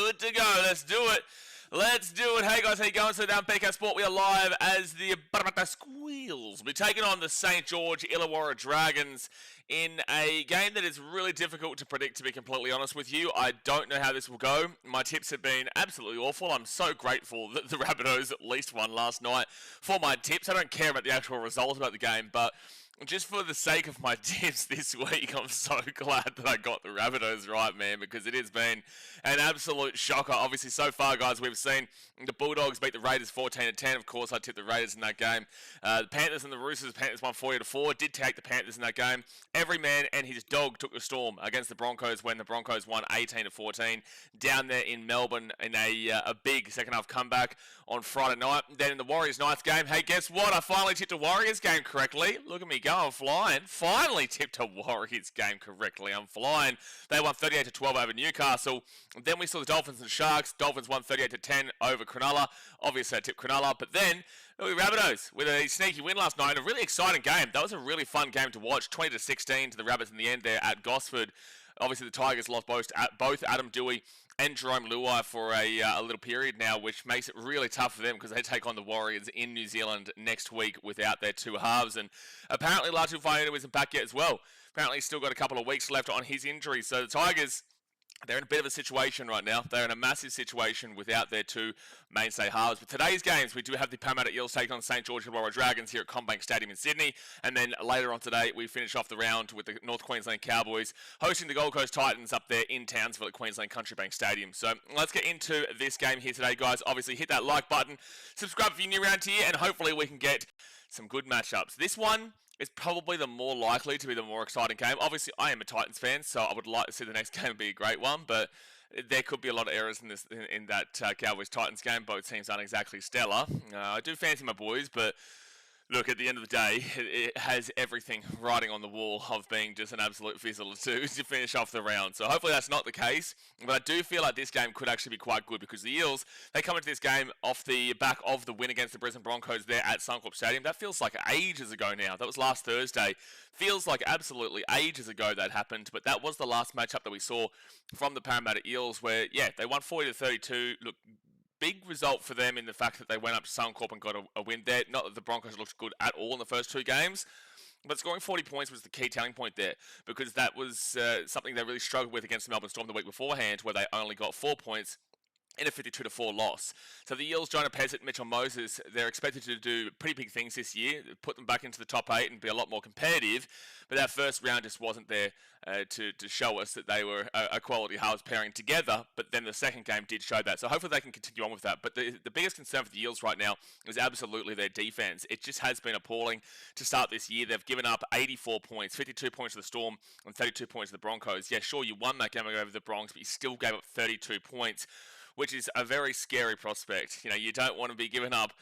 good to go. Let's do it. Let's do it. Hey guys, how you going? So down BKRsport, we are live as the Parramatta Eels. We're taking on the St George Illawarra Dragons in a game that is really difficult to predict, to be completely honest with you. I don't know how this will go. My tips have been absolutely awful. I'm so grateful that the Rabbitohs at least won last night for my tips. I don't care about the actual result about the game, but just for the sake of my tips this week, I'm so glad that I got the Rabbitohs right, man, because it has been an absolute shocker. Obviously, so far, guys, we've seen the Bulldogs beat the Raiders 14-10. Of course, I tipped the Raiders in that game. The Panthers and the Roosters, Panthers won 40-4. Did take the Panthers in that game. Every man and his dog took the storm against the Broncos when the Broncos won 18-14 down there in Melbourne in a big second-half comeback on Friday night. Then in the Warriors-Knights game, hey, guess what? I finally tipped a Warriors game correctly. Look at me go, I'm flying. Finally tipped a Warriors game correctly. I'm flying. They won 38-12 over Newcastle. Then we saw the Dolphins and Sharks. Dolphins won 38-10 over Cronulla. Obviously, I tipped Cronulla. But then, the Rabbitohs with a sneaky win last night. A really exciting game. That was a really fun game to watch. 20-16 to the Rabbits in the end there at Gosford. Obviously, the Tigers lost both Adam Dewey and Jerome Luai for a little period now, which makes it really tough for them because they take on the Warriors in New Zealand next week without their two halves. And apparently, Latu Fainu isn't back yet as well. Apparently, he's still got a couple of weeks left on his injury. So the Tigers, they're in a bit of a situation right now. They're in a massive situation without their two mainstay halves. But today's games, we do have the Parramatta Eels taking on St George Illawarra Dragons here at CommBank Stadium in Sydney. And then later on today, we finish off the round with the North Queensland Cowboys hosting the Gold Coast Titans up there in Townsville at Queensland Country Bank Stadium. So let's get into this game here today, guys. Obviously, hit that like button, subscribe if you're new around here, and hopefully we can get some good matchups. This one is probably the more likely to be the more exciting game. Obviously, I am a Titans fan, so I would like to see the next game be a great one, but there could be a lot of errors in that Cowboys-Titans game. Both teams aren't exactly stellar. I do fancy my boys, but look, at the end of the day, it has everything writing on the wall of being just an absolute fizzle to finish off the round. So hopefully that's not the case. But I do feel like this game could actually be quite good because the Eels, they come into this game off the back of the win against the Brisbane Broncos there at Suncorp Stadium. That feels like ages ago now. That was last Thursday. Feels like absolutely ages ago that happened. But that was the last matchup that we saw from the Parramatta Eels where, yeah, they won 40-32. Look, big result for them in the fact that they went up to Suncorp and got a win there. Not that the Broncos looked good at all in the first two games, but scoring 40 points was the key telling point there because that was something they really struggled with against the Melbourne Storm the week beforehand where they only got 4 points in a 52-4 loss. So the Eels, Jonah Pezzett, Mitchell Moses, they're expected to do pretty big things this year, put them back into the top 8 and be a lot more competitive. But that first round just wasn't there to show us that they were a quality halves pairing together. But then the second game did show that. So hopefully they can continue on with that. But the biggest concern for the Eels right now is absolutely their defense. It just has been appalling to start this year. They've given up 84 points, 52 points to the Storm and 32 points to the Broncos. Yeah, sure, you won that game over the Bronx, but you still gave up 32 points. Which is a very scary prospect. You know, you don't want to be giving up.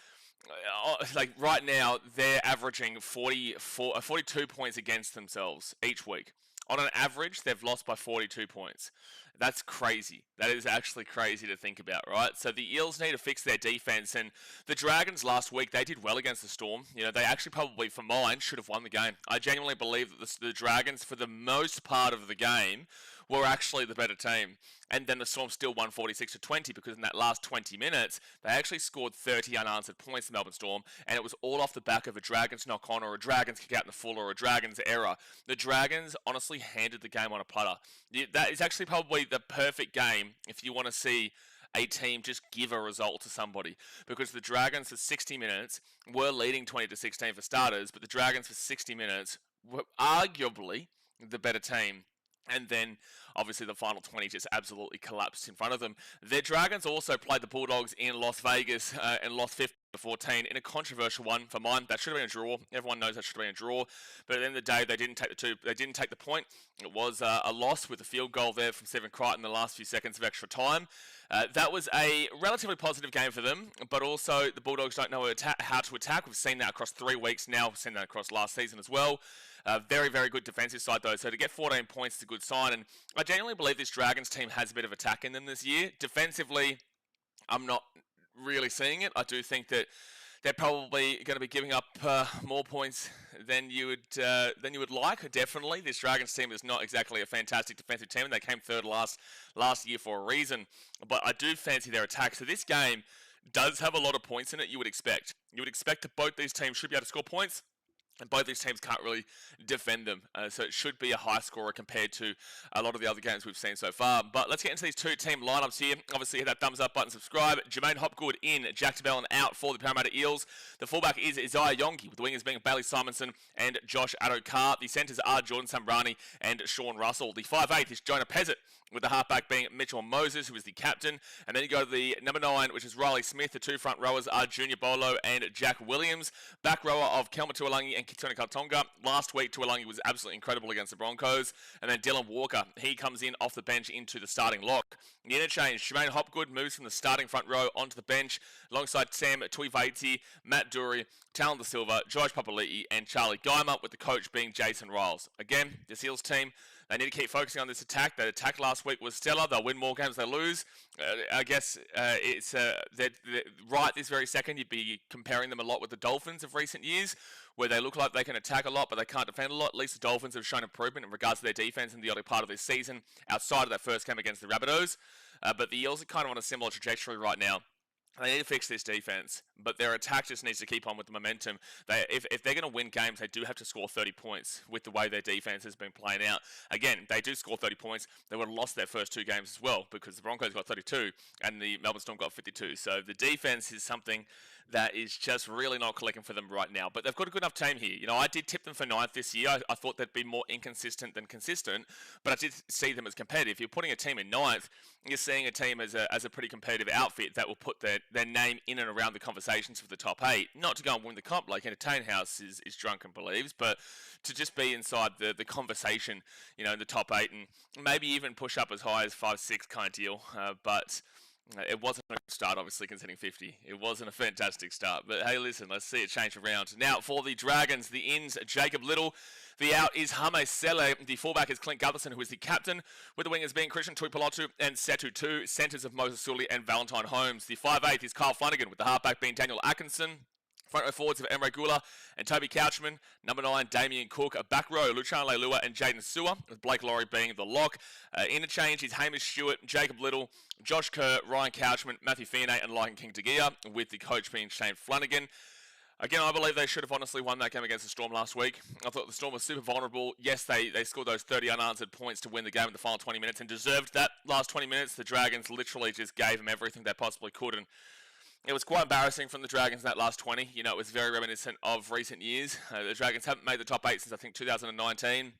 Like right now, they're averaging 42 points against themselves each week. On an average, they've lost by 42 points. That's crazy. That is actually crazy to think about, right? So the Eels need to fix their defense, and the Dragons last week, they did well against the Storm. You know, they actually probably, for mine, should have won the game. I genuinely believe that the Dragons, for the most part of the game, were actually the better team. And then the Storm still won 46-20 because in that last 20 minutes, they actually scored 30 unanswered points in Melbourne Storm, and it was all off the back of a Dragons knock on or a Dragons kick out in the full or a Dragons error. The Dragons honestly handed the game on a platter. That is actually probably the perfect game if you want to see a team just give a result to somebody, because the Dragons for 60 minutes were leading 20-16 for starters, but the Dragons for 60 minutes were arguably the better team. And then, obviously, the final 20 just absolutely collapsed in front of them. Their Dragons also played the Bulldogs in Las Vegas and lost 50-14 in a controversial one for mine. That should have been a draw. Everyone knows that should have been a draw. But at the end of the day, they didn't take the point. It was a loss with a field goal there from Stephen Crichton in the last few seconds of extra time. That was a relatively positive game for them, but also the Bulldogs don't know how to attack. We've seen that across 3 weeks now. We've seen that across last season as well. Very, very good defensive side, though. So to get 14 points is a good sign. And I genuinely believe this Dragons team has a bit of attack in them this year. Defensively, I'm not really seeing it. I do think that they're probably going to be giving up more points than you would like. Definitely, this Dragons team is not exactly a fantastic defensive team. They came third last year for a reason, but I do fancy their attack. So this game does have a lot of points in it. You would expect that both these teams should be able to score points. And both these teams can't really defend them. So it should be a high scorer compared to a lot of the other games we've seen so far. But let's get into these two team lineups here. Obviously, hit that thumbs up button, subscribe. Jermaine Hopgood in, Jack Tabellin out for the Parramatta Eels. The fullback is Isaiah Yongi, with the wingers being Bailey Simonson and Josh Addo-Carr. The centres are Jordan Sambrani and Sean Russell. The 5'8" is Jonah Pezzett, with the halfback being Mitchell Moses, who is the captain. And then you go to the number 9, which is Riley Smith. The two front rowers are Junior Bolo and Jack Williams. Back rower of Kelma Tuolangi and Kitone Kaltonga. Last week, Tuolangi was absolutely incredible against the Broncos. And then Dylan Walker, he comes in off the bench into the starting lock. The interchange, Jermaine Hopgood moves from the starting front row onto the bench alongside Sam Tuivati, Matt Dury, Talon Da Silva, George Papali'i, and Charlie Geimer, with the coach being Jason Riles. Again, the Seals team, they need to keep focusing on this attack. That attack last week was stellar. They'll win more games than they lose. I guess they're right this very second. You'd be comparing them a lot with the Dolphins of recent years, where they look like they can attack a lot, but they can't defend a lot. At least the Dolphins have shown improvement in regards to their defense in the early part of this season, outside of that first game against the Rabbitohs. But the Eels are kind of on a similar trajectory right now. They need to fix this defense, but their attack just needs to keep on with the momentum. If they're going to win games, they do have to score 30 points with the way their defense has been playing out. Again, they do score 30 points. They would have lost their first two games as well, because the Broncos got 32 and the Melbourne Storm got 52. So the defense is something that is just really not clicking for them right now. But they've got a good enough team here. You know, I did tip them for 9th this year. I thought they'd be more inconsistent than consistent, but I did see them as competitive. If you're putting a team in 9th, you're seeing a team as a pretty competitive outfit that will put their name in and around the conversations for the top 8. Not to go and win the comp like Entertain House is drunk and believes, but to just be inside the conversation, you know, in the top 8, and maybe even push up as high as 5-6 kind of deal. But it wasn't a good start, obviously, considering 50. It wasn't a fantastic start. But hey, listen, let's see it change around. Now, for the Dragons, the ins, Jacob Little. The out is Hame Sele. The fullback is Clint Gutherson, who is the captain, with the wingers being Christian Tuipulotu and Setu Tu. Centres of Moses Sully and Valentine Holmes. The 5'8" is Kyle Flanagan, with the halfback being Daniel Atkinson. Front row forwards of Emre Gula and Toby Couchman. Number 9, Damien Cook. A back row, Luchan Leilua and Jaden Sewer, with Blake Laurie being the lock. Interchange is Hamish Stewart, Jacob Little, Josh Kerr, Ryan Couchman, Matthew Fionney and Lycan King Degia, with the coach being Shane Flanagan. Again, I believe they should have honestly won that game against the Storm last week. I thought the Storm was super vulnerable. Yes, they scored those 30 unanswered points to win the game in the final 20 minutes and deserved that last 20 minutes. The Dragons literally just gave them everything they possibly could, and it was quite embarrassing from the Dragons in that last 20. You know, it was very reminiscent of recent years. The Dragons haven't made the top 8 since, I think, 2019,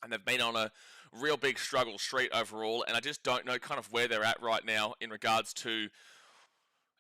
and they've been on a real big struggle streak overall, and I just don't know kind of where they're at right now in regards to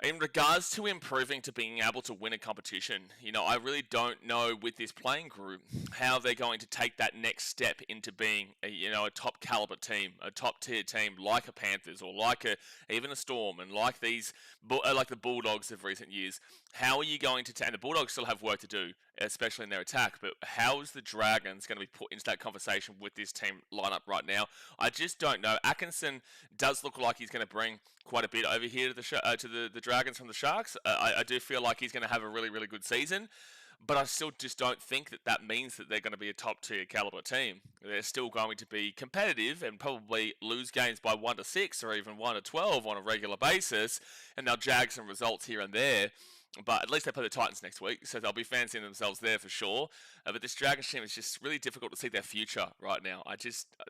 improving to being able to win a competition. You know, I really don't know with this playing group how they're going to take that next step into being a top caliber team, a top tier team like a Panthers or like even a Storm, and like like the Bulldogs of recent years. How are you going to and the Bulldogs still have work to do, especially in their attack, but how is the Dragons going to be put into that conversation with this team lineup right now? I just don't know. Atkinson does look like he's going to bring quite a bit over here to the Dragons from the Sharks. I do feel like he's going to have a really, really good season, but I still just don't think that means that they're going to be a top tier caliber team. They're still going to be competitive and probably lose games by 1-6 or even 1-12 on a regular basis, and they'll jag some results here and there. But at least they play the Titans next week, so they'll be fancying themselves there for sure. But this Dragons team is just really difficult to see their future right now.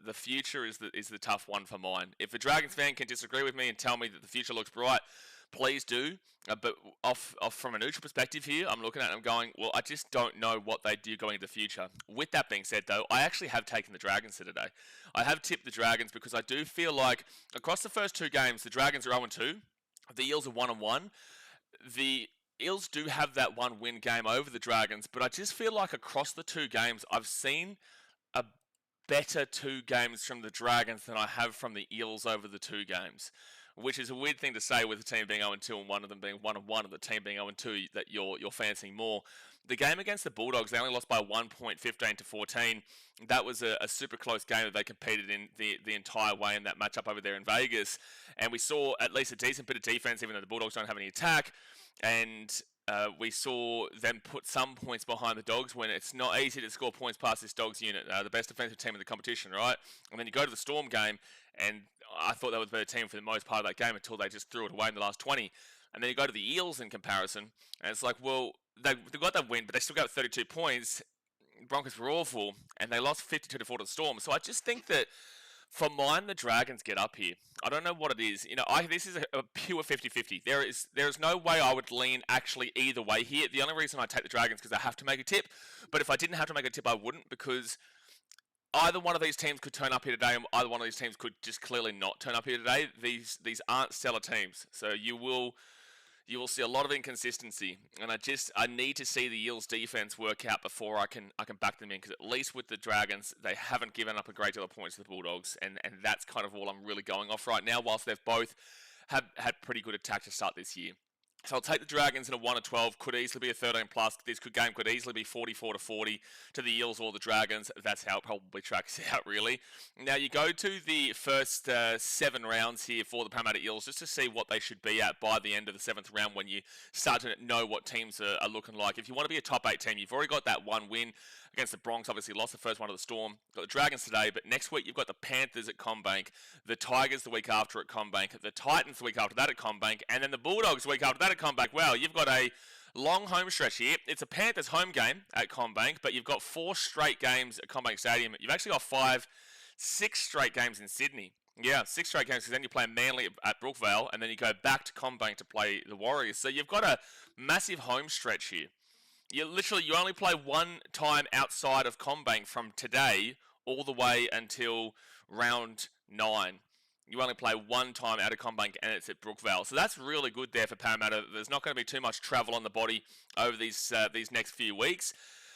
The future is the tough one for mine. If a Dragons fan can disagree with me and tell me that the future looks bright, please do. But off from a neutral perspective here, I'm looking at it and I'm going, well, I just don't know what they do going into the future. With that being said, though, I actually have taken the Dragons today. I have tipped the Dragons because I do feel like across the first two games, the Dragons are 0-2. The Eels are 1-1. The Eels do have that one win game over the Dragons, but I just feel like across the two games, I've seen a better two games from the Dragons than I have from the Eels over the two games, which is a weird thing to say with the team being 0-2 and one of them being 1-1 and the team being 0-2 that you're fancying more. The game against the Bulldogs, they only lost by 1 point, 15-14. That was a super close game that they competed in the entire way in that matchup over there in Vegas. And we saw at least a decent bit of defense, even though the Bulldogs don't have any attack. And we saw them put some points behind the Dogs when it's not easy to score points past this Dogs unit, the best defensive team in the competition, right? And then you go to the Storm game, and I thought that was a better team for the most part of that game until they just threw it away in the last 20. And then you go to the Eels in comparison, and it's like, well, they got that win, but they still got 32 points. Broncos were awful, and they lost 52-4 to the Storm. So I just think that for mine, the Dragons get up here. I don't know what it is. This is a pure 50-50. There is no way I would lean actually either way here. The only reason I take the Dragons because I have to make a tip. But if I didn't have to make a tip, I wouldn't, because either one of these teams could turn up here today, and either one of these teams could just clearly not turn up here today. These aren't stellar teams, so you will see a lot of inconsistency, and I need to see the Eels defense work out before I can back them in, because at least with the Dragons, they haven't given up a great deal of points to the Bulldogs, and that's kind of all I'm really going off right now, whilst they've both had pretty good attack to start this year. So I'll take the Dragons in a 1-12, could easily be a 13+. This game could easily be 44-40 to the Eels or the Dragons. That's how it probably tracks out, really. Now you go to the first 7 rounds here for the Parramatta Eels, just to see what they should be at by the end of the 7th round when you start to know what teams are looking like. If you want to be a top 8 team, you've already got that one win against the Bronx, obviously lost the first one to the Storm. Got the Dragons today, but next week you've got the Panthers at CommBank, the Tigers the week after at CommBank, the Titans the week after that at CommBank, and then the Bulldogs the week after that at CommBank. Wow, you've got a long home stretch here. It's a Panthers home game at CommBank, but you've got 4 straight games at CommBank Stadium. You've actually got 6 straight games in Sydney. Yeah, 6 straight games, because then you play Manly at Brookvale, and then you go back to CommBank to play the Warriors. So you've got a massive home stretch here. You only play one time outside of CommBank from today all the way until round 9. You only play one time out of CommBank, and it's at Brookvale. So that's really good there for Parramatta. There's not going to be too much travel on the body over these next few weeks.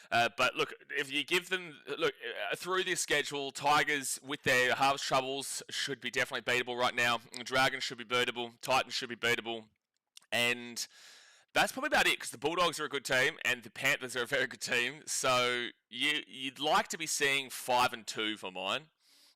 But look, if you give them through this schedule, Tigers with their halves troubles should be definitely beatable right now. Dragons should be beatable. Titans should be beatable, and that's probably about it, because the Bulldogs are a good team and the Panthers are a very good team. So you'd like to be seeing 5-2 for mine.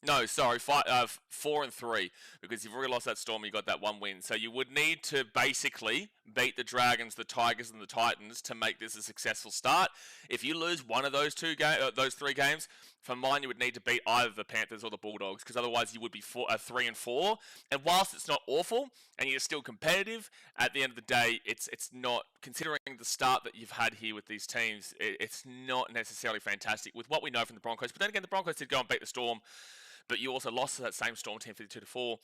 No, sorry, 4-3, because you've already lost that Storm, you got that one win. So you would need to basically beat the Dragons, the Tigers, and the Titans to make this a successful start. If you lose one of those 3 games, for mine, you would need to beat either the Panthers or the Bulldogs, because otherwise you would be 3-4. And whilst it's not awful and you're still competitive, at the end of the day, it's not, considering the start that you've had here with these teams, it's not necessarily fantastic with what we know from the Broncos. But then again, the Broncos did go and beat the Storm, but you also lost to that same Storm team 52-4.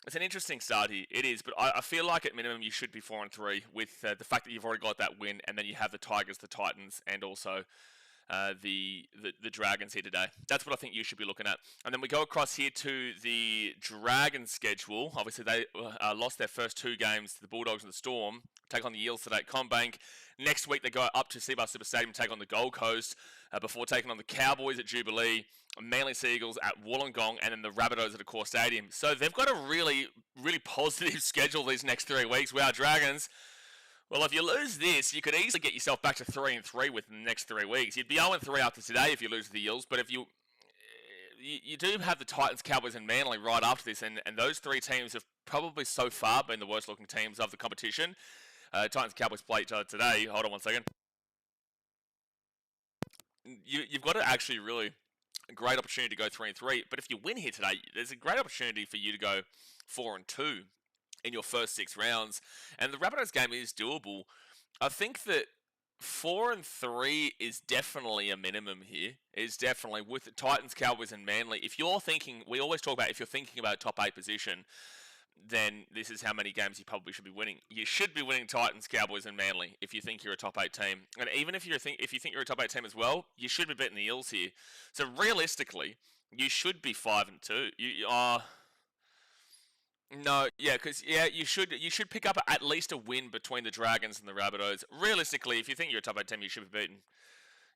It's an interesting start here. It is, but I feel like at minimum you should be 4-3 with the fact that you've already got that win, and then you have the Tigers, the Titans, and also the Dragons here today. That's what I think you should be looking at. And then we go across here to the Dragons schedule. Obviously, they lost their first 2 games to the Bulldogs and the Storm. Take on the Eels today at CommBank. Next week, they go up to Seabar Super Stadium, take on the Gold Coast, before taking on the Cowboys at Jubilee, Manly Seagulls at Wollongong, and then the Rabbitohs at Accor Stadium. So they've got a really, really positive schedule these next 3 weeks. Wow, Dragons. Well, if you lose this, you could easily get yourself back to 3-3 within the next 3 weeks. You'd be 0-3 after today if you lose to the Eels, but if you do have the Titans, Cowboys, and Manly right after this, and those 3 teams have probably so far been the worst-looking teams of the competition. Titans, Cowboys play each other today. Hold on one second. You've got to actually really a great opportunity to go 3-3, but if you win here today, there's a great opportunity for you to go 4-2 in your first 6 rounds, and the Rabbitohs game is doable. I think that 4-3 is definitely a minimum here. Is definitely with the Titans, Cowboys, and Manly. If you're thinking, we always talk about if you're thinking about a top 8 position, then this is how many games you probably should be winning. You should be winning Titans, Cowboys, and Manly if you think you're a top 8 team. And even if you think you're a top 8 team as well, you should be beating the Eels here. So realistically, you should be 5-2. No, yeah, because you should pick up at least a win between the Dragons and the Rabbitohs. Realistically, if you think you're a top 8 team, you should be beaten.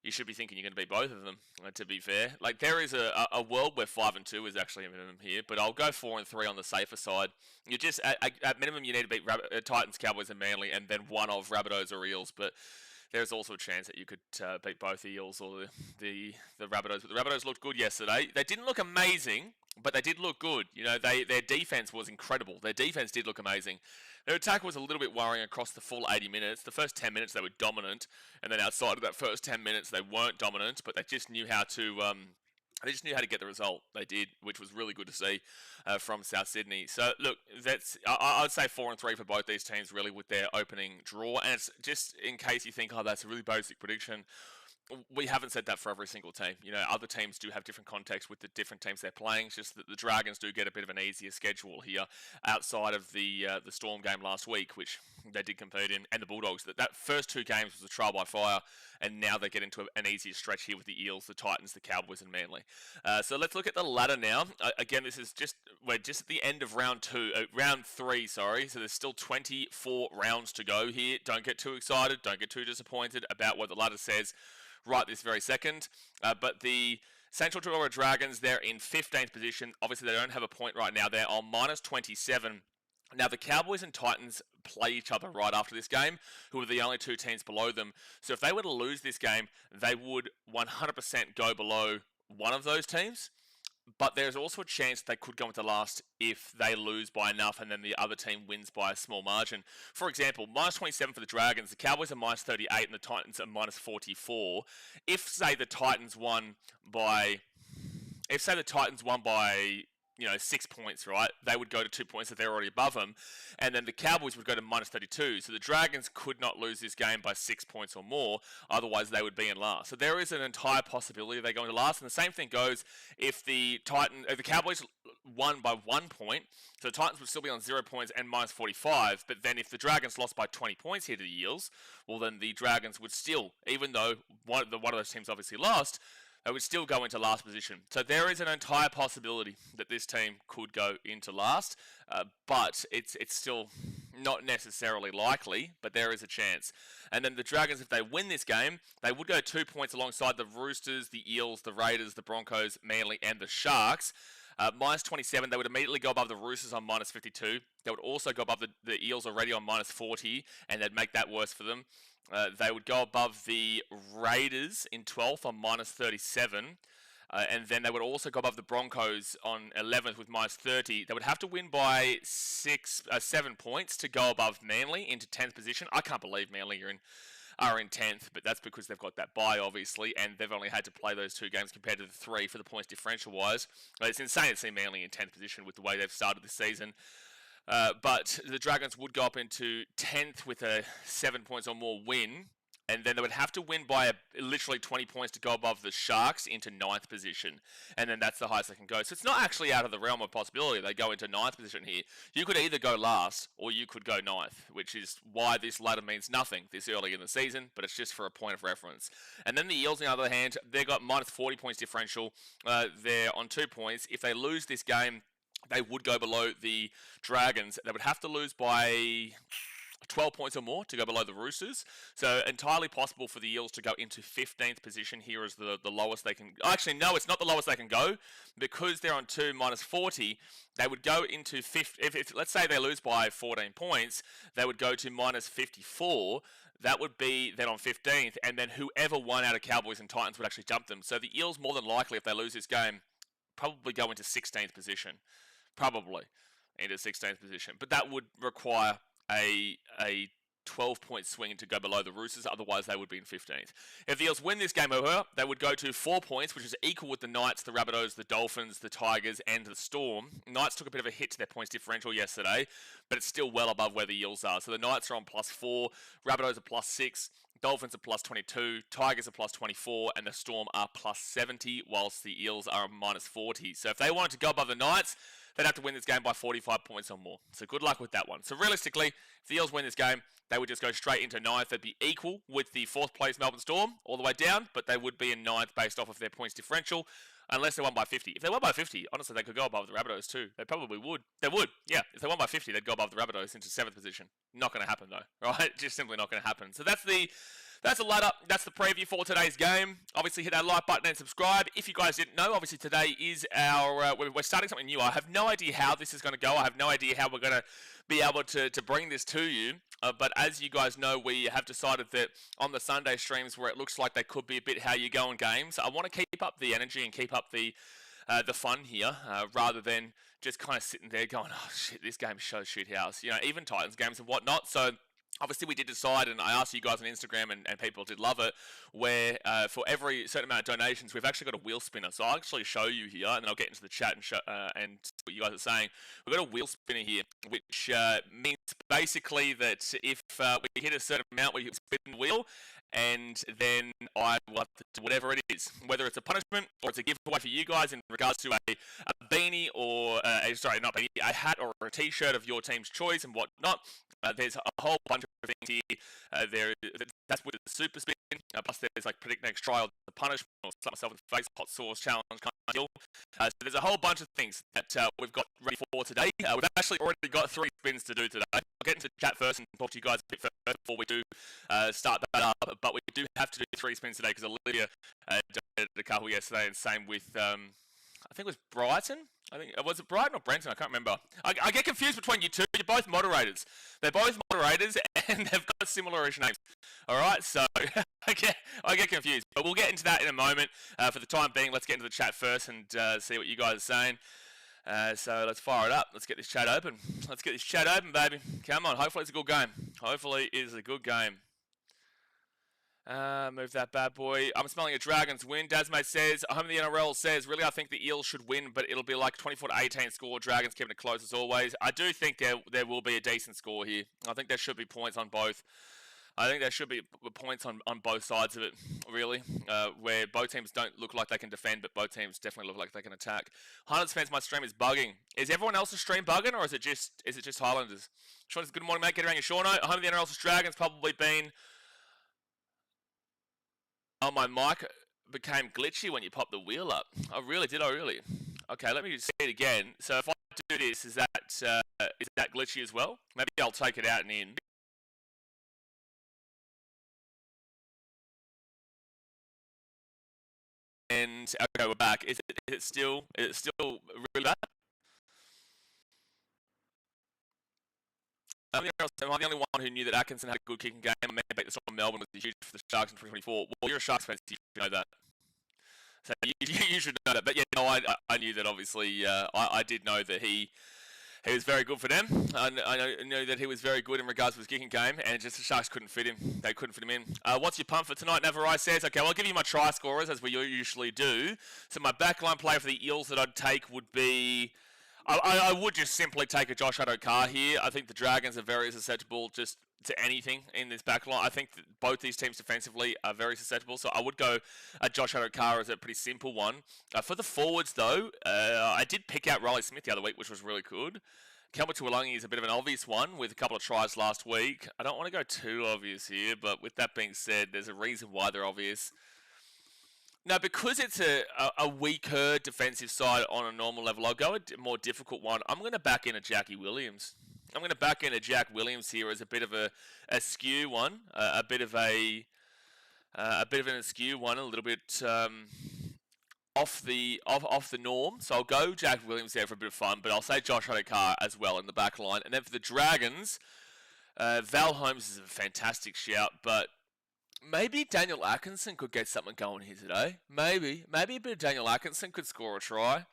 You should be thinking you're going to beat both of them. To be fair, like there is a world where 5-2 is actually a minimum here, but I'll go 4-3 on the safer side. You just at minimum you need to beat Titans, Cowboys, and Manly, and then one of Rabbitohs or Eels. But there's also a chance that you could beat both the Eels or the Rabbitohs. But the Rabbitohs looked good yesterday. They didn't look amazing, but they did look good. You know, their defense was incredible. Their defense did look amazing. Their attack was a little bit worrying across the full 80 minutes. The first 10 minutes they were dominant, and then outside of that first 10 minutes they weren't dominant, but they just knew how to. They just knew how to get the result. They did, which was really good to see from South Sydney. So look, I'd say 4-3 for both these teams really with their opening draw. And it's just in case you think, oh, that's a really basic prediction. We haven't said that for every single team. You know, other teams do have different context with the different teams they're playing. It's just that the Dragons do get a bit of an easier schedule here outside of the Storm game last week, which they did compete in, and the Bulldogs. That first two games was a trial by fire, and now they get into an easier stretch here with the Eels, the Titans, the Cowboys, and Manly. So let's look at the ladder now. Again, we're just at the end of round 3, sorry. So there's still 24 rounds to go here. Don't get too excited. Don't get too disappointed about what the ladder says right this very second. But the St George Illawarra Dragons, they're in 15th position. Obviously, they don't have a point right now. They're on minus 27. Now, the Cowboys and Titans play each other right after this game, who are the only two teams below them. So if they were to lose this game, they would 100% go below one of those teams. But there's also a chance they could go into last if they lose by enough and then the other team wins by a small margin. For example, minus 27 for the Dragons, the Cowboys are minus 38 and the Titans are minus 44. If, say, the Titans won by 6 points, right? They would go to 2 points if they're already above them. And then the Cowboys would go to minus 32. So the Dragons could not lose this game by 6 points or more. Otherwise, they would be in last. So there is an entire possibility they go into last. And the same thing goes if the Cowboys won by 1 point. So the Titans would still be on 0 points and minus 45. But then if the Dragons lost by 20 points here to the Eels, well, then the Dragons would still, even though one of those teams obviously lost, they would still go into last position. So there is an entire possibility that this team could go into last, but it's still not necessarily likely, but there is a chance. And then the Dragons, if they win this game, they would go 2 points alongside the Roosters, the Eels, the Raiders, the Broncos, Manly, and the Sharks. Minus 27, they would immediately go above the Roosters on minus 52. They would also go above the Eels already on minus 40, and they'd make that worse for them. They would go above the Raiders in 12th on minus 37. And then they would also go above the Broncos on 11th with minus 30. They would have to win by 7 points to go above Manly into 10th position. I can't believe Manly are in 10th, but that's because they've got that bye, obviously, and they've only had to play those 2 games compared to the 3 for the points differential-wise. It's insane to see Manly in 10th position with the way they've started this season. But the Dragons would go up into 10th with a 7 points or more win, and then they would have to win by literally 20 points to go above the Sharks into 9th position, and then that's the highest they can go. So it's not actually out of the realm of possibility. They go into 9th position here. You could either go last, or you could go 9th, which is why this ladder means nothing this early in the season, but it's just for a point of reference. And then the Eels, on the other hand, they've got minus 40 points differential. They're on 2 points. If they lose this game, they would go below the Dragons. They would have to lose by 12 points or more to go below the Roosters. So entirely possible for the Eels to go into 15th position here as the lowest they can. Actually, no, it's not the lowest they can go because they're on 2 minus 40. They would go into if let's say they lose by 14 points, they would go to minus 54. That would be then on 15th, and then whoever won out of Cowboys and Titans would actually jump them. So the Eels, more than likely, if they lose this game, probably go into 16th position. Probably into 16th position. But that would require a 12-point swing to go below the Roosters. Otherwise, they would be in 15th. If the Eels win this game over, they would go to 4 points, which is equal with the Knights, the Rabbitohs, the Dolphins, the Tigers, and the Storm. Knights took a bit of a hit to their points differential yesterday, but it's still well above where the Eels are. So the Knights are on plus 4, Rabbitohs are plus 6, Dolphins are plus 22, Tigers are plus 24, and the Storm are plus 70, whilst the Eels are minus 40. So if they wanted to go above the Knights, they'd have to win this game by 45 points or more. So good luck with that one. So realistically, if the Eels win this game, they would just go straight into 9th. They'd be equal with the 4th place Melbourne Storm all the way down, but they would be in 9th based off of their points differential, unless they won by 50. If they won by 50, honestly, they could go above the Rabbitohs too. They probably would. They would, yeah. If they won by 50, they'd go above the Rabbitohs into 7th position. Not going to happen though, right? Just simply not going to happen. So that's the ladder. That's the preview for today's game. Obviously, hit that like button and subscribe. If you guys didn't know, obviously today is our we're starting something new. I have no idea how this is going to go. I have no idea how we're going to be able to bring this to you. But as you guys know, we have decided that on the Sunday streams where it looks like they could be a bit how you going games, I want to keep up the energy and keep up the fun here, rather than just kind of sitting there going, oh shit, this game shows shit house. Even Titans games and whatnot. So obviously we did decide, and I asked you guys on Instagram, and people did love it, where for every certain amount of donations, we've actually got a wheel spinner. So I'll actually show you here, and then I'll get into the chat and see what you guys are saying. We've got a wheel spinner here, which means basically that if we hit a certain amount, we spin the wheel, and then I will have to do whatever it is, whether it's a punishment or it's a giveaway for you guys in regards to a beanie or, not beanie, a hat or a t-shirt of your team's choice and whatnot. There's a whole bunch of things here. That's with the super spin. Plus, there's like predict next try or the punishment or slap myself in the face, hot sauce challenge kind of deal. So there's a whole bunch of things that we've got ready for today. We've actually already got 3 spins to do today. I'll get into the chat first and talk to you guys a bit first before we do start that up. But we do have to do 3 spins today because Olivia did a couple yesterday, and same with I think it was Brighton. Was it Brighton or Brenton? I can't remember. I get confused between you two. You're both moderators. They're both moderators, and they've got similar-ish names. All right, so I get confused. But we'll get into that in a moment. For the time being, let's get into the chat first and see what you guys are saying. So let's fire it up. Let's get this chat open. Let's get this chat open, baby. Come on. Hopefully it's a good game. Hopefully it is a good game. Move that bad boy. I'm smelling a Dragons win. Dasmate says, home of the NRL says, really, I think the Eels should win, but it'll be like 24-18 score. Dragons keeping it close as always. I do think there will be a decent score here. I think there should be points on both. I think there should be points on both sides of it, really, where both teams don't look like they can defend, but both teams definitely look like they can attack. Highlanders fans, my stream is bugging. Is everyone else's stream bugging, or is it just Highlanders? Sean says, good morning, mate. Get around your Shauno. Home of the NRL's Dragons probably been... Oh, my mic became glitchy when you popped the wheel up. Oh, really? Did I really? Okay, let me just say it again. So if I do this, is that glitchy as well? Maybe I'll take it out and in. And okay, we're back. Is it still really bad? I'm the only one who knew that Atkinson had a good kicking game and maybe the storm Melbourne was huge for the Sharks in 2024. Well, you're a Sharks fan, so you should know that. So you should know that. But yeah, no, I knew that obviously. I did know that he was very good for them. I know that he was very good in regards to his kicking game, and just the Sharks couldn't fit him. They couldn't fit him in. What's your punt for tonight? Navarai says, okay, well, I'll give you my try scorers as we usually do. So my backline player for the Eels that I'd take would be... I would just simply take a Josh Adokar here. I think the Dragons are very susceptible just to anything in this backline. I think that both these teams defensively are very susceptible, so I would go Josh Adokar as a pretty simple one. For the forwards, though, I did pick out Riley Smith the other week, which was really good. Kelma Tuolangi is a bit of an obvious one with a couple of tries last week. I don't want to go too obvious here, but with that being said, there's a reason why they're obvious. Now, because it's a weaker defensive side on a normal level, I'll go a more difficult one. I'm going to back in a Jackie Williams. I'm going to back in a Jack Williams here as a bit of a skew one, a bit of an askew one, a little bit off the norm. So I'll go Jack Williams there for a bit of fun, but I'll say Josh Adokar as well in the back line. And then for the Dragons, Val Holmes is a fantastic shout, but maybe Daniel Atkinson could get something going here today. Maybe a bit of Daniel Atkinson could score a try.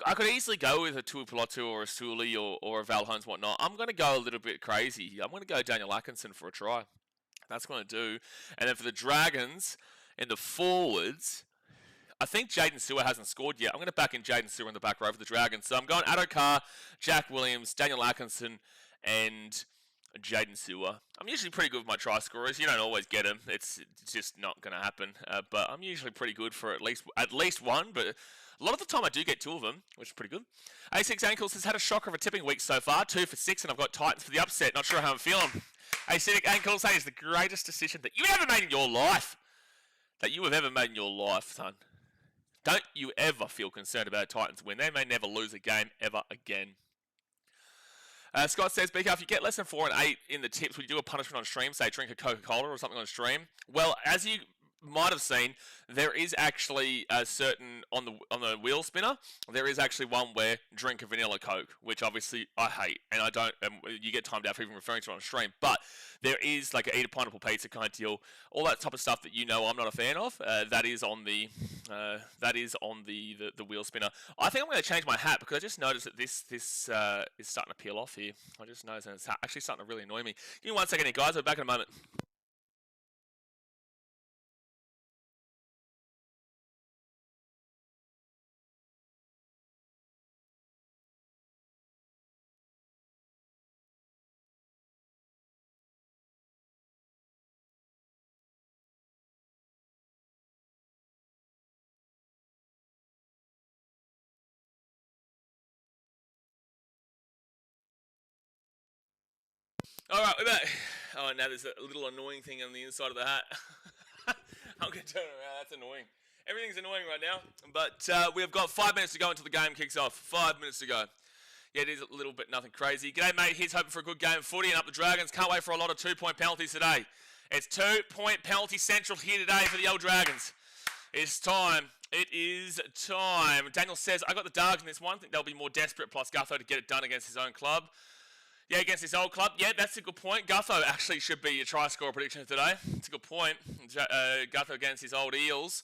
I could easily go with a Tuipulotu or a Suli or a Val Holmes, whatnot. I'm going to go a little bit crazy. I'm going to go Daniel Atkinson for a try. That's going to do. And then for the Dragons, in the forwards, I think Jaden Sewer hasn't scored yet. I'm going to back in Jaden Sewer in the back row for the Dragons. So I'm going Adokar, Jack Williams, Daniel Atkinson, and Jaden Sewer. I'm usually pretty good with my try scorers. You don't always get them. It's just not going to happen. But I'm usually pretty good for at least one. But a lot of the time I do get 2 of them, which is pretty good. A6 Ankles has had a shocker of a tipping week so far. 2 for 6, and I've got Titans for the upset. Not sure how I'm feeling. A6 Ankles says the greatest decision that you've ever made in your life. That you have ever made in your life, son. Don't you ever feel concerned about a Titans win. They may never lose a game ever again. Scott says, BK, if you get less than 4 and 8 in the tips, would you do a punishment on stream? Say, drink a Coca-Cola or something on stream? Well, as you might have seen, there is actually a certain on the wheel spinner. There is actually one where drink a vanilla Coke, which obviously I hate, and I don't. You get timed out for even referring to it on stream. But there is like a eat a pineapple pizza kind of deal, all that type of stuff that I'm not a fan of. That is on the the wheel spinner. I think I'm going to change my hat because I just noticed that this is starting to peel off here. I just noticed that it's actually starting to really annoy me. Give me 1 second here, guys. I'll be back in a moment. Alright, we're back. Oh, now there's a little annoying thing on the inside of the hat. I'm going to turn it around. That's annoying. Everything's annoying right now. But we've got 5 minutes to go until the game kicks off. 5 minutes to go. Yeah, it is a little bit nothing crazy. G'day, mate. Here's hoping for a good game of footy and up the Dragons. Can't wait for a lot of 2-point penalties today. It's 2-point penalty central here today for the old Dragons. It's time. It is time. Daniel says, I got the Dogs in this one. I think they'll be more desperate, plus Gutho to get it done against his own club. Yeah, against his old club. Yeah, that's a good point. Gutho actually should be your try score prediction today. It's a good point. Gutho against his old Eels.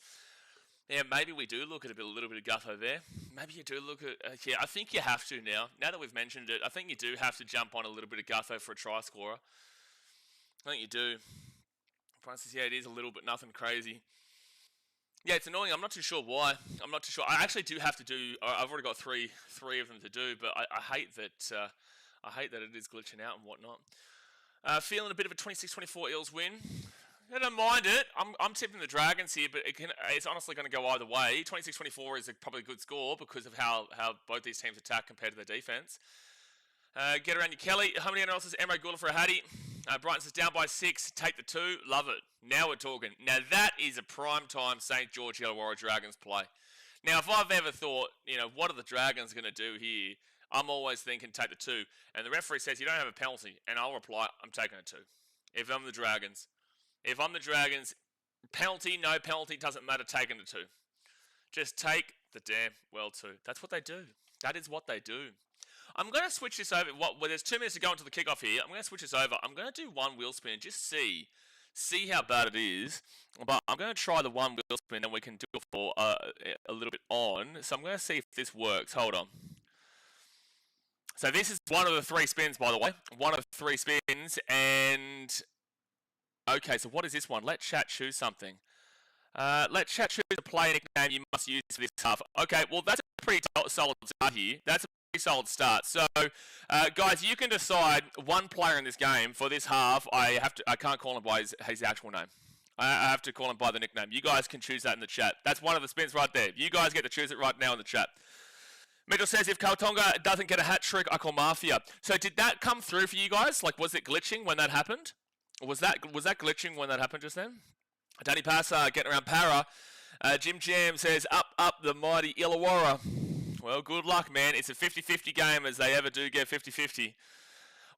Yeah, maybe we do look at a little bit of Gutho there. Maybe you do look at... yeah, I think you have to now. Now that we've mentioned it, I think you do have to jump on a little bit of Gutho for a try scorer. I think you do. Francis, yeah, it is a little bit nothing crazy. Yeah, it's annoying. I'm not too sure why. I'm not too sure. I actually do have to do... I've already got three of them to do, but I hate that... I hate that it is glitching out and whatnot. Feeling a bit of a 26-24 Eels win. I don't mind it. I'm tipping the Dragons here, but it's honestly going to go either way. 26-24 is probably a good score because of how both these teams attack compared to their defense. Get around you, Kelly. How many NRL says Emre Gula for a hattie? Brighton says down by 6. Take the 2. Love it. Now we're talking. Now that is a prime time St George Illawarra Dragons play. Now if I've ever thought, what are the Dragons going to do here? I'm always thinking take the 2. And the referee says you don't have a penalty. And I'll reply, I'm taking a 2. If I'm the Dragons. Penalty, no penalty, doesn't matter, taking the 2. Just take the damn 2. That's what they do. That is what they do. I'm going to switch this over. There's 2 minutes to go until the kickoff here. I'm going to switch this over. I'm going to do one wheel spin and just see how bad it is. But I'm going to try the one wheel spin and we can do it for a little bit on. So I'm going to see if this works. Hold on. So this is one of the 3 spins, by the way. One of the 3 spins. And... okay, so what is this one? Let chat choose something. Let chat choose a player nickname you must use for this half. Okay, well, that's a pretty solid start here. That's a pretty solid start. So, guys, you can decide one player in this game for this half. I can't call him by his actual name. I have to call him by the nickname. You guys can choose that in the chat. That's one of the spins right there. You guys get to choose it right now in the chat. Mitchell says, if Kaltonga doesn't get a hat trick, I call Mafia. So did that come through for you guys? Like, was it glitching when that happened? Was that glitching when that happened just then? Danny Passer getting around Para. Jim Jam says, up the mighty Illawarra. Well, good luck, man. It's a 50-50 game as they ever do get 50-50.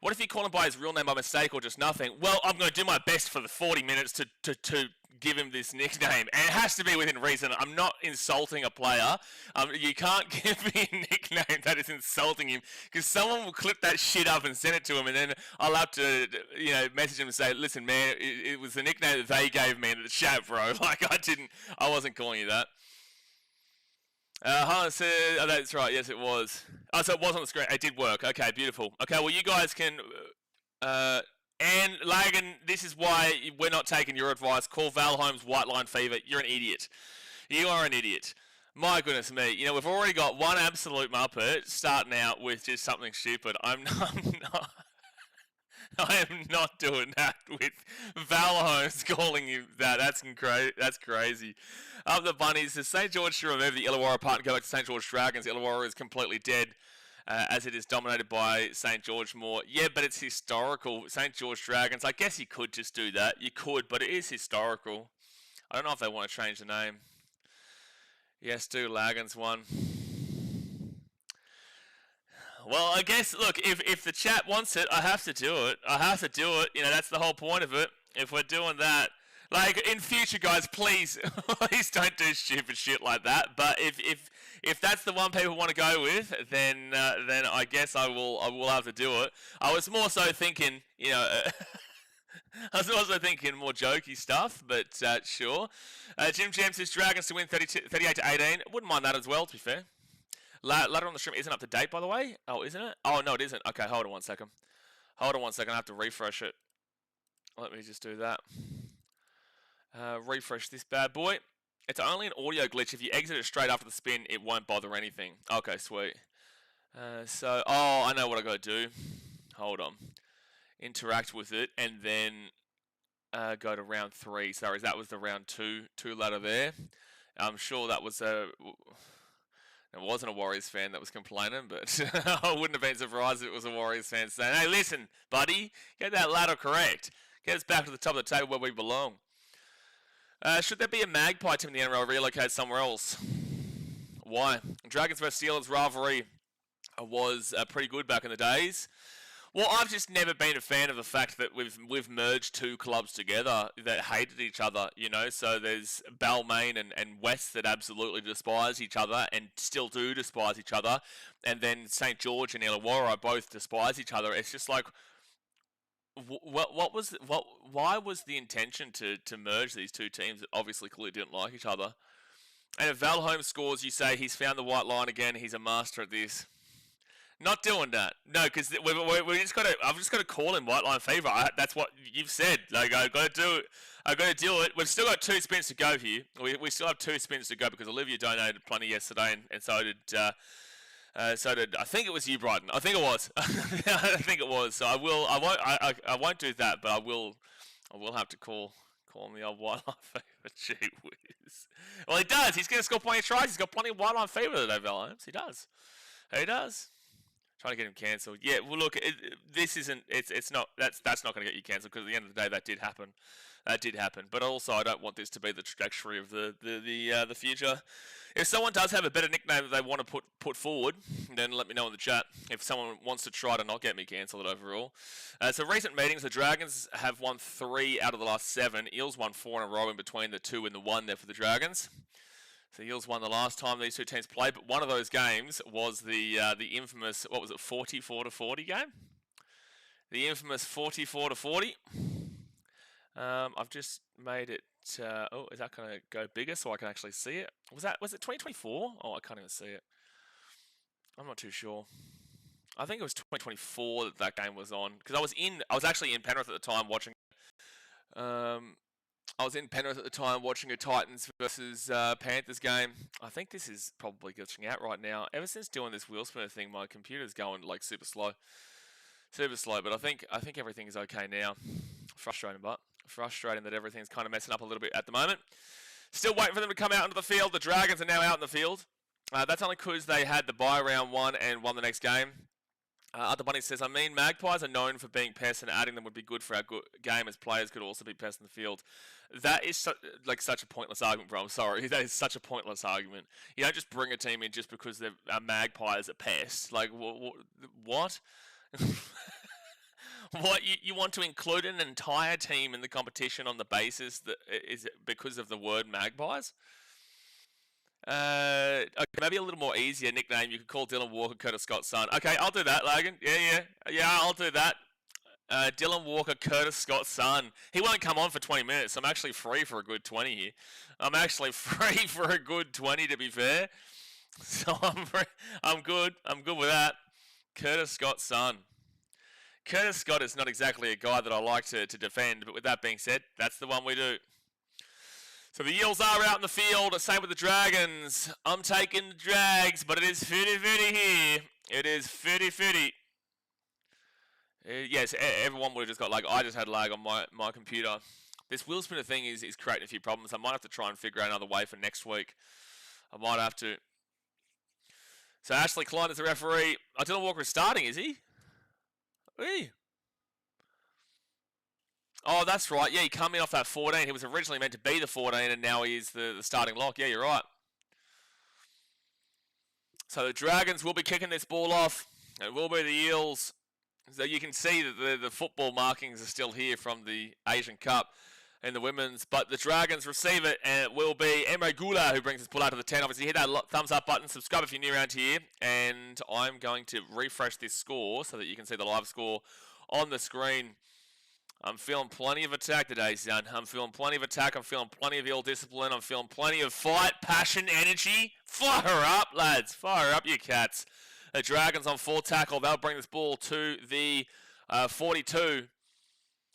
What if you call him by his real name by mistake or just nothing? Well, I'm going to do my best for the 40 minutes to give him this nickname. And it has to be within reason. I'm not insulting a player. You can't give me a nickname that is insulting him because someone will clip that shit up and send it to him and then I'll have to, message him and say, listen, man, it was the nickname that they gave me in the chat, bro. Like, I wasn't calling you that. Hannah said, oh, that's right. Yes, it was. Oh, so it was on the screen. It did work. Okay, beautiful. Okay, well, you guys can... and Lagan, this is why we're not taking your advice. Call Val Holmes white line fever. You're an idiot. You are an idiot. My goodness me. We've already got one absolute muppet starting out with just something stupid. I am not doing that with Val Holmes calling you that. That's crazy. Up the bunnies. The St George should remove the Illawarra part and go back to St George Dragons. Illawarra is completely dead. As it is dominated by St George more. Yeah, but it's historical. St George Dragons. I guess you could just do that. You could, but it is historical. I don't know if they want to change the name. Yes, do Lagans one. Well, I guess, look, if the chat wants it, I have to do it. That's the whole point of it. If we're doing that, Like, in future, guys, please, please don't do stupid shit like that. But if that's the one people want to go with, then I guess I will have to do it. I was more so thinking, I was also thinking more jokey stuff, but sure. Jim Jam says Dragons to win 38-18. Wouldn't mind that as well, to be fair. Ladder on the stream isn't up to date, by the way. Oh, isn't it? Oh, no, it isn't. Okay, hold on one second. I have to refresh it. Let me just do that. Refresh this bad boy. It's only an audio glitch. If you exit it straight after the spin, it won't bother anything. Okay, sweet. I know what I gotta do. Hold on. Interact with it, and then go to round 3. Sorry, that was the round 2 ladder there. I'm sure that was it wasn't a Warriors fan that was complaining, but I wouldn't have been surprised if it was a Warriors fan saying, "Hey, listen, buddy, get that ladder correct. Get us back to the top of the table where we belong." Should there be a Magpie team in the NRL relocate somewhere else? Why? Dragons vs Steelers rivalry was pretty good back in the days. Well, I've just never been a fan of the fact that we've merged 2 clubs together that hated each other, So there's Balmain and West that absolutely despise each other and still do despise each other. And then St George and Illawarra both despise each other. It's just like, why was the intention to merge these 2 teams that obviously clearly didn't like each other? And if Val Holmes scores, you say he's found the white line again. He's a master at this. Not doing that. No, because we just got to. I've just got to call in white line fever. That's what you've said. Like, I've got to do it. I've got to do it. We've still got 2 spins to go here. We still have 2 spins to go because Olivia donated plenty yesterday, and so did. I think it was you, Brighton. I think it was. I think it was. So I will. I won't do that, but I will have to call me old white line fever. Gee whiz. Well, he does. He's going to score plenty of tries. He's got plenty of white line fever today, Val Holmes. He does. He does. Trying to get him cancelled. Yeah, well, look, this isn't. It's not. That's not going to get you cancelled because at the end of the day, that did happen. But also, I don't want this to be the trajectory of the future. If someone does have a better nickname that they want to put forward, then let me know in the chat. If someone wants to try to not get me cancelled overall. So recent meetings, the Dragons have won 3 out of the last 7. Eels won 4 in a row in between the 2 and the 1 there for the Dragons. So the Eels won the last time these 2 teams played, but one of those games was the infamous, 44-40 game? The infamous 44-40. I've just made it. Is that going to go bigger so I can actually see it? Was it 2024? Oh, I can't even see it. I'm not too sure. I think it was 2024 that game was on because I was actually in Penrith at the time watching. I was in Penrith at the time watching a Titans versus Panthers game. I think this is probably glitching out right now. Ever since doing this wheel spinner thing, my computer's going like super slow. But I think everything is okay now. Frustrating that everything's kind of messing up a little bit at the moment. Still waiting for them to come out onto the field. The Dragons are now out in the field. That's only because they had the bye round 1 and won the next game. Other Bunny says, Magpies are known for being pests and adding them would be good for our game as players could also be pests in the field. That is such a pointless argument, bro. I'm sorry. That is such a pointless argument. You don't just bring a team in just because they're Magpies are pests. Like, what? What, you want to include an entire team in the competition on the basis that is it because of the word Magpies? Okay, maybe a little more easier nickname. You could call Dylan Walker Curtis Scott's son. Okay, I'll do that, Logan. Yeah, I'll do that. Dylan Walker Curtis Scott's son. He won't come on for 20 minutes. I'm actually free for a good 20 here. I'm actually free for a good 20 to be fair. So I'm good. I'm good with that. Curtis Scott's son. Curtis Scott is not exactly a guy that I like to defend, but with that being said, that's the one we do. So the Eels are out in the field, same with the Dragons. I'm taking the Drags, but it is 50-50 here. It is 50-50. Yes, everyone would have just got lag. I just had lag on my computer. This wheel spinner thing is creating a few problems. I might have to try and figure out another way for next week. I might have to. So Ashley Klein is the referee. Dylan Walker is starting, is he? Hey. Oh, that's right. Yeah, he came in off that 14. He was originally meant to be the 14, and now he is the starting lock. Yeah, you're right. So the Dragons will be kicking this ball off. It will be the Eels. So you can see that the football markings are still here from the Asian Cup. in the women's, but the Dragons receive it, and it will be Emre Gula who brings his pull out to the 10. Obviously, hit that thumbs up button, subscribe if you're new around here, and I'm going to refresh this score so that you can see the live score on the screen. I'm feeling plenty of attack today, son. I'm feeling plenty of attack. I'm feeling plenty of ill discipline. I'm feeling plenty of fight, passion, energy. Fire up, lads. Fire up, you cats. The Dragons on full tackle. They'll bring this ball to the 42.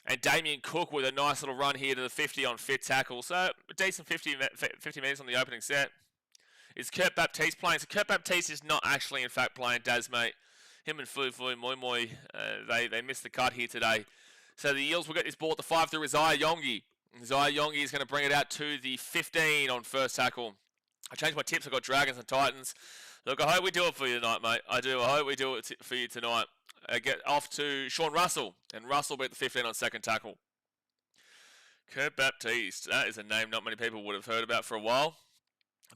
And Damien Cook with a nice little run here to the 50 on fit tackle. So, a decent 50 minutes on the opening set. Is Kurt Baptiste playing? So, Kurt Baptiste is not actually, in fact, playing Daz, mate. Him and Fui Moi Moi, they missed the cut here today. So, the Eels will get this ball at the 5 through Isaiah Yongi. Isaiah Yongi is going to bring it out to the 15 on first tackle. I changed my tips. I got Dragons and Titans. Look, I hope we do it for you tonight, mate. I do. I hope we do it for you tonight. Get off to Sean Russell, and Russell will be at the 15 on second tackle. Kurt Baptiste, that is a name not many people would have heard about for a while.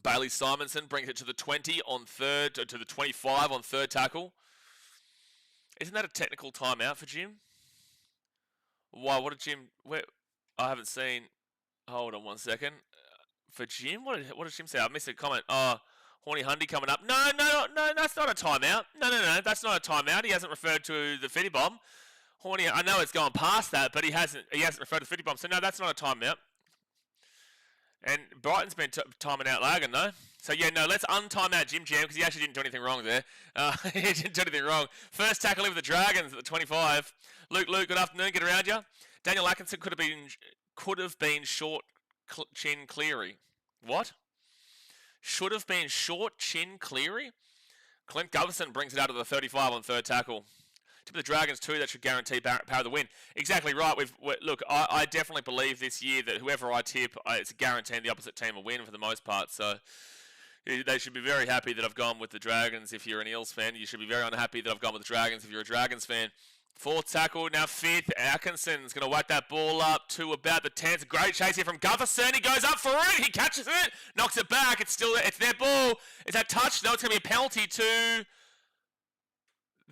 Bailey Simonson brings it to the 20 on third, to the 25 on third tackle. Isn't that a technical timeout for Jim? Why? What did Jim? Where? I haven't seen. Hold on one second. For Jim, what did Jim say? I missed a comment. Horny Hundy coming up. No, that's not a timeout. No, that's not a timeout. He hasn't referred to the Fitty Bomb. Horny, I know it's gone past that, but he hasn't referred to the Fitty Bomb. So no, that's not a timeout. And Brighton's been timing out Lagan, no? So yeah, no, let's untime out Jim Jam because he actually didn't do anything wrong there. He didn't do anything wrong. First tackle in with the Dragons at the 25. Luke, good afternoon. Get around you. Daniel Atkinson could have been short chin Cleary. What? Should have been short chin Cleary. Clint Govison brings it out to the 35 on third tackle. Tip of the Dragons too. That should guarantee power of the win. Exactly right. Look, I definitely believe this year that whoever I tip, it's guaranteeing the opposite team a win for the most part. So they should be very happy that I've gone with the Dragons. If you're an Eels fan, you should be very unhappy that I've gone with the Dragons. If you're a Dragons fan. Fourth tackle, now fifth. Atkinson's going to whack that ball up to about the 10th. Great chase here from Gutherson. He goes up for it. He catches it. Knocks it back. It's their ball. Is that touch? No, it's going to be a penalty to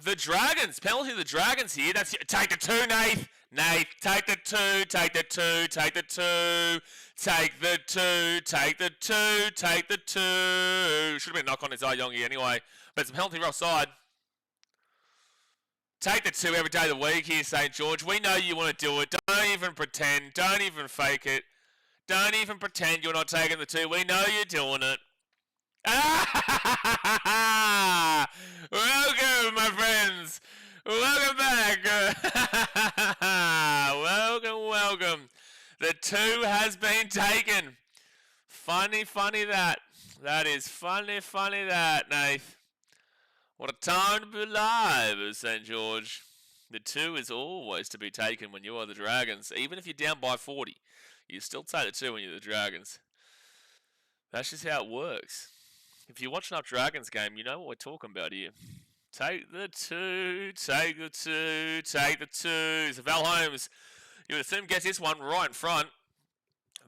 the Dragons. Penalty to the Dragons here. Take the 2, Nath. Nath, take the 2. Take the 2. Take the 2. Take the 2. Take the 2. Take the 2. Should have been a knock on his eye, Yongi, anyway. But it's a penalty offside. Take the 2 every day of the week here, St George. We know you want to do it. Don't even pretend. Don't even fake it. Don't even pretend you're not taking the 2. We know you're doing it. Welcome, my friends. Welcome back. Welcome. The 2 has been taken. Funny that. That is funny that, Nath. What a time to be alive, St George. The 2 is always to be taken when you are the Dragons. Even if you're down by 40, you still take the 2 when you're the Dragons. That's just how it works. If you watch enough Dragons game, you know what we're talking about here. Take the 2, take the 2, take the 2. So Val Holmes, you would assume, gets this one right in front.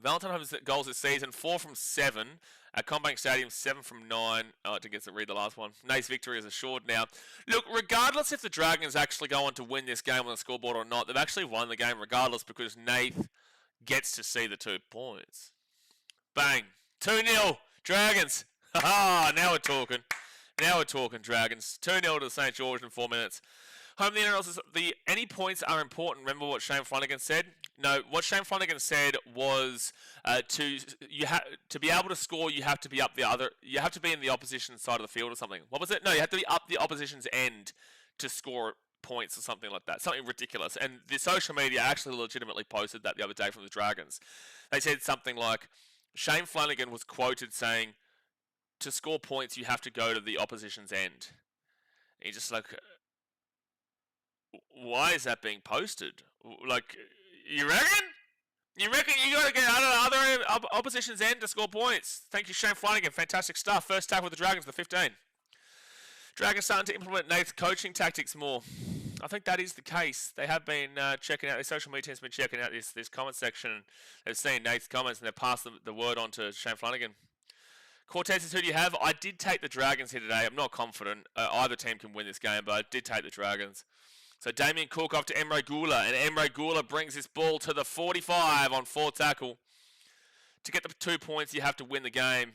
Valentine Holmes' goals this season, 4 from 7. At Combank Stadium, 7 from 9. Oh, I didn't get to read the last one. Nate's victory is assured now. Look, regardless if the Dragons actually go on to win this game on the scoreboard or not, they've actually won the game regardless because Nate gets to see the 2 points. Bang. 2-0. Dragons. Ha! Now we're talking. Now we're talking, Dragons. 2-0 to St George in 4 minutes. Home the NRL says any points are important. Remember what Shane Flanagan said? No, what Shane Flanagan said was to be able to score, you have to be you have to be in the opposition side of the field or something. What was it? No, you have to be up the opposition's end to score points or something like that. Something ridiculous. And the social media actually legitimately posted that the other day from the Dragons. They said something like Shane Flanagan was quoted saying, to score points, you have to go to the opposition's end. And you're just like, why is that being posted? Like, you reckon? You reckon you got to get out of the other opposition's end to score points? Thank you, Shane Flanagan. Fantastic stuff. First tackle with the Dragons, the 15. Dragons starting to implement Nate's coaching tactics more. I think that is the case. They have been checking out, the social media team's been checking out this comment section. They've seen Nate's comments and they've passed the word on to Shane Flanagan. Cortez says, who do you have? I did take the Dragons here today. I'm not confident either team can win this game, but I did take the Dragons. So Damien Cook off to Emre Gula, and Emre Gula brings this ball to the 45 on 4 tackle. To get the 2 points, you have to win the game.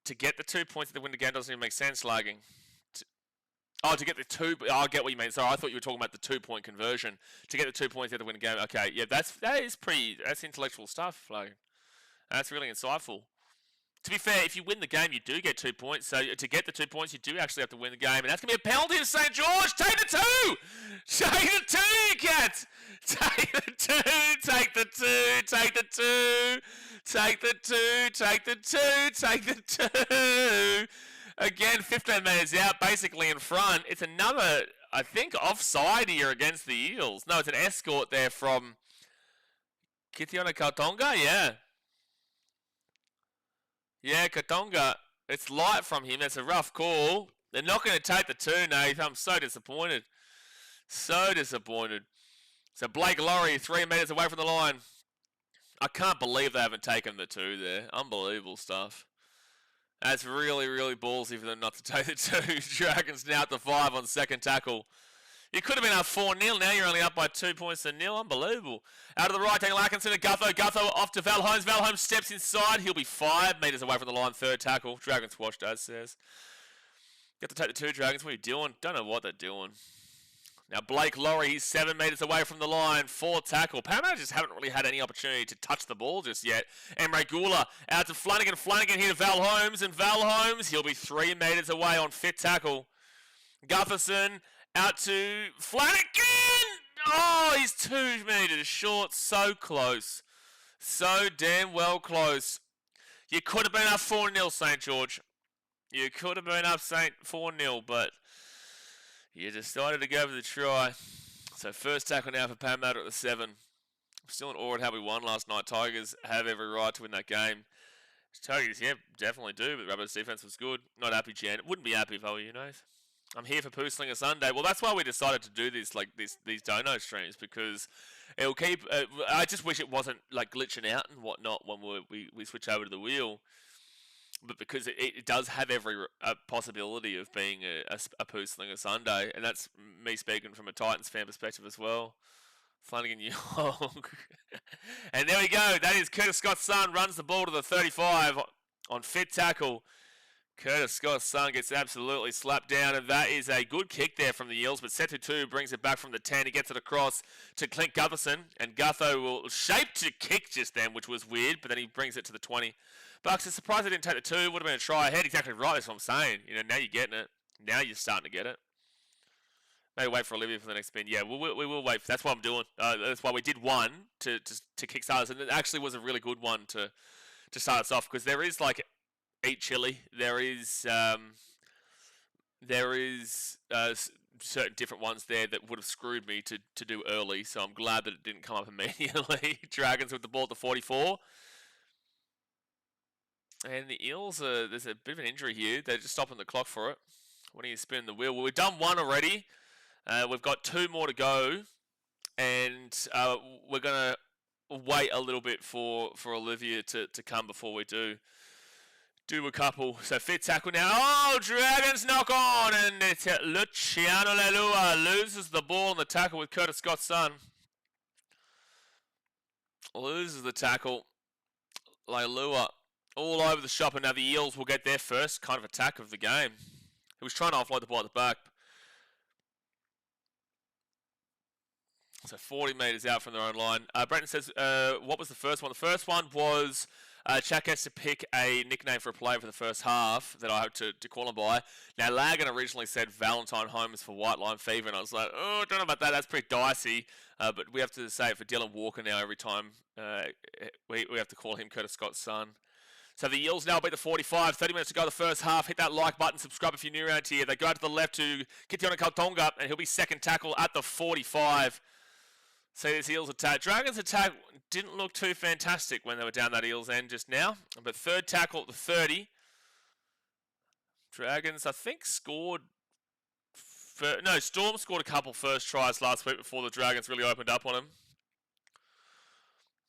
To get the 2 points to win the game doesn't even make sense, lagging. To get the 2... Oh, I get what you mean. Sorry, I thought you were talking about the 2-point conversion. To get the 2 points, you have to win the game. Okay, yeah, that's intellectual stuff, lagging. That's really insightful. To be fair, if you win the game, you do get 2 points. So to get the 2 points, you do actually have to win the game. And that's going to be a penalty to St George. Take the 2! Take the 2, you cats! Take the 2! Take the 2! Take the 2! Take the 2! Take the 2! Take the 2! Again, 15 metres out, basically in front. It's another, I think, offside here against the Eels. No, it's an escort there from Kitiona Kautonga, yeah. Yeah, Katonga. It's light from him. That's a rough call. They're not going to take the 2, Nate. I'm so disappointed. So disappointed. So Blake Laurie, 3 metres away from the line. I can't believe they haven't taken the 2 there. Unbelievable stuff. That's really, really ballsy for them not to take the 2. Dragons now at the 5 on second tackle. You could have been up 4-0. Now you're only up by 2 points to nil. Unbelievable. Out of the right, taking Larkinson to Gutho. Gutho off to Val Holmes. Val Holmes steps inside. He'll be 5 metres away from the line. Third tackle. Dragons watch, Dad says. Got to take the 2 Dragons. What are you doing? Don't know what they're doing. Now Blake Laurie, he's 7 metres away from the line. 4th tackle. Parramatta just haven't really had any opportunity to touch the ball just yet. Emre Gula out to Flanagan. Flanagan here to Val Holmes. And Val Holmes, he'll be 3 metres away on 5th tackle. Gutherson out to Flanagan! Oh, he's 2 metres short. So close. So damn well close. You could have been up 4-0, St George. You could have been up 4-0, but you decided to go for the try. So first tackle now for Parramatta at the 7. I'm still in awe at how we won last night. Tigers have every right to win that game. Tigers, yeah, definitely do, but Rabbits' defence was good. Not happy, Jan. Wouldn't be happy if I were you, Nath. I'm here for Poo Slinger Sunday. Well, that's why we decided to do this, like these dono streams, because it'll keep. I just wish it wasn't like glitching out and whatnot when we switch over to the wheel, but because it does have every possibility of being a Poo Slinger Sunday, and that's me speaking from a Titans fan perspective as well. Flanagan Young. And there we go. That is Curtis Scott's son runs the ball to the 35 on 5th tackle. Curtis Scott's son gets absolutely slapped down, and that is a good kick there from the Eels, but Setu 2 brings it back from the 10. He gets it across to Clint Gutherson, and Gutho will shape to kick just then, which was weird, but then he brings it to the 20. Bucks is surprised they didn't take the 2. Would have been a try ahead. Exactly right, that's what I'm saying. You know, now you're getting it. Now you're starting to get it. Maybe wait for Olivia for the next spin. Yeah, we will wait. That's what I'm doing. That's why we did one to kickstart us, and it actually was a really good one to start us off, because there is like eat chili. There is certain different ones there that would have screwed me to do early, so I'm glad that it didn't come up immediately. Dragons with the ball at the 44. And the Eels, there's a bit of an injury here. They're just stopping the clock for it. When are you spinning the wheel? Well, we've done one already. We've got 2 more to go. And we're going to wait a little bit for Olivia to come before we do a couple. So 5th tackle now. Oh, Dragons knock on. And it's Luciano Leilua loses the ball in the tackle with Curtis Scott's son. Loses the tackle. Leilua all over the shop, and now the Eels will get their first kind of attack of the game. He was trying to offload the ball at the back. So 40 metres out from their own line. Brenton says, what was the first one? The first one was Chuck has to pick a nickname for a player for the first half that I hope to call him by. Now, Lagan originally said Valentine Holmes for White Line Fever, and I was like, oh, I don't know about that. That's pretty dicey. But we have to say it for Dylan Walker now every time we have to call him Curtis Scott's son. So the Eels now beat the 45. 30 minutes to go the first half. Hit that like button. Subscribe if you're new around here. They go out to the left to Kitiona Kautonga, and he'll be second tackle at the 45. See this Eels attack. Dragons attack didn't look too fantastic when they were down that Eels end just now. But third tackle at the 30. Dragons, I think, scored... Storm scored a couple first tries last week before the Dragons really opened up on them.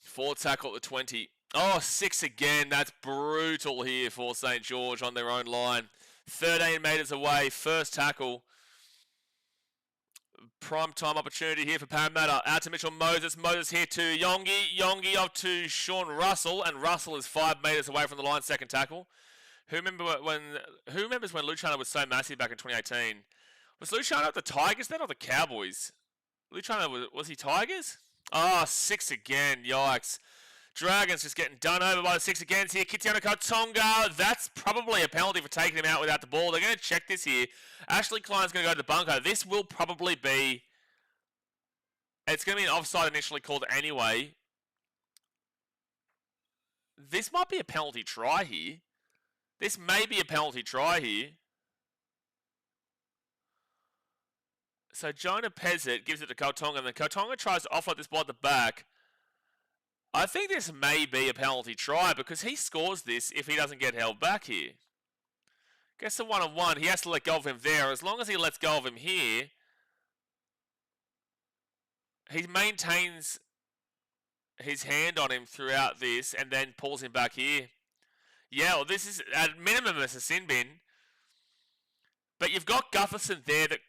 Fourth tackle at the 20. Oh, 6 again. That's brutal here for St George on their own line. 13 metres away. First tackle. prime time opportunity here for Parramatta. Out to Mitchell Moses. Moses here to Yongi. Yongi off to Sean Russell, and Russell is 5 metres away from the line. Second tackle. Who remembers when Luciano was so massive back in 2018? Was Luciano at the Tigers then or the Cowboys? Luciano was he Tigers? Oh, 6 again. Yikes. Dragons just getting done over by the 6 again here. Kitiano Katonga. That's probably a penalty for taking him out without the ball. They're going to check this here. Ashley Klein's going to go to the bunker. This will probably be... It's going to be an offside initially called anyway. This might be a penalty try here. This may be a penalty try here. So Jonah Pezzett gives it to Katonga, and then Katonga tries to offload this ball at the back. I think this may be a penalty try because he scores this if he doesn't get held back here. Gets the 1-on-1. He has to let go of him there. As long as he lets go of him here, he maintains his hand on him throughout this and then pulls him back here. Yeah, well, this is at minimum it's a sin bin. But you've got Gutherson there that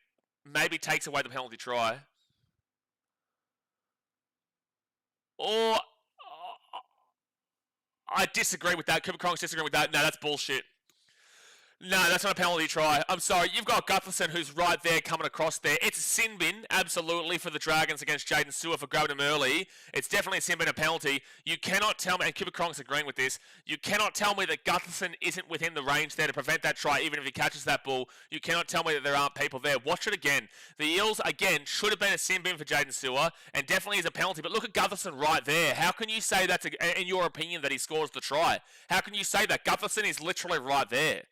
maybe takes away the penalty try. Or... I disagree with that. Cooper Cronk's disagreeing with that. No, that's bullshit. No, that's not a penalty try. I'm sorry. You've got Gutherson who's right there coming across there. It's a sin bin, absolutely, for the Dragons against Jaden Sewer for grabbing him early. It's definitely a sin bin, a penalty. You cannot tell me, and Cooper Cronk's agreeing with this, you cannot tell me that Gutherson isn't within the range there to prevent that try, even if he catches that ball. You cannot tell me that there aren't people there. Watch it again. The Eels, again, should have been a sin bin for Jaden Sewer, and definitely is a penalty. But look at Gutherson right there. How can you say that's, in your opinion, that he scores the try? How can you say that? Gutherson is literally right there.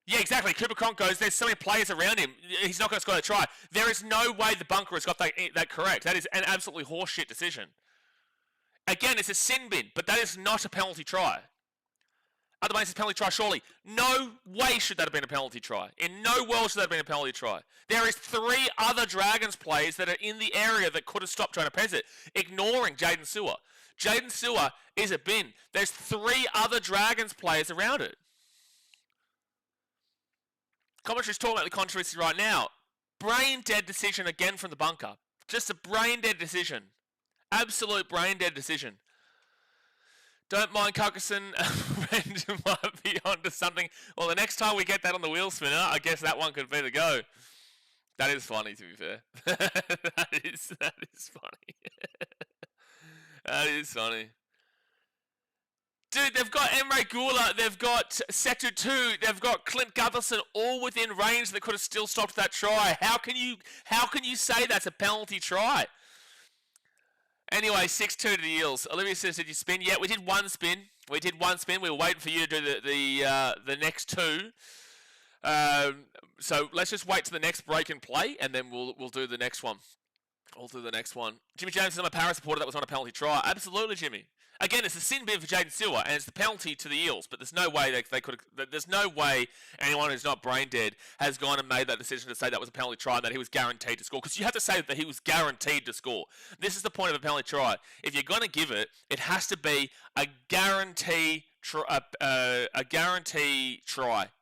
Yeah, exactly. Cooper Cronk goes, there's so many players around him, he's not going to score a try. There is no way the bunker has got that correct. That is an absolutely horseshit decision. Again, it's a sin bin, but that is not a penalty try. Otherwise, it's a penalty try, surely. No way should that have been a penalty try. In no world should that have been a penalty try. There is 3 other Dragons players that are in the area that could have stopped Jonah Pezzett, ignoring Jaden Sewer. Jaden Sewer is a bin. There's 3 other Dragons players around it. Commentary's talking about the controversy right now. Brain-dead decision again from the bunker. Just a brain-dead decision. Absolute brain-dead decision. Don't mind Cuckerson. Brendan might be onto something. Well, the next time we get that on the wheel spinner, I guess that one could be the go. That is funny, to be fair. that is funny. That is funny. Dude, they've got Emre Gula, they've got Setu 2, they've got Clint Gutherson all within range that could have still stopped that try. How can you say that's a penalty try? Anyway, 6-2 to the Eels. Olivia says, did you spin? Yeah, we did one spin. We were waiting for you to do the next 2. So let's just wait to the next break and play, and then we'll do the next one. Jimmy James is on a Paris supporter. That was not a penalty try. Absolutely, Jimmy. Again, it's a sin bin for Jaden Sewer, and it's the penalty to the Eels. But there's no way they could have. There's no way anyone who's not brain dead has gone and made that decision to say that was a penalty try and that he was guaranteed to score. Because you have to say that he was guaranteed to score. This is the point of a penalty try. If you're going to give it, it has to be a guarantee try.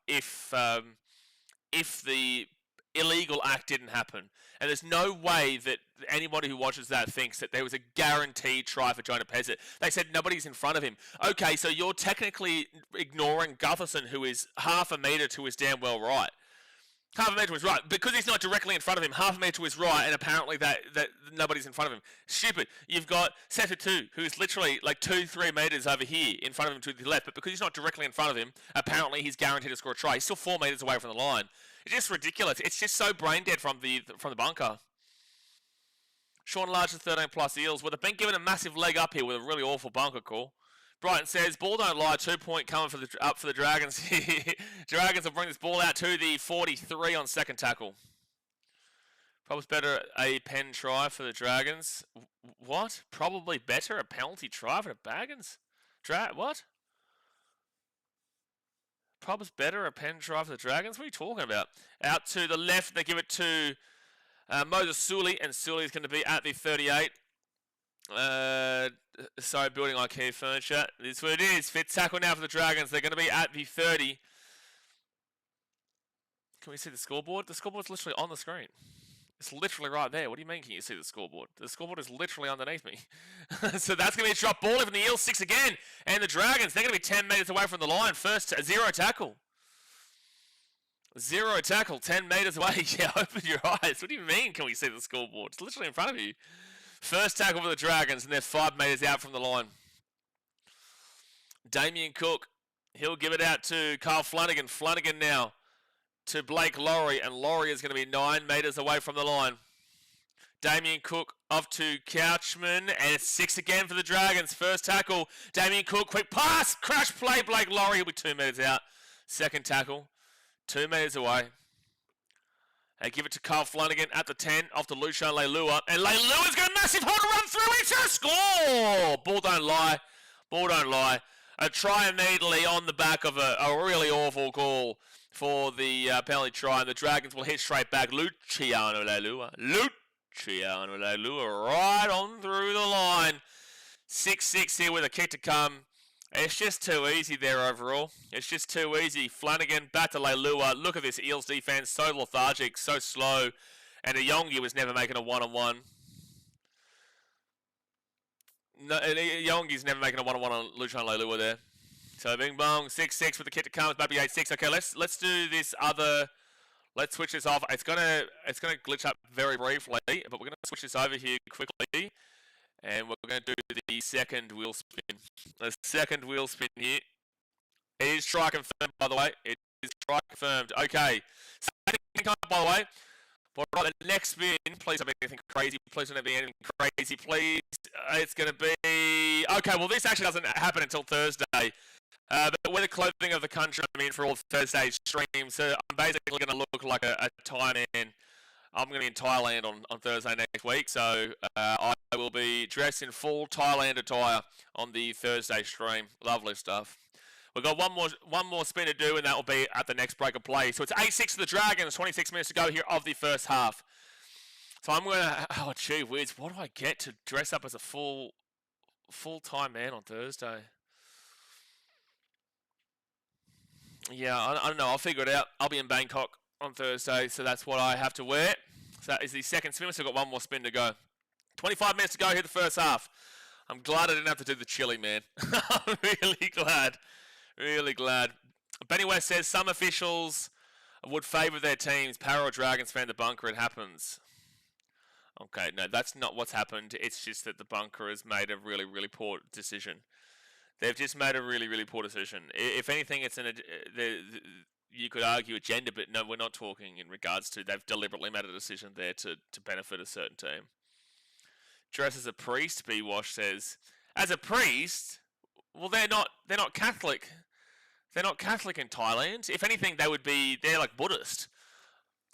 If the illegal act didn't happen. And there's no way that anybody who watches that thinks that there was a guaranteed try for Jonah Pezzett. They said nobody's in front of him. Okay, so you're technically ignoring Gutherson, who is half a metre to his damn well right. Half a metre to his right. Because he's not directly in front of him, half a metre to his right, and apparently that nobody's in front of him. Stupid. You've got Setu 2, who's literally like 2-3 metres over here in front of him to the left, but because he's not directly in front of him, apparently he's guaranteed to score a try. He's still 4 metres away from the line. It's just ridiculous. It's just so brain dead from the bunker. Sean Large to 13 plus Eels. Well, they've been given a massive leg up here with a really awful bunker call. Brighton says, ball don't lie, 2 point coming up for the Dragons here. Dragons will bring this ball out to the 43 on second tackle. Probably better a pen try for the Dragons. What? Probably better a penalty try for the Dragons? What? Probably better a pen try for the Dragons? What are you talking about? Out to the left, they give it to Moses Sully, and Sully is going to be at the 38. Sorry, building IKEA furniture. This is what it is. Fit tackle now for the Dragons. They're going to be at the 30. Can we see the scoreboard? The scoreboard's literally on the screen. It's literally right there. What do you mean, can you see the scoreboard? The scoreboard is literally underneath me. So that's going to be a drop ball from the Eels, 6 again. And the Dragons, they're going to be 10 metres away from the line. First, zero tackle. Zero tackle, 10 metres away. Yeah, open your eyes. What do you mean, can we see the scoreboard? It's literally in front of you. First tackle for the Dragons, and they're 5 metres out from the line. Damien Cook, he'll give it out to Carl Flanagan. Flanagan now to Blake Laurie, and Laurie is going to be 9 metres away from the line. Damien Cook off to Couchman, and it's 6 again for the Dragons. First tackle, Damien Cook, quick pass, crash play, Blake Laurie, he'll be 2 metres out. Second tackle, 2 metres away. They give it to Carl Flanagan at the 10, off to Lushan Leilua, and Leilua's got a massive hole to run through, it's a score! Ball don't lie, ball don't lie. A try immediately on the back of a really awful call for the penalty try, and the Dragons will hit straight back. Luciano Leilua right on through the line. 6-6 here with a kick to come. It's just too easy there overall. It's just too easy. Flanagan back to Leilua. Look at this Eels defense, so lethargic, so slow, and Ayongi was never making a one-on-one. No, Yongi's never making a one-on-one on Lushan Leilua there. So bing bong, 6-6 with the kick to come. It's maybe 8-6. Okay, let's do this other. Let's switch this off. It's gonna glitch up very briefly, but we're gonna switch this over here quickly, and we're gonna do the second wheel spin. The second wheel spin here. It is try confirmed, by the way. It is try confirmed. Okay. So, by the way. But right, the next spin, please don't be anything crazy. Please don't be anything crazy. Please, it's going to be... Okay, well, this actually doesn't happen until Thursday. But we're the clothing of the country, for all Thursday streams. So I'm basically going to look like a Thai man. I'm going to be in Thailand on Thursday next week. So I will be dressed in full Thailand attire on the Thursday stream. Lovely stuff. We've got one more spin to do, and that will be at the next break of play. So it's 8-6 to the Dragons, 26 minutes to go here of the first half. So I'm going to... Oh, gee whiz, what do I get to dress up as a full-time man on Thursday? Yeah, I don't know. I'll figure it out. I'll be in Bangkok on Thursday, so that's what I have to wear. So that is the second spin. So we've got one more spin to go. 25 minutes to go here the first half. I'm glad I didn't have to do the chili, man. I'm really glad. Really glad. Benny West says some officials would favour their teams. Para or Dragons fan the bunker. It happens. Okay, no, that's not what's happened. It's just that the bunker has made a really, really poor decision. They've just made a really, really poor decision. If anything, it's you could argue agenda, but no, we're not talking in regards to. They've deliberately made a decision there to benefit a certain team. Dress as a priest, B. Wash says. As a priest? Well, they're not Catholic. They're not Catholic in Thailand. If anything, they're like Buddhist.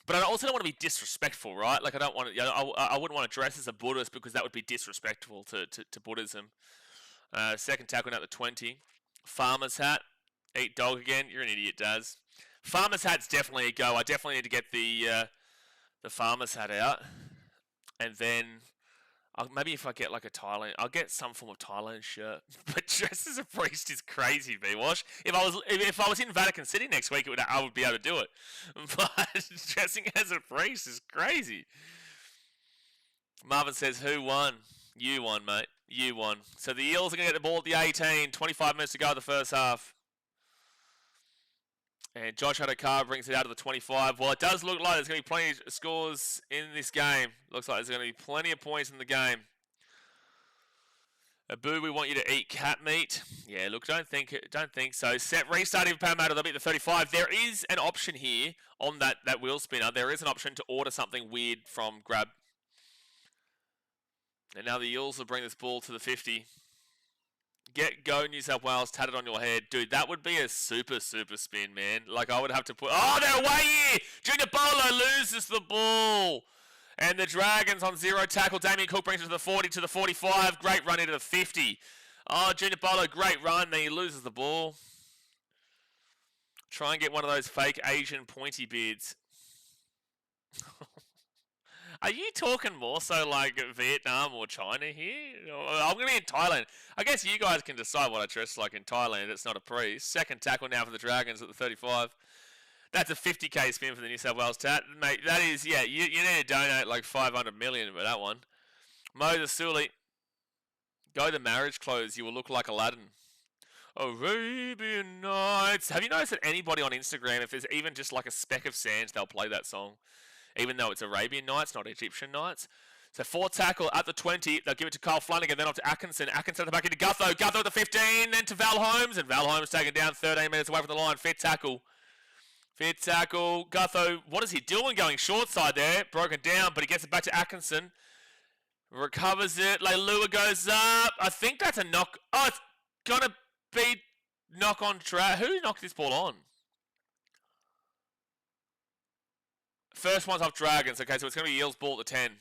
But I also don't want to be disrespectful, right? Like I wouldn't want to dress as a Buddhist because that would be disrespectful to Buddhism. Second tackle at the 20. Farmer's hat. Eat dog again. You're an idiot, Daz. Farmer's hat's definitely a go. I definitely need to get the farmer's hat out. And then maybe if I get like a Thailand, I'll get some form of Thailand shirt. But dressed as a priest is crazy, B-Wash. If I was in Vatican City next week, I would be able to do it. But dressing as a priest is crazy. Marvin says, who won? You won, mate. You won. So the Eels are going to get the ball at the 18. 25 minutes to go in the first half. And Josh Adokar brings it out to the 25. Well, it does look like there's going to be plenty of scores in this game. Looks like there's going to be plenty of points in the game. Abu, we want you to eat cat meat. Yeah, look, don't think so. Set restarting for Parramatta, they'll be at the 35. There is an option here on that wheel spinner. There is an option to order something weird from Grab. And now the Eels will bring this ball to the 50. Go New South Wales, tatted on your head. Dude, that would be a super spin, man. Like, I would have to put... Oh, they're away here! Junior Bolo loses the ball. And the Dragons on zero tackle. Damien Cook brings it to the 40, to the 45. Great run into the 50. Oh, Junior Bolo, great run. Then he loses the ball. Try and get one of those fake Asian pointy beards. Are you talking more so like Vietnam or China here? I'm going to be in Thailand. I guess you guys can decide what I dress like in Thailand. It's not a priest. Second tackle now for the Dragons at the 35. That's a 50k spin for the New South Wales Tat. Mate, that is, yeah, you need to donate like 500 million for that one. Moses Sully, go the marriage clothes, you will look like Aladdin. Arabian Nights. Have you noticed that anybody on Instagram, if there's even just like a speck of sand, they'll play that song, even though it's Arabian Nights, not Egyptian Nights. So 4 tackle at the 20. They'll give it to Kyle Flanagan, then off to Atkinson. Atkinson at the back into Gutho. Gutho at the 15, then to Val Holmes. And Val Holmes taken down 13 metres away from the line. Fit tackle. Gutho, what is he doing going short side there? Broken down, but he gets it back to Atkinson. Recovers it. Leilua goes up. I think that's a knock. Oh, it's going to be knock on track. Who knocked this ball on? First one's off Dragons. Okay, so it's going to be Eels ball at the 10.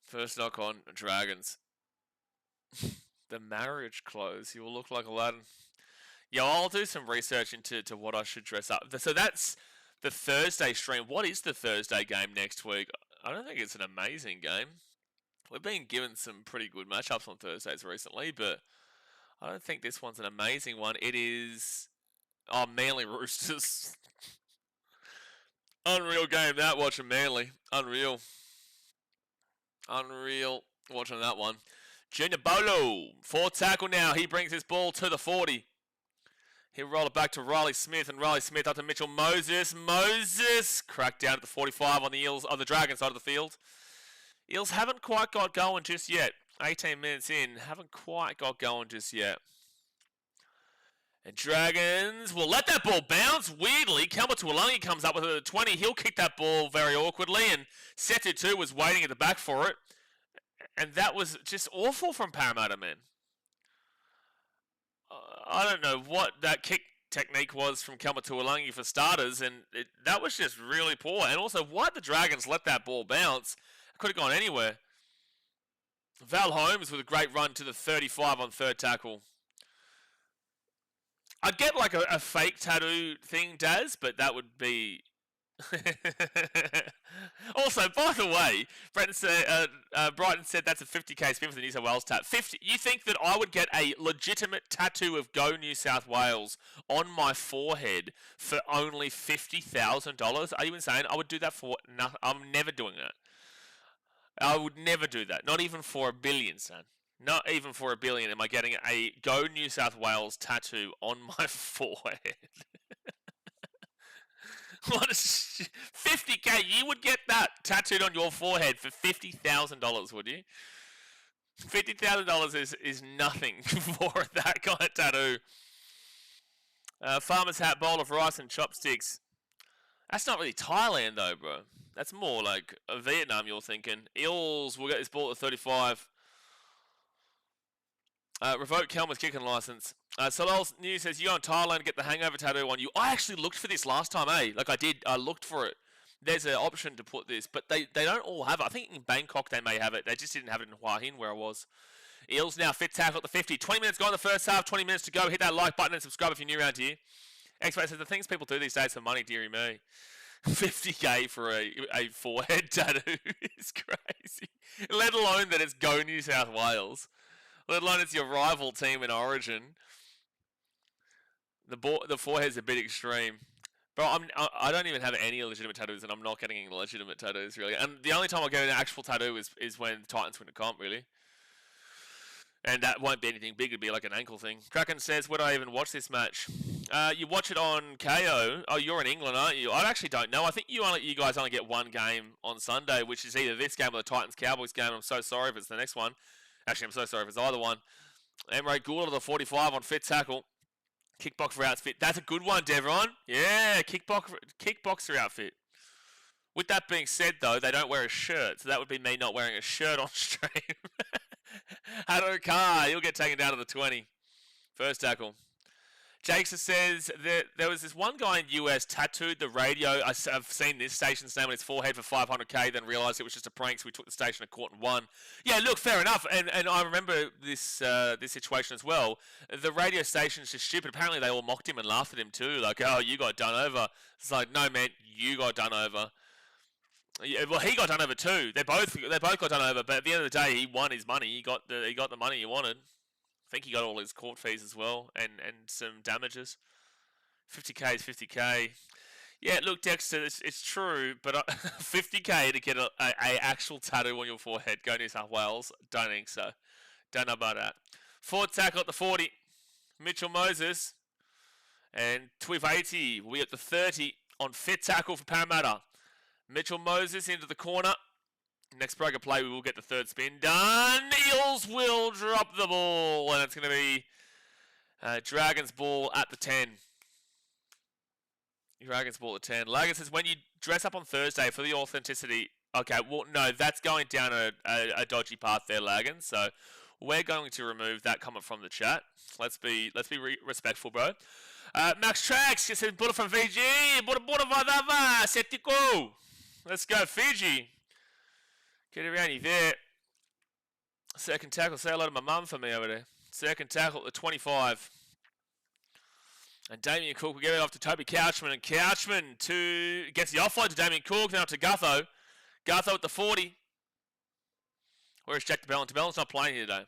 First knock on Dragons. The marriage clothes. You will look like Aladdin. Yeah, I'll do some research into what I should dress up. So that's the Thursday stream. What is the Thursday game next week? I don't think it's an amazing game. We've been given some pretty good matchups on Thursdays recently, but I don't think this one's an amazing one. It is... Oh, Manly Roosters. Unreal game that, watching Manly. Unreal watching that one. Junior Bolo, 4 tackle now. He brings his ball to the 40. He'll roll it back to Riley Smith, and Riley Smith up to Mitchell Moses. Moses cracked down at the 45 on the Eels, on the Dragons side of the field. Eels haven't quite got going just yet. 18 minutes in, haven't quite got going just yet. And Dragons will let that ball bounce. Weirdly, Watchalong comes up with a 20. He'll kick that ball very awkwardly, and Setu 2 was waiting at the back for it. And that was just awful from Parramatta, man. I don't know what that kick technique was from Watchalong for starters, and that was just really poor. And also, why'd the Dragons let that ball bounce? It could have gone anywhere. Val Holmes with a great run to the 35 on third tackle. I'd get like a fake tattoo thing, Daz, but that would be... Also, by the way, Brighton said that's a 50k spin for the New South Wales tat. 50. You think that I would get a legitimate tattoo of Go New South Wales on my forehead for only $50,000? Are you insane? I would do that for nothing. I'm never doing that. I would never do that. Not even for $1 billion, son. Not even for $1 billion am I getting a Go New South Wales tattoo on my forehead. What is 50k? You would get that tattooed on your forehead for $50,000, would you? $50,000 is nothing for that kind of tattoo. Farmer's hat, bowl of rice and chopsticks. That's not really Thailand though, bro. That's more like Vietnam, you're thinking. Eels will get this ball at 35. Revoke Kelmer's kicking license. Solol's News says, you go in Thailand, get the hangover tattoo on you. I actually looked for this last time, eh? Like I did, I looked for it. There's an option to put this, but they don't all have it. I think in Bangkok they may have it. They just didn't have it in Hua Hin where I was. Eels now fit tackle at the 50. 20 minutes gone in the first half, 20 minutes to go. Hit that like button and subscribe if you're new around here. X-Ray says, the things people do these days for money, dearie me. 50k for a forehead tattoo is crazy. Let alone that it's Go New South Wales. Let alone it's your rival team in Origin. The forehead's a bit extreme. Bro, I don't even have any legitimate tattoos, and I'm not getting any legitimate tattoos, really. And the only time I'll get an actual tattoo is when the Titans win a comp, really. And that won't be anything big. It'll be like an ankle thing. Kraken says, would I even watch this match? You watch it on KO. Oh, you're in England, aren't you? I actually don't know. I think you guys only get one game on Sunday, which is either this game or the Titans-Cowboys game. I'm so sorry if it's the next one. Actually, I'm so sorry if it's either one. Emre Gould to the 45 on fit tackle. Kickboxer outfit. That's a good one, Devron. Yeah, kickboxer outfit. With that being said, though, they don't wear a shirt, so that would be me not wearing a shirt on stream. Haddo Carr, he'll get taken down to the 20. First tackle. Jakeson says that there was this one guy in US tattooed the radio. I've seen this station's name on his forehead for 500k, then realised it was just a prank, so we took the station to court and won. Yeah, look, fair enough. And I remember this this situation as well. The radio station's just stupid. Apparently they all mocked him and laughed at him too. Like, oh, you got done over. It's like, no, man, you got done over. Yeah, well, he got done over too. They both got done over. But at the end of the day, he won his money. He got the money he wanted. I think he got all his court fees as well, and some damages. 50k is 50k. Yeah, look, Dexter, it's true, but 50k to get a actual tattoo on your forehead, go New South Wales, don't think so. Don't know about that. Forward tackle at the 40, Mitchell Moses. And Twivati will be at the 30 on fit tackle for Parramatta. Mitchell Moses into the corner. Next breaker play, we will get the third spin done. Eels will drop the ball, and it's going to be Dragons ball at the 10. Dragons ball at 10. Lagan says, when you dress up on Thursday for the authenticity... Okay, well, no, that's going down a dodgy path there, Lagan. So we're going to remove that comment from the chat. Let's be respectful, bro. Max Trax just said, Bora from Fiji. Bora vadava. Setiko. Let's go, Fiji. Get around there. Second tackle. Say hello to my mum for me over there. Second tackle at the 25. And Damien Cook will get it off to Toby Couchman. And Couchman gets the offload to Damien Cook. Then up to Gutho. Gutho at the 40. Where's Jack DeBellin? DeBellin's not playing here today.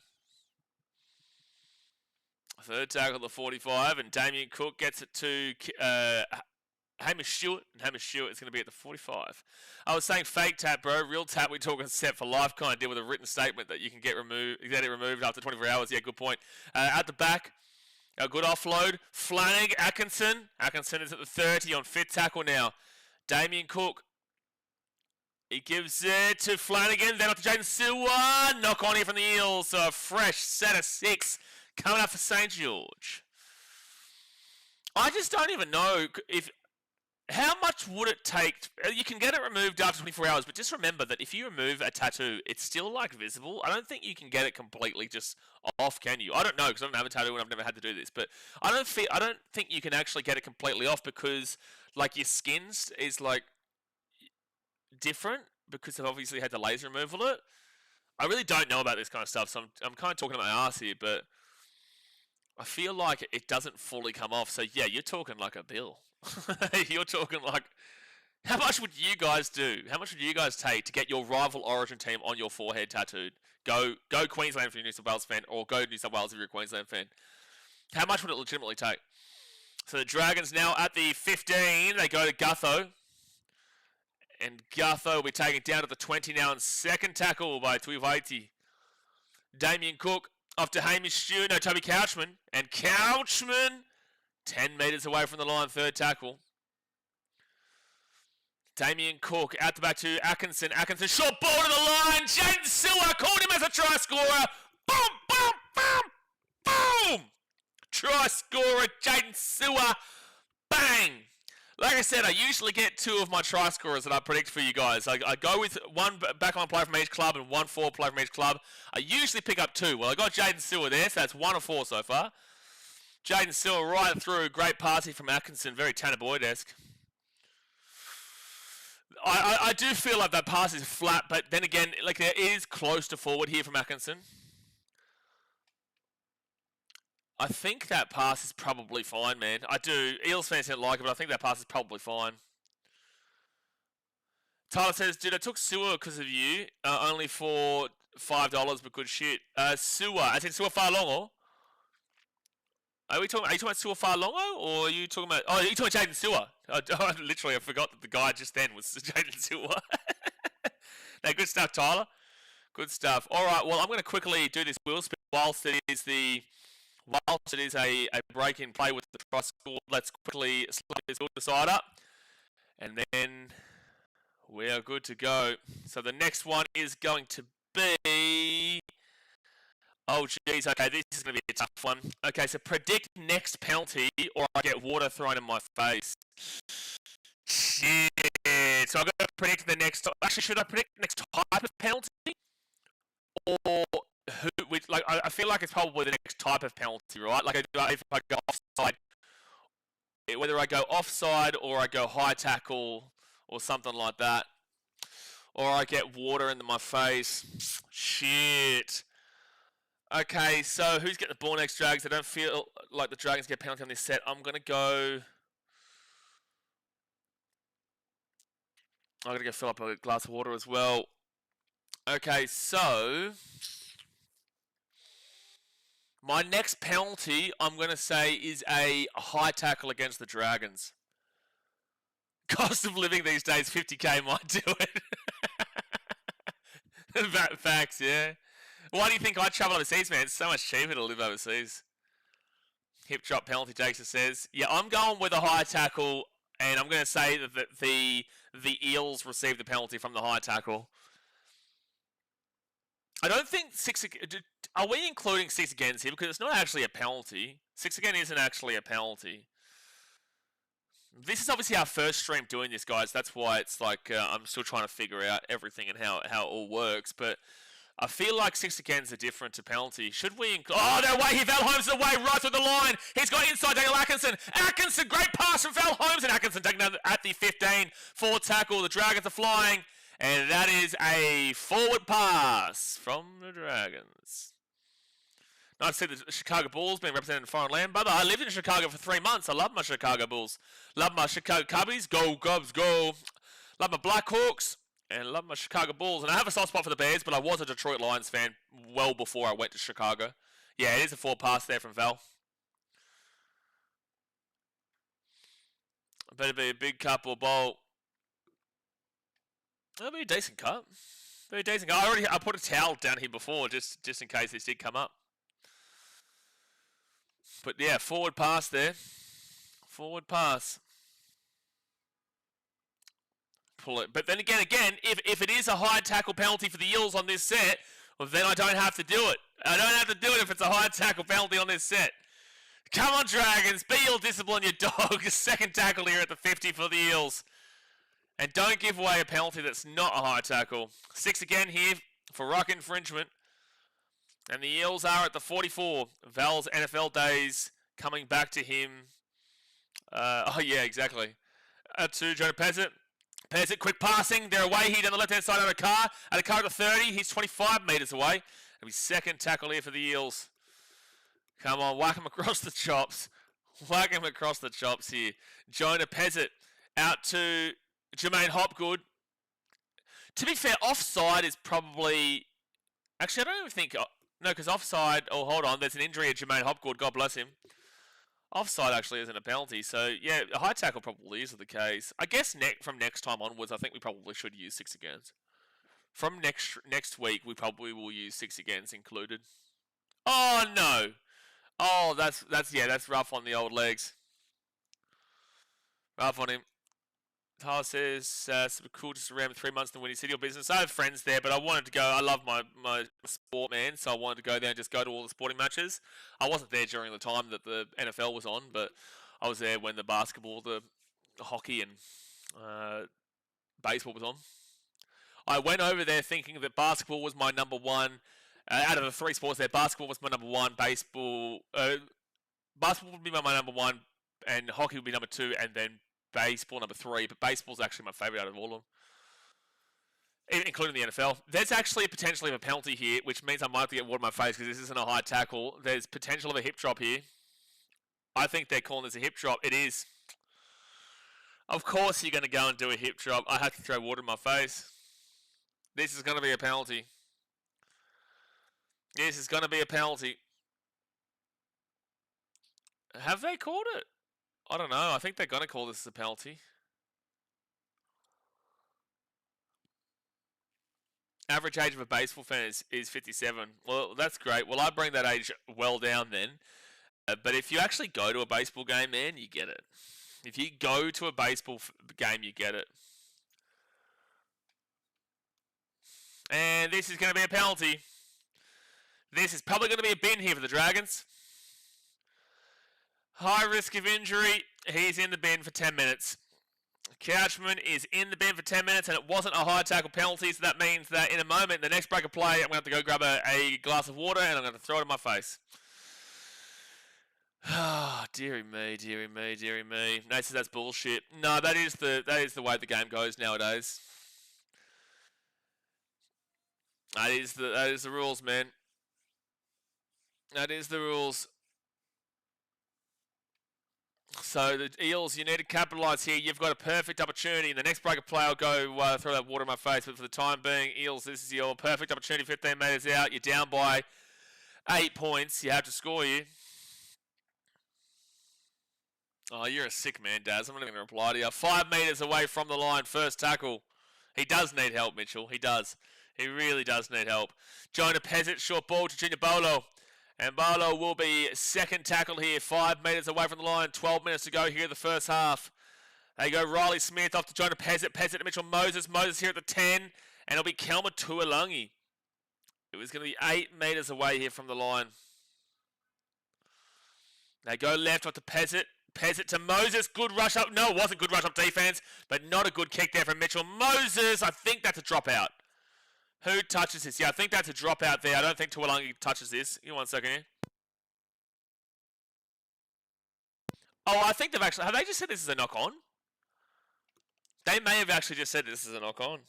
Third tackle at the 45. And Damien Cook gets it to Hamish Stewart. And Hamish Stewart is going to be at the 45. I was saying fake tap, bro. Real tap, we talk a set for life kind of deal with a written statement that you can get it removed after 24 hours. Yeah, good point. At the back. A good offload. Flanagan, Atkinson. Atkinson is at the 30 on fit tackle now. Damien Cook. He gives it to Flanagan. Then up to Jaden Silwa. Knock on here from the Eels. So a fresh set of 6 coming up for St George. I just don't even know if... How much would it take? You can get it removed after 24 hours, but just remember that if you remove a tattoo, it's still like visible. I don't think you can get it completely just off, can you? I don't know because I don't have a tattoo and I've never had to do this, but I don't think you can actually get it completely off because like your skin is like different because I've obviously had the laser removal it. I really don't know about this kind of stuff, so I'm kind of talking about my ass here, but I feel like it doesn't fully come off. So yeah, you're talking like a bill. You're talking like, how much would you guys do? How much would you guys take to get your rival Origin team on your forehead tattooed? Go Queensland if you're a New South Wales fan, or go New South Wales if you're a Queensland fan. How much would it legitimately take? So the Dragons now at the 15. They go to Gutho. And Gutho will be taken down to the 20 now in second tackle by Tuivaiti. Damien Cook off to Hamish Stewart. No, Toby Couchman. And Couchman... 10 metres away from the line, third tackle. Damien Cook out the back to Atkinson. Atkinson, short ball to the line. Jaden Silwa called him as a try scorer. Boom, boom, boom, boom. Try scorer, Jaden Silwa. Bang. Like I said, I usually get 2 of my try scorers that I predict for you guys. I go with 1 backline player from each club and 1 forward player from each club. I usually pick up 2. Well, I got Jaden Silwa there, so that's 1 of 4 so far. Jaden Silwa right through. Great passing from Atkinson. Very Tanner Boyd-esque. I do feel like that pass is flat, but then again, like it is close to forward here from Atkinson. I think that pass is probably fine, man. I do. Eels fans don't like it, but I think that pass is probably fine. Tyler says, dude, I took Sewer because of you. Only for $5, but good shit. Sewer. I said Sewer Farlongo. Are you talking about Sewer Farlongo, or are you talking about... Oh, you're talking about Jaden Sewer. I forgot that the guy just then was Jaden Sewer. No, good stuff, Tyler. Good stuff. All right, well, I'm going to quickly do this wheel spin whilst it is a break-in play with the try score. Let's quickly slap this wheel side up, and then we are good to go. So the next one is going to be... Oh, geez. Okay, this is going to be a tough one. Okay, so predict next penalty or I get water thrown in my face. Shit. So I've got to predict the next... Actually, should I predict the next type of penalty? Or who... Like, I feel like it's probably the next type of penalty, right? Like, if I go offside... Whether I go offside or I go high tackle or something like that. Or I get water into my face. Shit. Okay, so who's getting the ball next, Drags? I don't feel like the Dragons get a penalty on this set. I'm going to go... I'm going to go fill up a glass of water as well. Okay, so... My next penalty, I'm going to say, is a high tackle against the Dragons. Cost of living these days, 50k might do it. Facts, yeah. Why do you think I travel overseas, man? It's so much cheaper to live overseas. Hip drop penalty, Jason says. Yeah, I'm going with a high tackle, and I'm going to say that the Eels received the penalty from the high tackle. I don't think six. Are we including six agains here? Because it's not actually a penalty. Six again isn't actually a penalty. This is obviously our first stream doing this, guys. That's why it's like I'm still trying to figure out everything and how it all works. But I feel like six agains are different to penalty. Should we? Oh, no way! He Val Holmes away right through the line. He's got inside Daniel Atkinson. Atkinson, great pass from Val Holmes, and Atkinson taking out at the 15 for tackle. The Dragons are flying, and that is a forward pass from the Dragons. Nice to see the Chicago Bulls being represented in foreign land. Brother, I lived in Chicago for 3 months. I love my Chicago Bulls. Love my Chicago Cubbies. Go, Cubs, go. Love my Blackhawks. And love my Chicago Bulls. And I have a soft spot for the Bears, but I was a Detroit Lions fan well before I went to Chicago. Yeah, it is a forward pass there from Val. Better be a big cup or bowl. That'll be a decent cup. Very decent cup. I put a towel down here before just in case this did come up. But yeah, forward pass there. Forward pass. Pull it. But then again, if it is a high tackle penalty for the Eels on this set, well, then I don't have to do it. I don't have to do it if it's a high tackle penalty on this set. Come on, Dragons. Be Eel discipline your dog. Second tackle here at the 50 for the Eels. And don't give away a penalty that's not a high tackle. 6 again here for ruck infringement. And the Eels are at the 44. Val's NFL days coming back to him. Oh, yeah, exactly. To Jonah Pezzett. Pezzett, quick passing. They're away here down the left-hand side of a car. At a car at the 30. He's 25 metres away. It'll be second tackle here for the Eels. Come on, whack him across the chops. Whack him across the chops here. Jonah Pezzett out to Jermaine Hopgood. To be fair, offside is probably... Actually, I don't even think... No, because offside... Oh, hold on. There's an injury at Jermaine Hopgood. God bless him. Offside actually isn't a penalty. So, yeah, a high tackle probably is the case. I guess from next time onwards, I think we probably should use 6 agains. From next week, we probably will use 6 agains included. Oh, no. Oh, that's rough on the old legs. Rough on him. Tyler says, cool just around 3 months in the Windy City or business. I have friends there, but I wanted to go. I love my sport, man, so I wanted to go there and just go to all the sporting matches. I wasn't there during the time that the NFL was on, but I was there when the basketball, the hockey, and baseball was on. I went over there thinking that basketball was my number one. Out of the 3 sports there, basketball was my number one. Basketball would be my number one, and hockey would be number 2, and then baseball number 3, but baseball's actually my favourite out of all of them, including the NFL. There's actually potentially a penalty here, which means I might have to get water in my face because this isn't a high tackle. There's potential of a hip drop here. I think they're calling this a hip drop. It is. Of course you're going to go and do a hip drop. I have to throw water in my face. This is going to be a penalty. This is going to be a penalty. Have they called it? I don't know. I think they're going to call this a penalty. Average age of a baseball fan is 57. Well, that's great. Well, I bring that age well down then. But if you actually go to a baseball game, man, you get it. If you go to a baseball game, you get it. And this is going to be a penalty. This is probably going to be a bin here for the Dragons. High risk of injury. He's in the bin for 10 minutes. Couchman is in the bin for 10 minutes, and it wasn't a high tackle penalty, so that means that in a moment, the next break of play, I'm going to have to go grab a glass of water, and I'm going to throw it in my face. Ah, dearie me, dearie me, dearie me. Nate says that's bullshit. No, that is the way the game goes nowadays. That is the rules, man. That is the rules. So the Eels, you need to capitalise here. You've got a perfect opportunity. In the next break of play, I'll go throw that water in my face. But for the time being, Eels, this is your perfect opportunity. 15 metres out. You're down by 8 points. You have to score you. Oh, you're a sick man, Daz. I'm not even going to reply to you. 5 metres away from the line. First tackle. He does need help, Mitchell. He does. He really does need help. Jonah Pezzett, short ball to Junior Bolo. And Bolo will be second tackle here. 5 metres away from the line. 12 minutes to go here in the first half. They go Riley Smith off to Jonah Pezzett. Pezzett to Mitchell Moses. Moses here at the 10. And it'll be Kelma Tuolangi. It was going to be 8 metres away here from the line. They go left off to Pezzett. Pezzett to Moses. Good rush up. No, it wasn't good rush up defense, but not a good kick there from Mitchell Moses. I think that's a dropout. Who touches this? Yeah, I think that's a dropout there. I don't think Tuolangi touches this. Give me 1 second here. Oh, I think they've actually... Have they just said this is a knock-on? They may have actually just said this is a knock-on.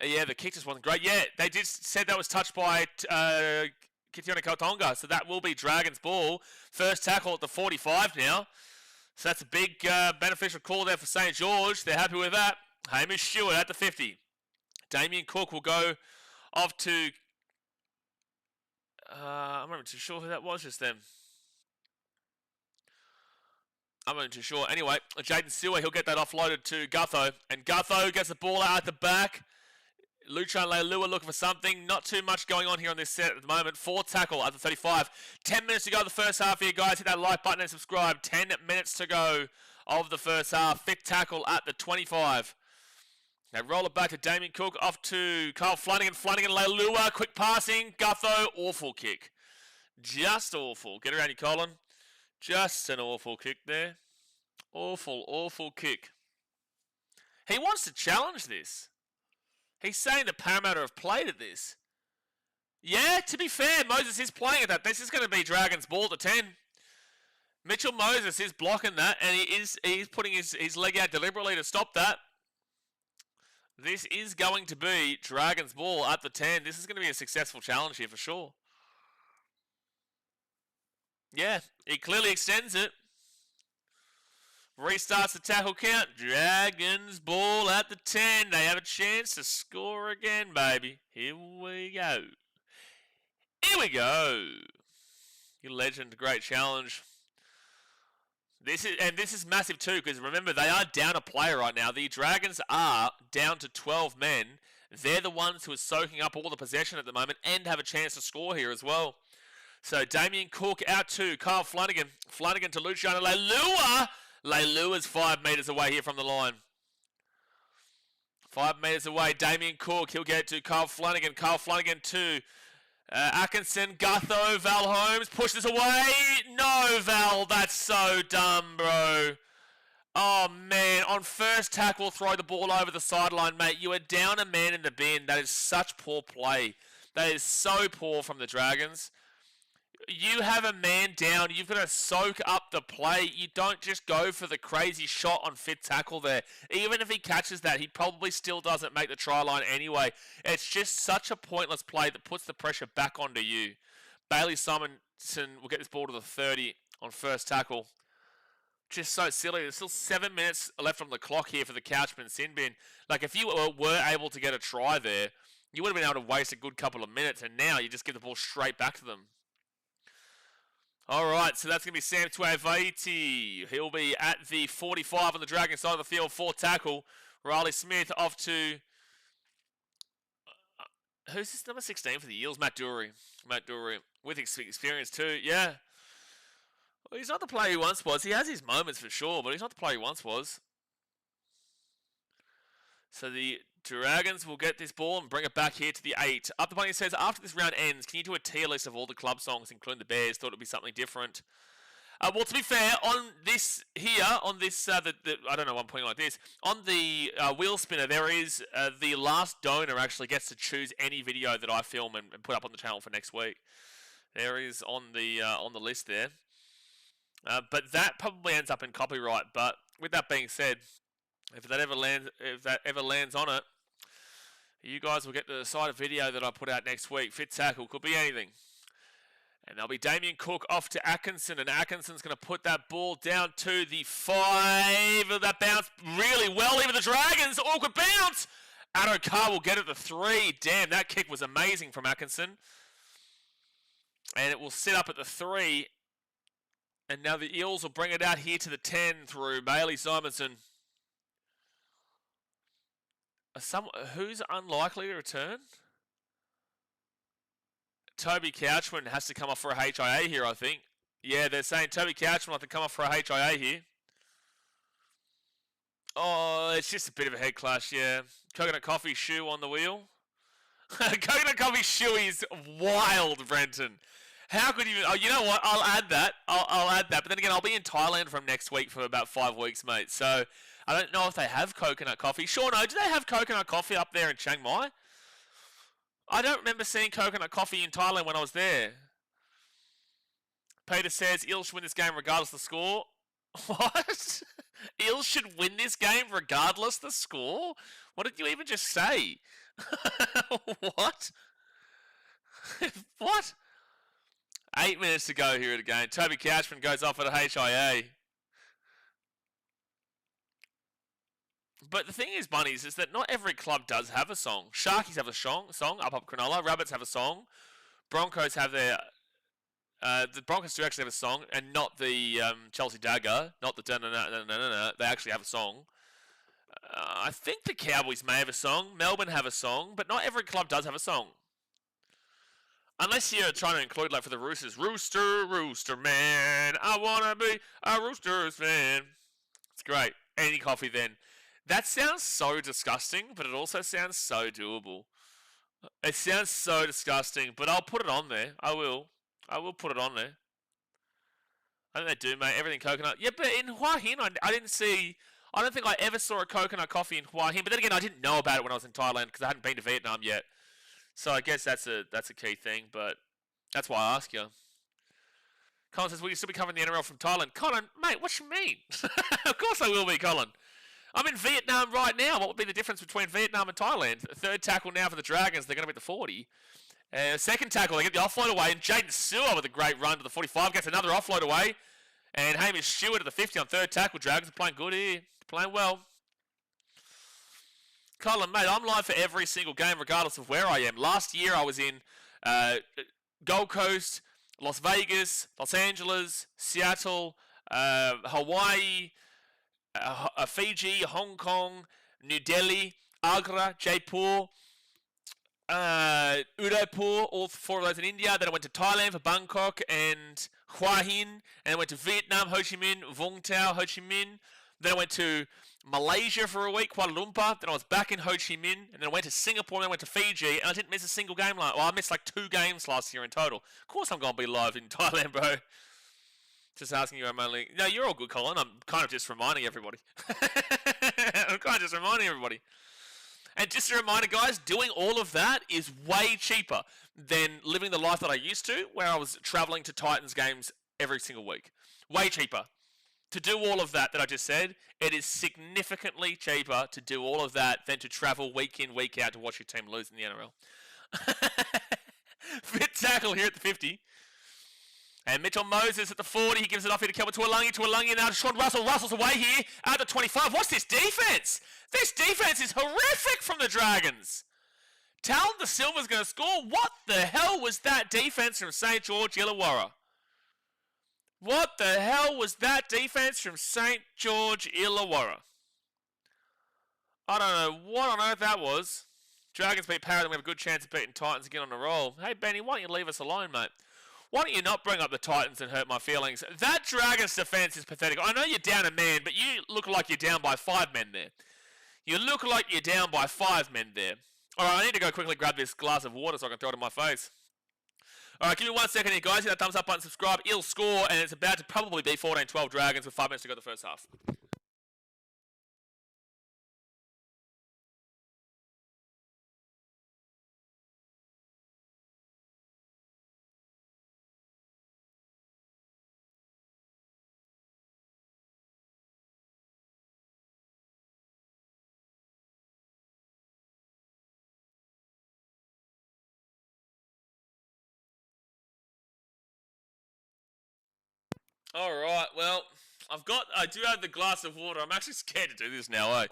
Yeah, the kick just wasn't great. Yeah, they just said that was touched by Kitiona Kautonga, so that will be Dragons ball. First tackle at the 45 now. So that's a big beneficial call there for St George. They're happy with that. Hamish Stewart at the 50. Damien Cook will go off to... I'm not too sure who that was just then. I'm not too sure. Anyway, Jaden Sewer, he'll get that offloaded to Gutho. And Gutho gets the ball out at the back. Luchan Leilua looking for something. Not too much going on here on this set at the moment. 4 tackle at the 35. 10 minutes to go the first half here, guys. Hit that like button and subscribe. 10 minutes to go of the first half. 5th tackle at the 25. They roll it back to Damien Cook. Off to Kyle Flanagan. Flanagan, Leilua. Quick passing. Gutho. Awful kick. Just awful. Get around you, Colin. Just an awful kick there. Awful, awful kick. He wants to challenge this. He's saying that Parramatta have played at this. Yeah, to be fair, Moses is playing at that. This is going to be Dragons ball to 10. Mitchell Moses is blocking that, and he's putting his leg out deliberately to stop that. This is going to be Dragons ball at the 10. This is going to be a successful challenge here for sure. Yeah, he clearly extends it. Restarts the tackle count. Dragons ball at the 10. They have a chance to score again, baby. Here we go. Here we go. You legend, great challenge. This is massive too, because remember, they are down a player right now. The Dragons are down to 12 men. They're the ones who are soaking up all the possession at the moment and have a chance to score here as well. So Damien Cook out to Kyle Flanagan. Flanagan to Luciano Leilua. Leilua's 5 metres away here from the line. 5 metres away. Damien Cook. He'll get to Kyle Flanagan. Kyle Flanagan to Atkinson. Gutho. Val Holmes pushes away. No, Val. That's so dumb, bro. Oh, man. On first tackle, throw the ball over the sideline, mate. You are down a man in the bin. That is such poor play. That is so poor from the Dragons. You have a man down. You've got to soak up the play. You don't just go for the crazy shot on 5th tackle there. Even if he catches that, he probably still doesn't make the try line anyway. It's just such a pointless play that puts the pressure back onto you. Bailey Simonson will get this ball to the 30 on first tackle. Just so silly. There's still 7 minutes left on the clock here for the Couchman sin bin. Like, if you were able to get a try there, you would have been able to waste a good couple of minutes, and now you just give the ball straight back to them. All right, so that's going to be Sam Tuavaiti. He'll be at the 45 on the Dragon side of the field, 4th tackle. Riley Smith off to... who's this number 16 for the Eels? Matt Dury. Matt Dury, with experience too, yeah. Well, he's not the player he once was. He has his moments for sure, but he's not the player he once was. So the Dragons will get this ball and bring it back here to the 8. Up the bunny says, after this round ends, can you do a tier list of all the club songs, including the Bears? Thought it would be something different. Well, to be fair, on this here, on this, I don't know, I'm putting it like this. On the wheel spinner, there is the last donor actually gets to choose any video that I film and put up on the channel for next week. There is on the list there. But that probably ends up in copyright. But with that being said, if that ever lands on it, you guys will get to decide a video that I put out next week. 5th tackle, could be anything. And there'll be Damien Cook off to Atkinson, and Atkinson's going to put that ball down to the 5. That bounce really well, even the Dragons. Awkward bounce. Addo-Carr will get it to 3. Damn, that kick was amazing from Atkinson. And it will sit up at the 3. And now the Eels will bring it out here to the 10 through Bailey Simonson. Who's unlikely to return? Toby Couchman has to come off for a HIA here, I think. Yeah, they're saying Toby Couchman will have to come off for a HIA here. Oh, it's just a bit of a head clash, yeah. Coconut Coffee shoe on the wheel. Coconut Coffee shoe is wild, Brenton. How could you... Oh, you know what? I'll add that. I'll add that. But then again, I'll be in Thailand from next week for about 5 weeks, mate. So, I don't know if they have coconut coffee. Sure, no. Do they have coconut coffee up there in Chiang Mai? I don't remember seeing coconut coffee in Thailand when I was there. Peter says, Eels should win this game regardless of the score. What? Eels should win this game regardless of the score? What did you even just say? What? What? 8 minutes to go here at the game. Toby Couchman goes off at a HIA. But the thing is, Bunnies, is that not every club does have a song. Sharkies have a song, up Cronulla. Rabbits have a song. Broncos have their... the Broncos do actually have a song, and not the Chelsea Dagger, not the da-na-na-na-na-na-na. They actually have a song. I think the Cowboys may have a song. Melbourne have a song, but not every club does have a song. Unless you're trying to include, like, for the Roosters. Rooster, Rooster man, I want to be a Roosters fan. It's great. Any coffee then. That sounds so disgusting, but it also sounds so doable. It sounds so disgusting, but I'll put it on there. I will put it on there. I think they do, mate. Everything coconut. Yeah, but in Hua Hin, I didn't see... I don't think I ever saw a coconut coffee in Hua Hin. But then again, I didn't know about it when I was in Thailand because I hadn't been to Vietnam yet. So I guess that's a key thing, but that's why I ask you. Colin says, will you still be covering the NRL from Thailand? Colin, mate, what you mean? Of course I will be, Colin. I'm in Vietnam right now. What would be the difference between Vietnam and Thailand? Third tackle now for the Dragons. They're going to be at the 40. Second tackle, they get the offload away, and Jaden Sewer with a great run to the 45 gets another offload away. And Hamish Stewart at the 50 on third tackle. Dragons are playing good here. Playing well. Colin, mate, I'm live for every single game regardless of where I am. Last year I was in Gold Coast, Las Vegas, Los Angeles, Seattle, Hawaii, Fiji, Hong Kong, New Delhi, Agra, Jaipur, Udaipur, all 4 of those in India. Then I went to Thailand for Bangkok and Hua Hin. And I went to Vietnam, Ho Chi Minh, Vung Tau, Ho Chi Minh. Then I went to Malaysia for a week, Kuala Lumpur. Then I was back in Ho Chi Minh. And then I went to Singapore and then I went to Fiji. And I didn't miss a single game. I missed like 2 games last year in total. Of course I'm going to be live in Thailand, bro. Just asking you, I'm only... No, you're all good, Colin. I'm kind of just reminding everybody. And just a reminder, guys, doing all of that is way cheaper than living the life that I used to, where I was traveling to Titans games every single week. Way cheaper. To do all of that I just said, it is significantly cheaper to do all of that than to travel week in, week out to watch your team lose in the NRL. Fit tackle here at the 50. And Mitchell Moses at the 40. He gives it off here to Kelvin Tuolangi now to Sean Russell. Russell's away here at the 25. What's this defense? This defense is horrific from the Dragons. Talon De Silva's going to score. What the hell was that defense from St George Illawarra? What the hell was that defense from St George Illawarra? I don't know what on earth that was. Dragons beat Parramatta. We have a good chance of beating Titans again on the roll. Hey, Benny, why don't you leave us alone, mate? Why don't you not bring up the Titans and hurt my feelings? That Dragons defense is pathetic. I know you're down a man, but you look like you're down by 5 men there. You look like you're down by 5 men there. All right, I need to go quickly grab this glass of water so I can throw it in my face. All right, give me 1 second here, guys. Hit that thumbs up button, subscribe. Eels score, and it's about to probably be 14-12 Dragons with 5 minutes to go in the first half. All right, well, I do have the glass of water. I'm actually scared to do this now, eh?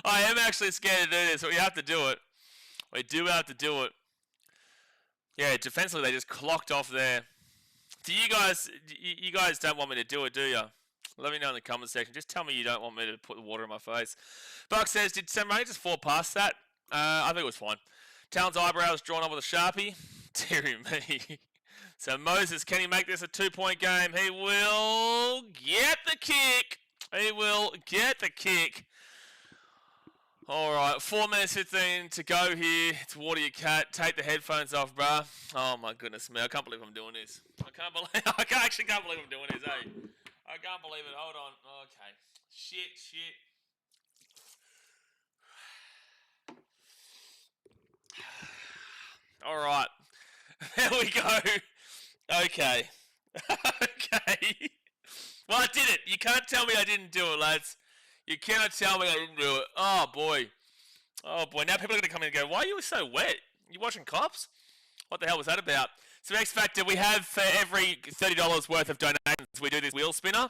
I am actually scared to do this, but we have to do it. We do have to do it. Yeah, defensively they just clocked off there. Do you guys don't want me to do it, do you? Let me know in the comment section. Just tell me you don't want me to put the water in my face. Buck says, did Sam Ray just fall past that? I think it was fine. Talon's eyebrows drawn up with a Sharpie. Dear me. So Moses, can he make this a 2-point game? He will get the kick. He will get the kick. All right, 4 minutes 15 to go here. It's Water Your Cat. Take the headphones off, bruh. Oh my goodness me, I can't believe I'm doing this. I actually can't believe I'm doing this, eh? I can't believe it. Hold on. Okay. Shit. All right. There we go. Okay. Okay. Well, I did it. You can't tell me I didn't do it, lads. You cannot tell me I didn't do it. Oh, boy. Oh, boy. Now people are going to come in and go, why are you so wet? You watching Cops? What the hell was that about? So X Factor, we have for every $30 worth of donations, we do this wheel spinner.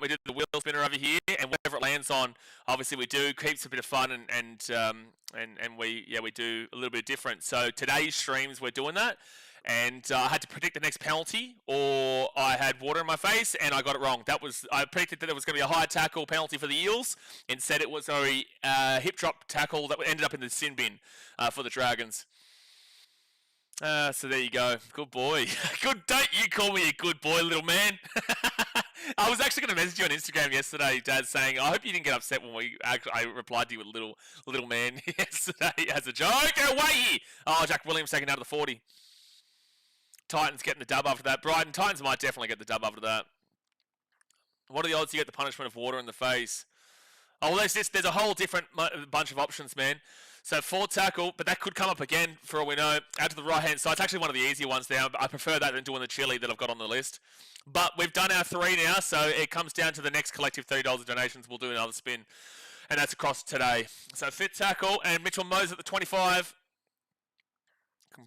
We do the wheel spinner over here, and whatever it lands on, obviously we do. Keeps a bit of fun, and we do a little bit different. So today's streams, we're doing that. And I had to predict the next penalty, or I had water in my face, and I got it wrong. I predicted that it was going to be a high tackle penalty for the Eels. Instead, it was a hip drop tackle that ended up in the sin bin for the Dragons. So there you go. Good boy. Good. Don't you call me a good boy, little man. I was actually going to message you on Instagram yesterday, Dad, saying I hope you didn't get upset when I replied to you with little man yesterday as a joke. Go away! Oh, Jack Williams taking out of the 40. Titans getting the dub after that. Brighton, Titans might definitely get the dub after that. What are the odds you get the punishment of water in the face? Oh, well, there's a whole different bunch of options, man. So 4 tackle, but that could come up again for all we know. Out to the right-hand side. It's actually one of the easier ones now. I prefer that than doing the chili that I've got on the list. But we've done our 3 now, so it comes down to the next collective $30 of donations. We'll do another spin. And that's across today. So 5th tackle, and Mitchell Moses at the 25.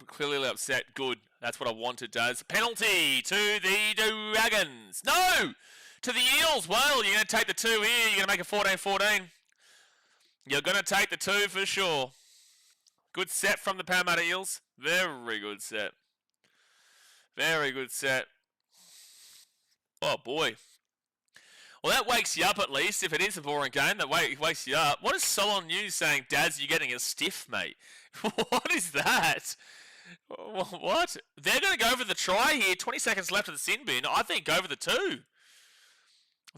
Clearly upset. Good. That's what I wanted, Daz. Penalty to the Dragons. No! To the Eels. Well, you're going to take the 2 here. You're going to make it 14-14. You're going to take the 2 for sure. Good set from the Parramatta Eels. Very good set. Very good set. Oh, boy. Well, that wakes you up at least. If it is a boring game, that wakes you up. What is Solon News saying? Daz, you're getting a stiff, mate. What is that? What? They're going to go for the try here. 20 seconds left of the sin bin. I think go for the 2.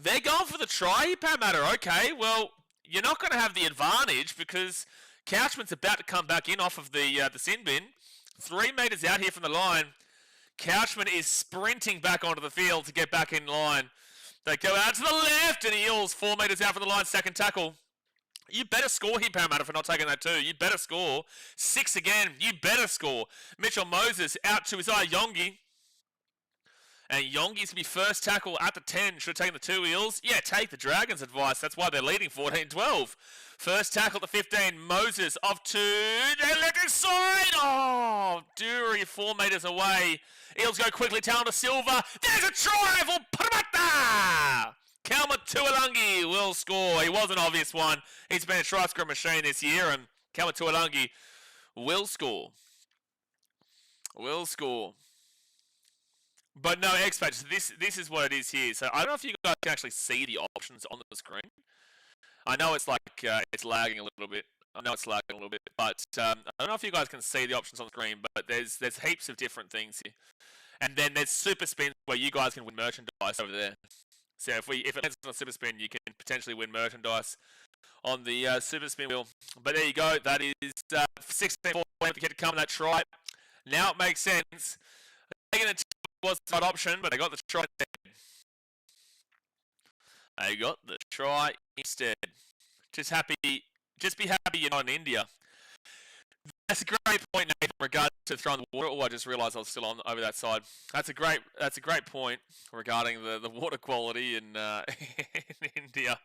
They're going for the try here, Parramatta. Okay, well, you're not going to have the advantage because Couchman's about to come back in off of the sin bin. 3 metres out here from the line. Couchman is sprinting back onto the field to get back in line. They go out to the left, and Eels 4 metres out from the line, second tackle. You better score here, Parramatta, for not taking that 2. You better score. 6 again. You better score. Mitchell Moses out to his eye, Yongi. And Yongi's to be first tackle at the 10. Should have taken the 2 Eels. Yeah, take the Dragons' advice. That's why they're leading 14-12. First tackle at the 15. Moses off to the left side. Oh, Dury 4 metres away. Eels go quickly. Talon to Silva. There's a try for Parramatta. Kalma Tuolangi will score. He was an obvious one. He's been a try scorer machine this year, and Kalma Tuolangi will score. Will score. But no, X Factor, this is what it is here. So I don't know if you guys can actually see the options on the screen. I know it's like, it's lagging a little bit. But I don't know if you guys can see the options on the screen, but there's heaps of different things here. And then there's super spins where you guys can win merchandise over there. So if it lands on a super spin, you can potentially win merchandise on the super spin wheel. But there you go. That is 16-4 to get to come that try. Now it makes sense. Taking the was not option, but they got the try instead. They got the try instead. Just be happy you're not in India. That's a great point, Nathan, in regards to throwing the water. Oh, I just realised I was still on over that side. That's a great point regarding the water quality in India.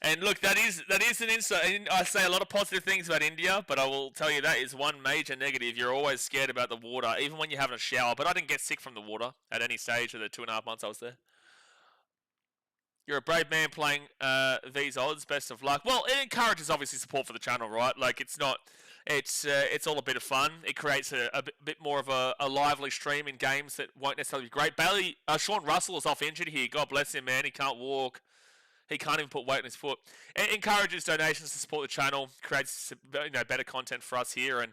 And look, that is an insight. I say a lot of positive things about India, but I will tell you that is one major negative. You're always scared about the water, even when you're having a shower. But I didn't get sick from the water at any stage of the 2.5 months I was there. You're a brave man playing these odds. Best of luck. Well, it encourages obviously support for the channel, right? Like it's not. It's all a bit of fun. It creates a bit more of a lively stream in games that won't necessarily be great. Sean Russell is off injured here. God bless him, man. He can't walk. He can't even put weight on his foot. It encourages donations to support the channel. Creates better content for us here, and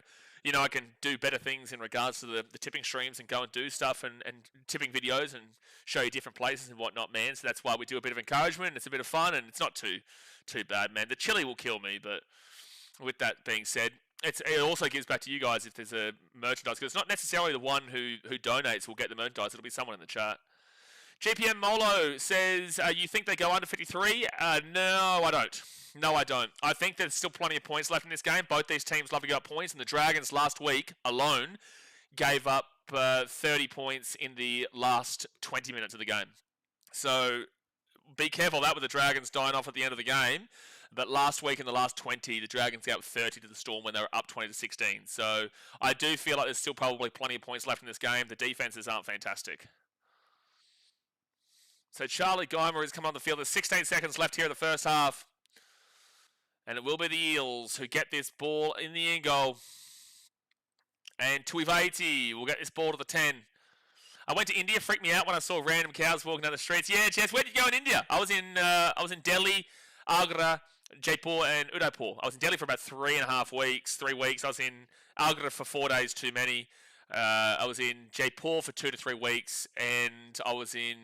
I can do better things in regards to the tipping streams and go and do stuff and tipping videos and show you different places and whatnot, man. So that's why we do a bit of encouragement. It's a bit of fun, and it's not too bad, man. The chili will kill me, but with that being said, it also gives back to you guys if there's a merchandise, because it's not necessarily the one who donates will get the merchandise. It'll be someone in the chat. GPM Molo says, you think they go under 53? No, I don't. No, I don't. I think there's still plenty of points left in this game. Both these teams love to go up points, and the Dragons last week alone gave up 30 points in the last 20 minutes of the game. So be careful that with the Dragons dying off at the end of the game. But last week in the last 20, the Dragons gave up 30 to the Storm when they were up 20-16. So I do feel like there's still probably plenty of points left in this game. The defenses aren't fantastic. So Charlie Geimer has come on the field. There's 16 seconds left here in the first half. And it will be the Eels who get this ball in the end goal. And Tuiveti will get this ball to the 10. I went to India, freaked me out when I saw random cows walking down the streets. Yeah, Jess, where did you go in India? I was in Delhi, Agra, Jaipur, and Udaipur. I was in Delhi for about 3 weeks. I was in Agra for 4 days, too many. I was in Jaipur for 2 to 3 weeks, and I was in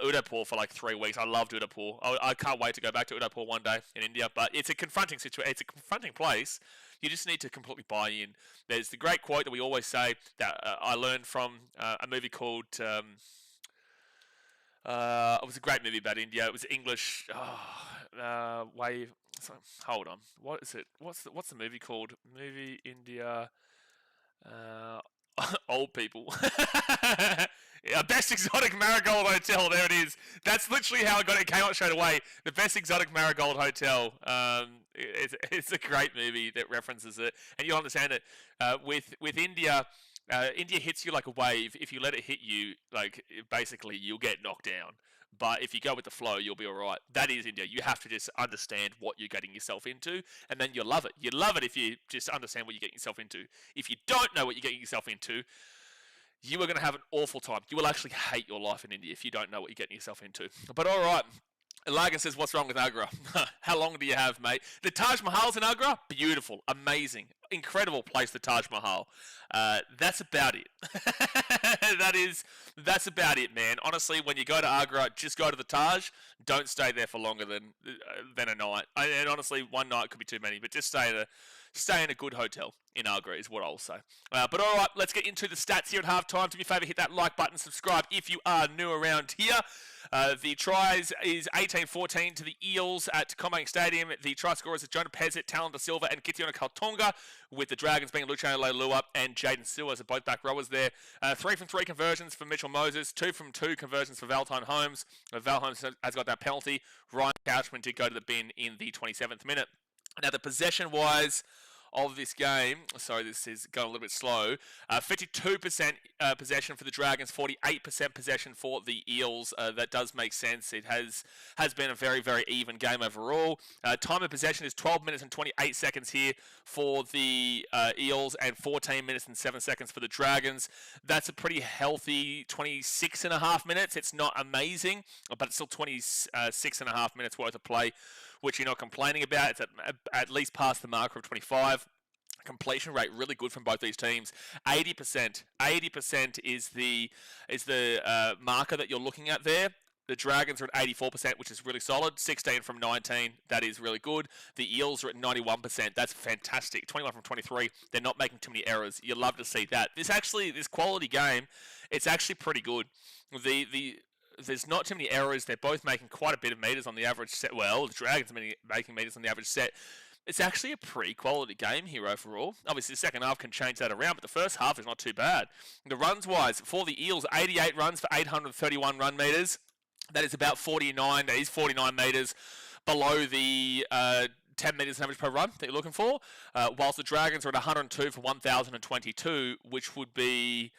Udaipur for like 3 weeks. I loved Udaipur. I can't wait to go back to Udaipur one day in India. But it's a confronting situation. It's a confronting place. You just need to completely buy in. There's the great quote that we always say that I learned from a movie called. It was a great movie about India. It was English. Wave. Hold on. What is it? What's the movie called? Movie India. Old people. Best Exotic Marigold Hotel. There it is. That's literally how I got it. It came out straight away. The Best Exotic Marigold Hotel. It's a great movie that references it, and you'll understand it. With India, India hits you like a wave. If you let it hit you, like basically you'll get knocked down. But if you go with the flow, you'll be all right. That is India. You have to just understand what you're getting yourself into, and then you'll love it. You love it if you just understand what you're getting yourself into. If you don't know what you're getting yourself into, you are going to have an awful time. You will actually hate your life in India if you don't know what you're getting yourself into. But all right. Lagan says, what's wrong with Agra? How long do you have, mate? The Taj Mahal's in Agra? Beautiful. Amazing. Incredible place, the Taj Mahal. That's about it. That's about it, man. Honestly, when you go to Agra, just go to the Taj. Don't stay there for longer than a night. And honestly, one night could be too many, but just stay in a good hotel in Agra is what I'll say. But all right, let's get into the stats here at halftime. Do me a favour, hit that like button, subscribe if you are new around here. The tries is 18-14 to the Eels at Combank Stadium. The try scorers are Jonah Pezzett, Talon Da Silva, and Kitiona Kaltonga, with the Dragons being Luciano Leilua and Jaden Suarez are both back rowers there. 3 from 3 conversions for Mitchell Moses, 2 from 2 conversions for Valentine Holmes. Val Holmes has got that penalty. Ryan Couchman did go to the bin in the 27th minute. Now, the possession-wise of this game, sorry, this is going a little bit slow, 52% possession for the Dragons, 48% possession for the Eels. That does make sense. It has been a very, very even game overall. Time of possession is 12 minutes and 28 seconds here for the Eels and 14 minutes and 7 seconds for the Dragons. That's a pretty healthy 26 and a half minutes. It's not amazing, but it's still 26 and a half minutes worth of play, which you're not complaining about. It's at least past the marker of 25. Completion rate really good from both these teams. 80%. 80% is the marker that you're looking at there. The Dragons are at 84%, which is really solid. 16 from 19, that is really good. The Eels are at 91%. That's fantastic. 21 from 23. They're not making too many errors. You love to see that. This quality game, it's actually pretty good. There's not too many errors. They're both making quite a bit of meters on the average set. Well, the Dragons are making meters on the average set. It's actually a pretty quality game here overall. Obviously, the second half can change that around, but the first half is not too bad. The runs-wise, for the Eels, 88 runs for 831 run meters. That is about 49. That is 49 meters below the 10 meters average per run that you're looking for. Whilst the Dragons are at 102 for 1,022, which would be...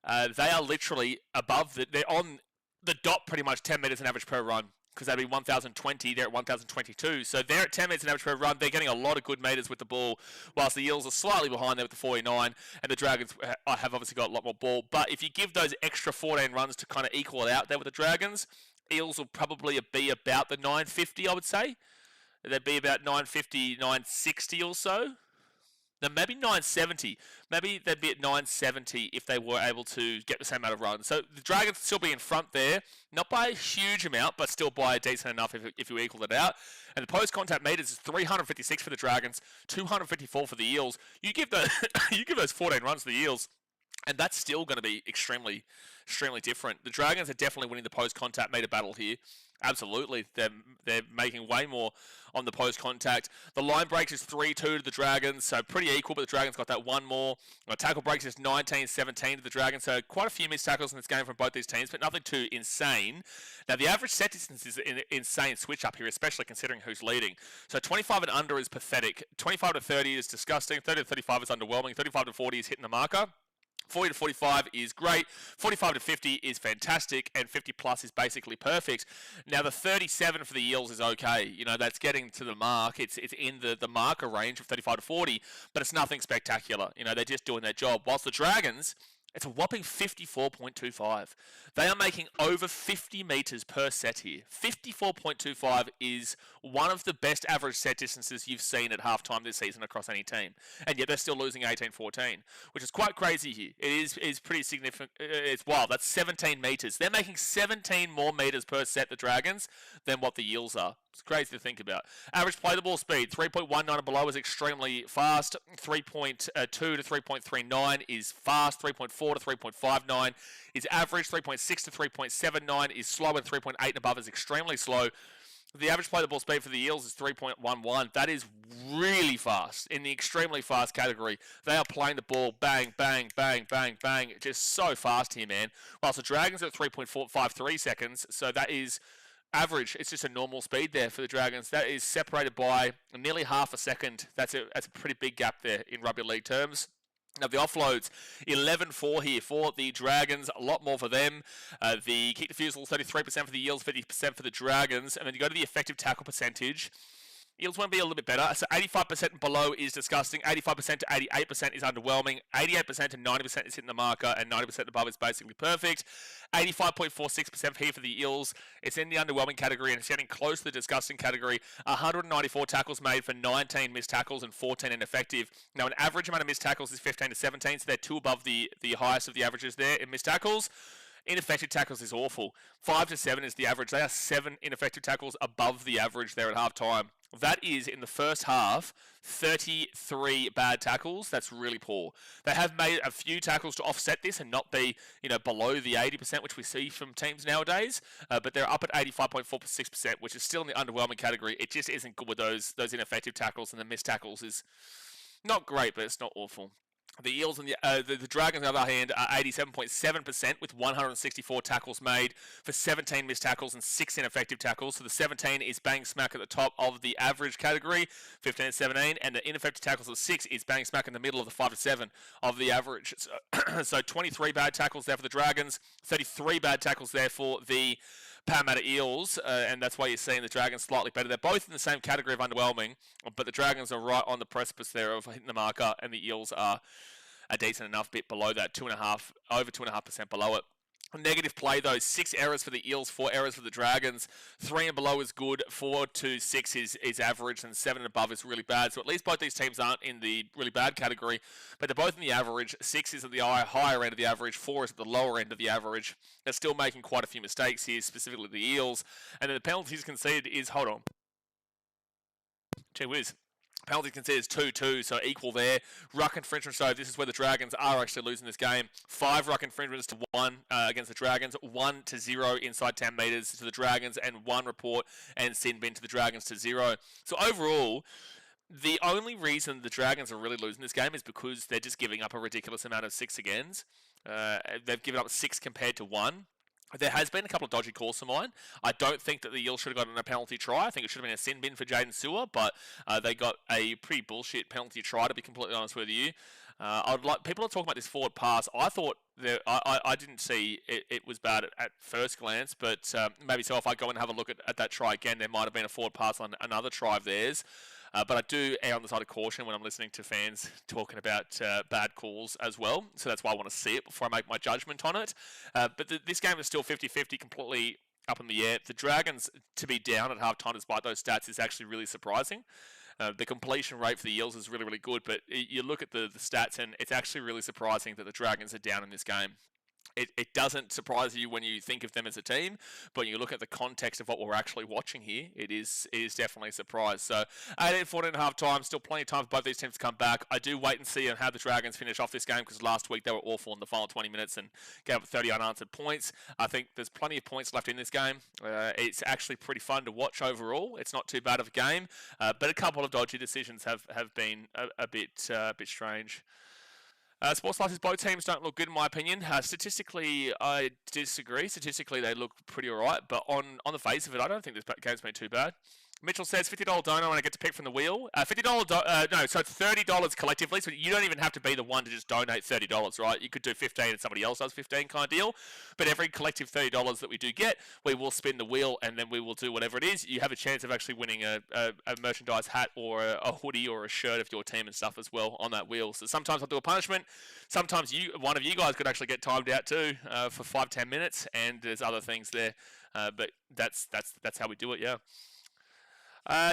they are literally above... they're on the dot pretty much 10 meters an average per run because that'd be 1,020. They're at 1,022. So they're at 10 meters an average per run. They're getting a lot of good meters with the ball, whilst the Eels are slightly behind there with the 49, and the Dragons have obviously got a lot more ball. But if you give those extra 14 runs to kind of equal it out there with the Dragons, Eels will probably be about the 950, I would say. They'd be about 950, 960 or so. Now, maybe 970. Maybe they'd be at 970 if they were able to get the same amount of runs. So the Dragons still be in front there, not by a huge amount, but still by a decent enough if you equal it out. And the post-contact meters is 356 for the Dragons, 254 for the Eels. You give those 14 runs to the Eels, and that's still going to be extremely different. The Dragons are definitely winning the post-contact meter battle here. Absolutely. They're making way more on the post-contact. The line breaks is 3-2 to the Dragons, so pretty equal, but the Dragons got that one more. Tackle breaks is 19-17 to the Dragons, so quite a few missed tackles in this game from both these teams, but nothing too insane. Now, the average set distance is an insane switch up here, especially considering who's leading. So 25 and under is pathetic. 25 to 30 is disgusting. 30 to 35 is underwhelming. 35 to 40 is hitting the marker. 40 to 45 is great, 45 to 50 is fantastic, and 50 plus is basically perfect. Now, the 37 for the Eels is okay. You know, that's getting to the mark. It's in the marker range of 35 to 40, but it's nothing spectacular. You know, they're just doing their job. Whilst the Dragons, it's a whopping 54.25. They are making over 50 metres per set here. 54.25 is one of the best average set distances you've seen at halftime this season across any team. And yet they're still losing 18-14, which is quite crazy here. It is pretty significant. It's wild. That's 17 metres. They're making 17 more metres per set, the Dragons, than what the Eels are. It's crazy to think about. Average play the ball speed, 3.19 and below is extremely fast. 3.2 to 3.39 is fast. 3.4 to 3.59 is average. 3.6 to 3.79 is slow, and 3.8 and above is extremely slow. The average play the ball speed for the Eels is 3.11. That is really fast in the extremely fast category. They are playing the ball bang, bang, bang, bang, bang. Just so fast here, man. Whilst the Dragons are at 3.453 seconds, so that is average. It's just a normal speed there for the Dragons. That is separated by nearly half a second. That's a pretty big gap there in rugby league terms. Now, the offloads, 11-4 here for the Dragons, a lot more for them. The kick defusal, 33% for the Eels, 50% for the Dragons. And then you go to the effective tackle percentage. Eels won't be a little bit better. So 85% and below is disgusting. 85% to 88% is underwhelming. 88% to 90% is hitting the marker. And 90% above is basically perfect. 85.46% here for the Eels. It's in the underwhelming category and it's getting close to the disgusting category. 194 tackles made for 19 missed tackles and 14 ineffective. Now, an average amount of missed tackles is 15 to 17, so they're two above the highest of the averages there in missed tackles. Ineffective tackles is awful. 5 to 7 is the average. They are 7 ineffective tackles above the average there at halftime. That is, in the first half, 33 bad tackles. That's really poor. They have made a few tackles to offset this and not be, below the 80%, which we see from teams nowadays. But they're up at 85.46%, which is still in the underwhelming category. It just isn't good with those ineffective tackles, and the missed tackles is not great, but it's not awful. The Eels and the Dragons, on the other hand, are 87.7% with 164 tackles made for 17 missed tackles and 6 ineffective tackles. So the 17 is bang smack at the top of the average category, 15 and 17, and the ineffective tackles of 6 is bang smack in the middle of the 5 to 7 of the average. So 23 bad tackles there for the Dragons, 33 bad tackles there for the Parramatta Eels, and that's why you're seeing the Dragons slightly better. They're both in the same category of underwhelming, but the Dragons are right on the precipice there of hitting the marker, and the Eels are a decent enough bit below that, over 2.5% below it. Negative play, though, 6 errors for the Eels, 4 errors for the Dragons. 3 and below is good, 4 to 6 is average, and 7 and above is really bad. So at least both these teams aren't in the really bad category, but they're both in the average. 6 is at the higher end of the average, 4 is at the lower end of the average. They're still making quite a few mistakes here, specifically the Eels. And then the penalties conceded is, hold on. Gee whiz. Penalty conceded is 2-2, so equal there. Ruck infringements, so this is where the Dragons are actually losing this game. 5 ruck infringements to 1 against the Dragons, 1 to 0 inside 10 metres to the Dragons, and 1 report and sin bin to the Dragons to 0. So overall, the only reason the Dragons are really losing this game is because they're just giving up a ridiculous amount of 6 agains. They've given up 6 compared to 1. There has been a couple of dodgy calls for mine. I don't think that the Eels should have gotten a penalty try. I think it should have been a sin bin for Jaden Sewer, but they got a pretty bullshit penalty try, to be completely honest with you. I'd like people are talking about this forward pass. I thought I didn't see it was bad at first glance, but maybe so. If I go and have a look at that try again, there might have been a forward pass on another try of theirs. But I do err on the side of caution when I'm listening to fans talking about bad calls as well. So that's why I want to see it before I make my judgment on it. But this game is still 50-50, completely up in the air. The Dragons to be down at halftime despite those stats is actually really surprising. The completion rate for the Eels is really, really good, but you look at the stats and it's actually really surprising that the Dragons are down in this game. It doesn't surprise you when you think of them as a team, but when you look at the context of what we're actually watching here, it is definitely a surprise. So 18-14 at half time, still plenty of time for both these teams to come back. I do wait and see how the Dragons finish off this game because last week they were awful in the final 20 minutes and gave up 30 unanswered points. I think there's plenty of points left in this game. It's actually pretty fun to watch overall. It's not too bad of a game, but a couple of dodgy decisions have been a bit strange. Sports License, both teams don't look good in my opinion. Statistically, I disagree. Statistically, they look pretty alright, but on the face of it, I don't think this game's been too bad. Mitchell says $50 donor when I get to pick from the wheel. $50 so it's $30 collectively. So you don't even have to be the one to just donate $30, right? You could do 15 and somebody else does 15 kind of deal. But every collective $30 that we do get, we will spin the wheel and then we will do whatever it is. You have a chance of actually winning a merchandise hat or a hoodie or a shirt of your team and stuff as well on that wheel. So sometimes I'll do a punishment. Sometimes one of you guys could actually get timed out too for 5-10 minutes, and there's other things there. But that's how we do it. Yeah.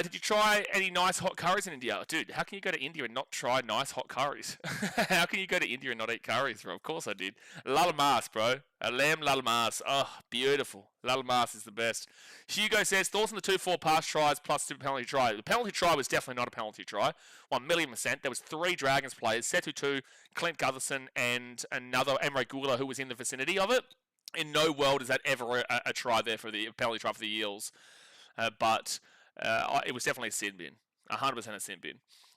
Did you try any nice hot curries in India? Dude, how can you go to India and not try nice hot curries? How can you go to India and not eat curries, bro? Of course I did. Lal mas, bro. A lamb lal mas. Oh, beautiful. Lal mas is the best. Hugo says, thoughts on the 2-4 pass tries plus 2 penalty try. The penalty try was definitely not a penalty try. 1,000,000%. There was 3 Dragons players, Setu 2, Clint Gutherson, and another Emre Gula who was in the vicinity of it. In no world is that ever a try there for the penalty try for the Eels. But it was definitely a sin bin. 100% a sin bin.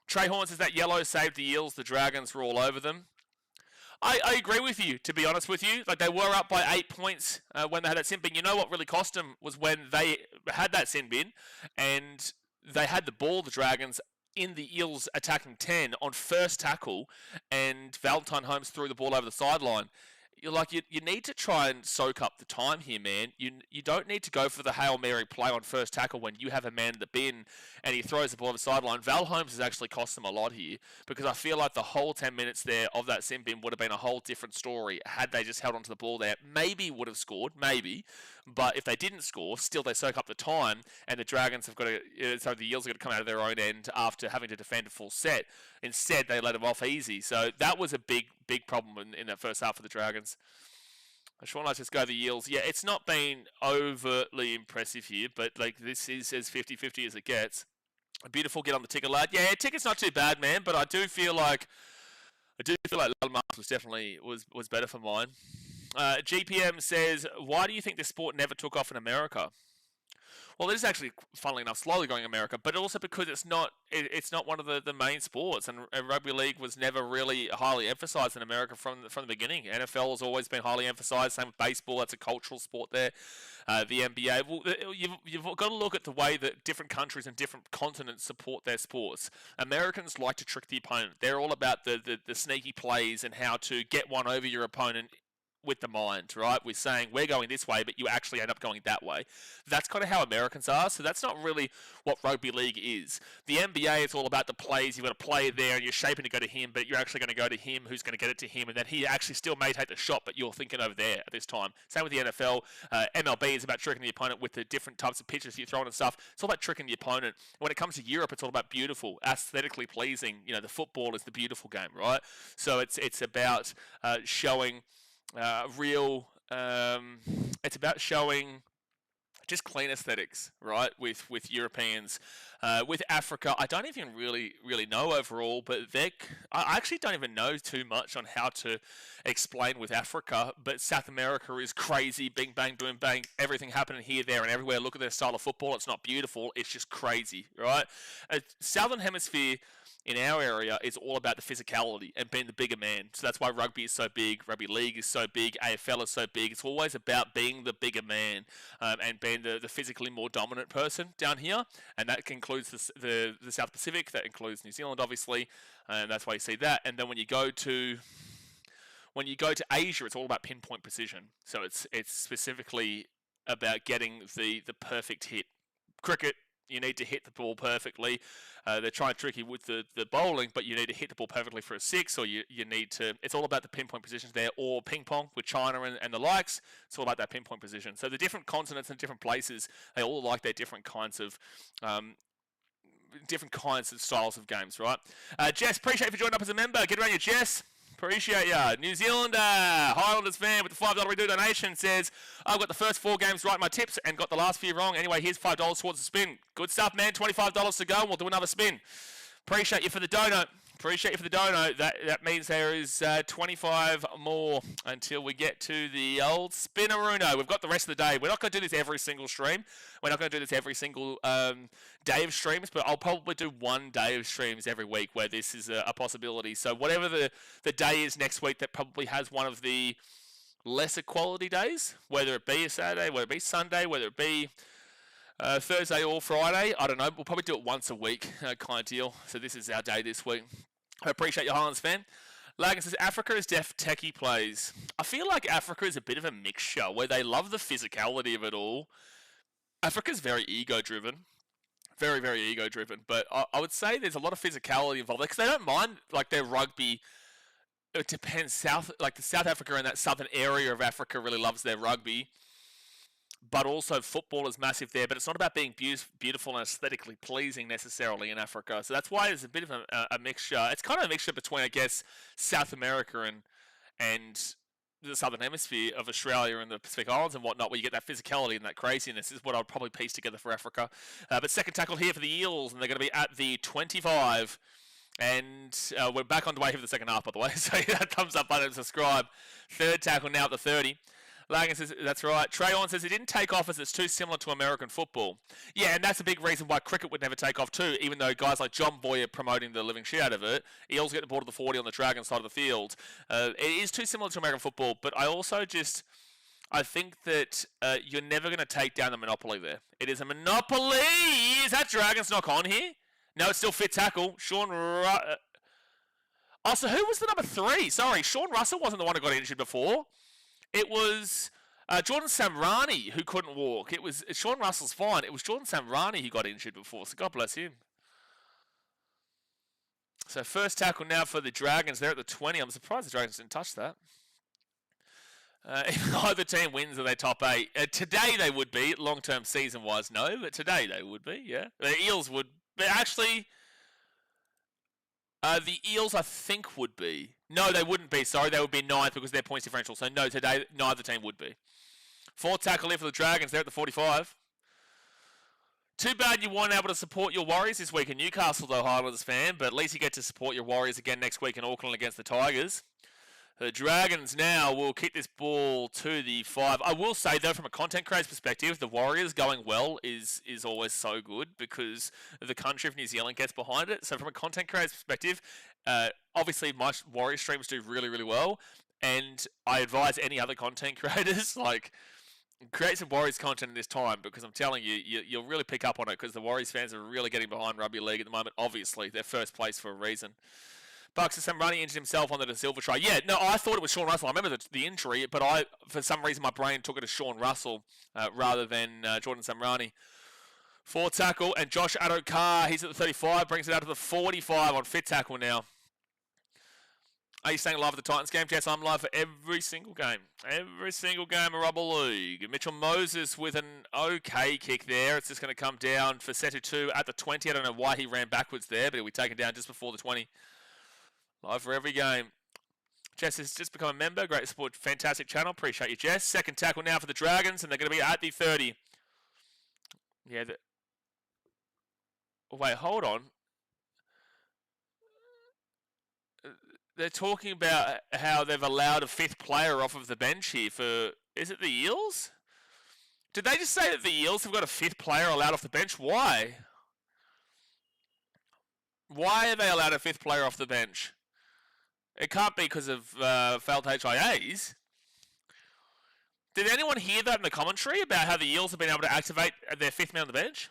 Trey Horn says that yellow saved the Eels. The Dragons were all over them. I agree with you, to be honest with you. Like, they were up by 8 points when they had that sin bin. You know what really cost them was when they had that sin bin and they had the ball, the Dragons, in the Eels attacking 10 on first tackle, and Valentine Holmes threw the ball over the sideline. You need to try and soak up the time here, man. You don't need to go for the Hail Mary play on first tackle when you have a man in the bin and he throws the ball over the sideline. Val Holmes has actually cost them a lot here because I feel like the whole 10 minutes there of that sin bin would have been a whole different story had they just held onto the ball there. Maybe would have scored, maybe. But if they didn't score, still they soak up the time, and the Dragons have got to, so the Eels have got to come out of their own end after having to defend a full set. Instead, they let them off easy. So that was a big problem in that first half for the Dragons. Sean likes just go the Eels. Yeah, it's not been overtly impressive here, but like this is as 50-50 as it gets. A beautiful get on the ticket, lad. Yeah, ticket's not too bad, man, but I do feel like Lalmas was definitely was better for mine. GPM says, why do you think this sport never took off in America? Well, it is actually, funnily enough, slowly going in America, but also because it's not one of the main sports, and rugby league was never really highly emphasized in America from the beginning. NFL has always been highly emphasized. Same with baseball; that's a cultural sport there. The NBA, well, you've got to look at the way that different countries and different continents support their sports. Americans like to trick the opponent. They're all about the sneaky plays and how to get one over your opponent with the mind, right? We're saying we're going this way, but you actually end up going that way. That's kind of how Americans are, so that's not really what rugby league is. The NBA is all about the plays. You've got to play there, and you're shaping to go to him, but you're actually going to go to him who's going to get it to him, and then he actually still may take the shot, but you're thinking over there at this time. Same with the NFL. MLB is about tricking the opponent with the different types of pitches you throw and stuff. It's all about tricking the opponent. When it comes to Europe, it's all about beautiful, aesthetically pleasing. You know, the football is the beautiful game, right? So it's about showing it's about showing just clean aesthetics, right? With Europeans, with Africa, I don't even really know overall, but I actually don't even know too much on how to explain with Africa. But South America is crazy, bing bang boom bang, everything happening here, there, and everywhere. Look at their style of football; it's not beautiful; it's just crazy, right? Southern Hemisphere in our area, it's all about the physicality and being the bigger man. So that's why rugby is so big, rugby league is so big, AFL is so big. It's always about being the bigger man and being the physically more dominant person down here. And that includes the South Pacific, that includes New Zealand, obviously, and that's why you see that. And then when you go to Asia, it's all about pinpoint precision. So it's specifically about getting the perfect hit. Cricket, you need to hit the ball perfectly. They're trying to trick you with the bowling, but you need to hit the ball perfectly for a 6, or you need to... It's all about the pinpoint positions there, or ping pong with China and the likes. It's all about that pinpoint position. So the different continents and different places, they all like their different kinds of styles of games, right? Jess, appreciate you for joining up as a member. Get around you, Jess. Appreciate ya. New Zealander, Highlanders fan with the $5 redo donation says, I've got the first 4 games right in my tips and got the last few wrong. Anyway, here's $5 towards the spin. Good stuff, man. $25 to go and we'll do another spin. Appreciate you for the dono. That means there is 25 more until we get to the old spinneruno. We've got the rest of the day. We're not going to do this every single stream. We're not going to do this every single day of streams, but I'll probably do 1 day of streams every week where this is a possibility. So whatever the day is next week that probably has one of the lesser quality days, whether it be a Saturday, whether it be Sunday, whether it be Thursday or Friday, I don't know. We'll probably do it once a week, kind of deal. So this is our day this week. I appreciate your Highlands fan. Lagan says, Africa is deaf techie plays. I feel like Africa is a bit of a mixture where they love the physicality of it all. Africa's very ego-driven. Very, very ego-driven. But I would say there's a lot of physicality involved because they don't mind like their rugby. It depends. The South Africa and that southern area of Africa really loves their rugby. But also football is massive there, but it's not about being beautiful and aesthetically pleasing necessarily in Africa. So that's why there's a bit of a mixture. It's kind of a mixture between, I guess, South America and the Southern Hemisphere of Australia and the Pacific Islands and whatnot, where you get that physicality and that craziness is what I'd probably piece together for Africa. But second tackle here for the Eels, and they're going to be at the 25. And we're back on the way here for the second half, by the way. So that thumbs up button and subscribe. Third tackle now at the 30. Lagan says, that's right. Trayon says, it didn't take off as it's too similar to American football. Yeah, and that's a big reason why cricket would never take off too, even though guys like John Boy are promoting the living shit out of it. Eels get the ball to the 40 on the Dragons side of the field. It is too similar to American football, but I also I think that you're never going to take down the monopoly there. It is a monopoly! Is that Dragons knock on here? No, it's still fit tackle. So who was the number 3? Sorry, Sean Russell wasn't the one who got injured before. It was Jordan Samrani who couldn't walk. Sean Russell's fine. It was Jordan Samrani who got injured before, so God bless him. So first tackle now for the Dragons. They're at the 20. I'm surprised the Dragons didn't touch that. If either team wins, are they top 8? Today they would be. Long-term season-wise, no. But today they would be, yeah. The Eels would. But actually, the Eels, I think, would be. No, they wouldn't be. Sorry, they would be 9th because they're points differential. So, no, today, neither team would be. Fourth tackle here for the Dragons. They're at the 45. Too bad you weren't able to support your Warriors this week in Newcastle, though, Highlanders fan. But at least you get to support your Warriors again next week in Auckland against the Tigers. The Dragons now will kick this ball to the 5. I will say, though, from a content creator's perspective, the Warriors going well is always so good because the country of New Zealand gets behind it. So from a content creator's perspective, obviously my Warriors streams do really, really well. And I advise any other content creators, create some Warriors content in this time because I'm telling you, you'll really pick up on it because the Warriors fans are really getting behind Rugby League at the moment. Obviously, they're first place for a reason. Bucks and Samrani injured himself on the silver try. Yeah, no, I thought it was Sean Russell. I remember the injury, but for some reason, my brain took it as Sean Russell rather than Jordan Samrani. Fourth tackle, and Josh Adokar, he's at the 35, brings it out to the 45 on fit tackle now. Are you staying live at the Titans game? Yes, I'm live for every single game. Every single game of Rugby League. Mitchell Moses with an okay kick there. It's just going to come down for Setu 2 at the 20. I don't know why he ran backwards there, but he'll be taken down just before the 20. Live for every game. Jess has just become a member. Great to support. Fantastic channel. Appreciate you, Jess. Second tackle now for the Dragons, and they're going to be at the 30. Yeah. Wait, hold on. They're talking about how they've allowed a 5th player off of the bench here for... Is it the Eels? Did they just say that the Eels have got a 5th player allowed off the bench? Why? Why are they allowed a fifth player off the bench? It can't be because of failed HIAs. Did anyone hear that in the commentary about how the Eels have been able to activate their fifth man on the bench?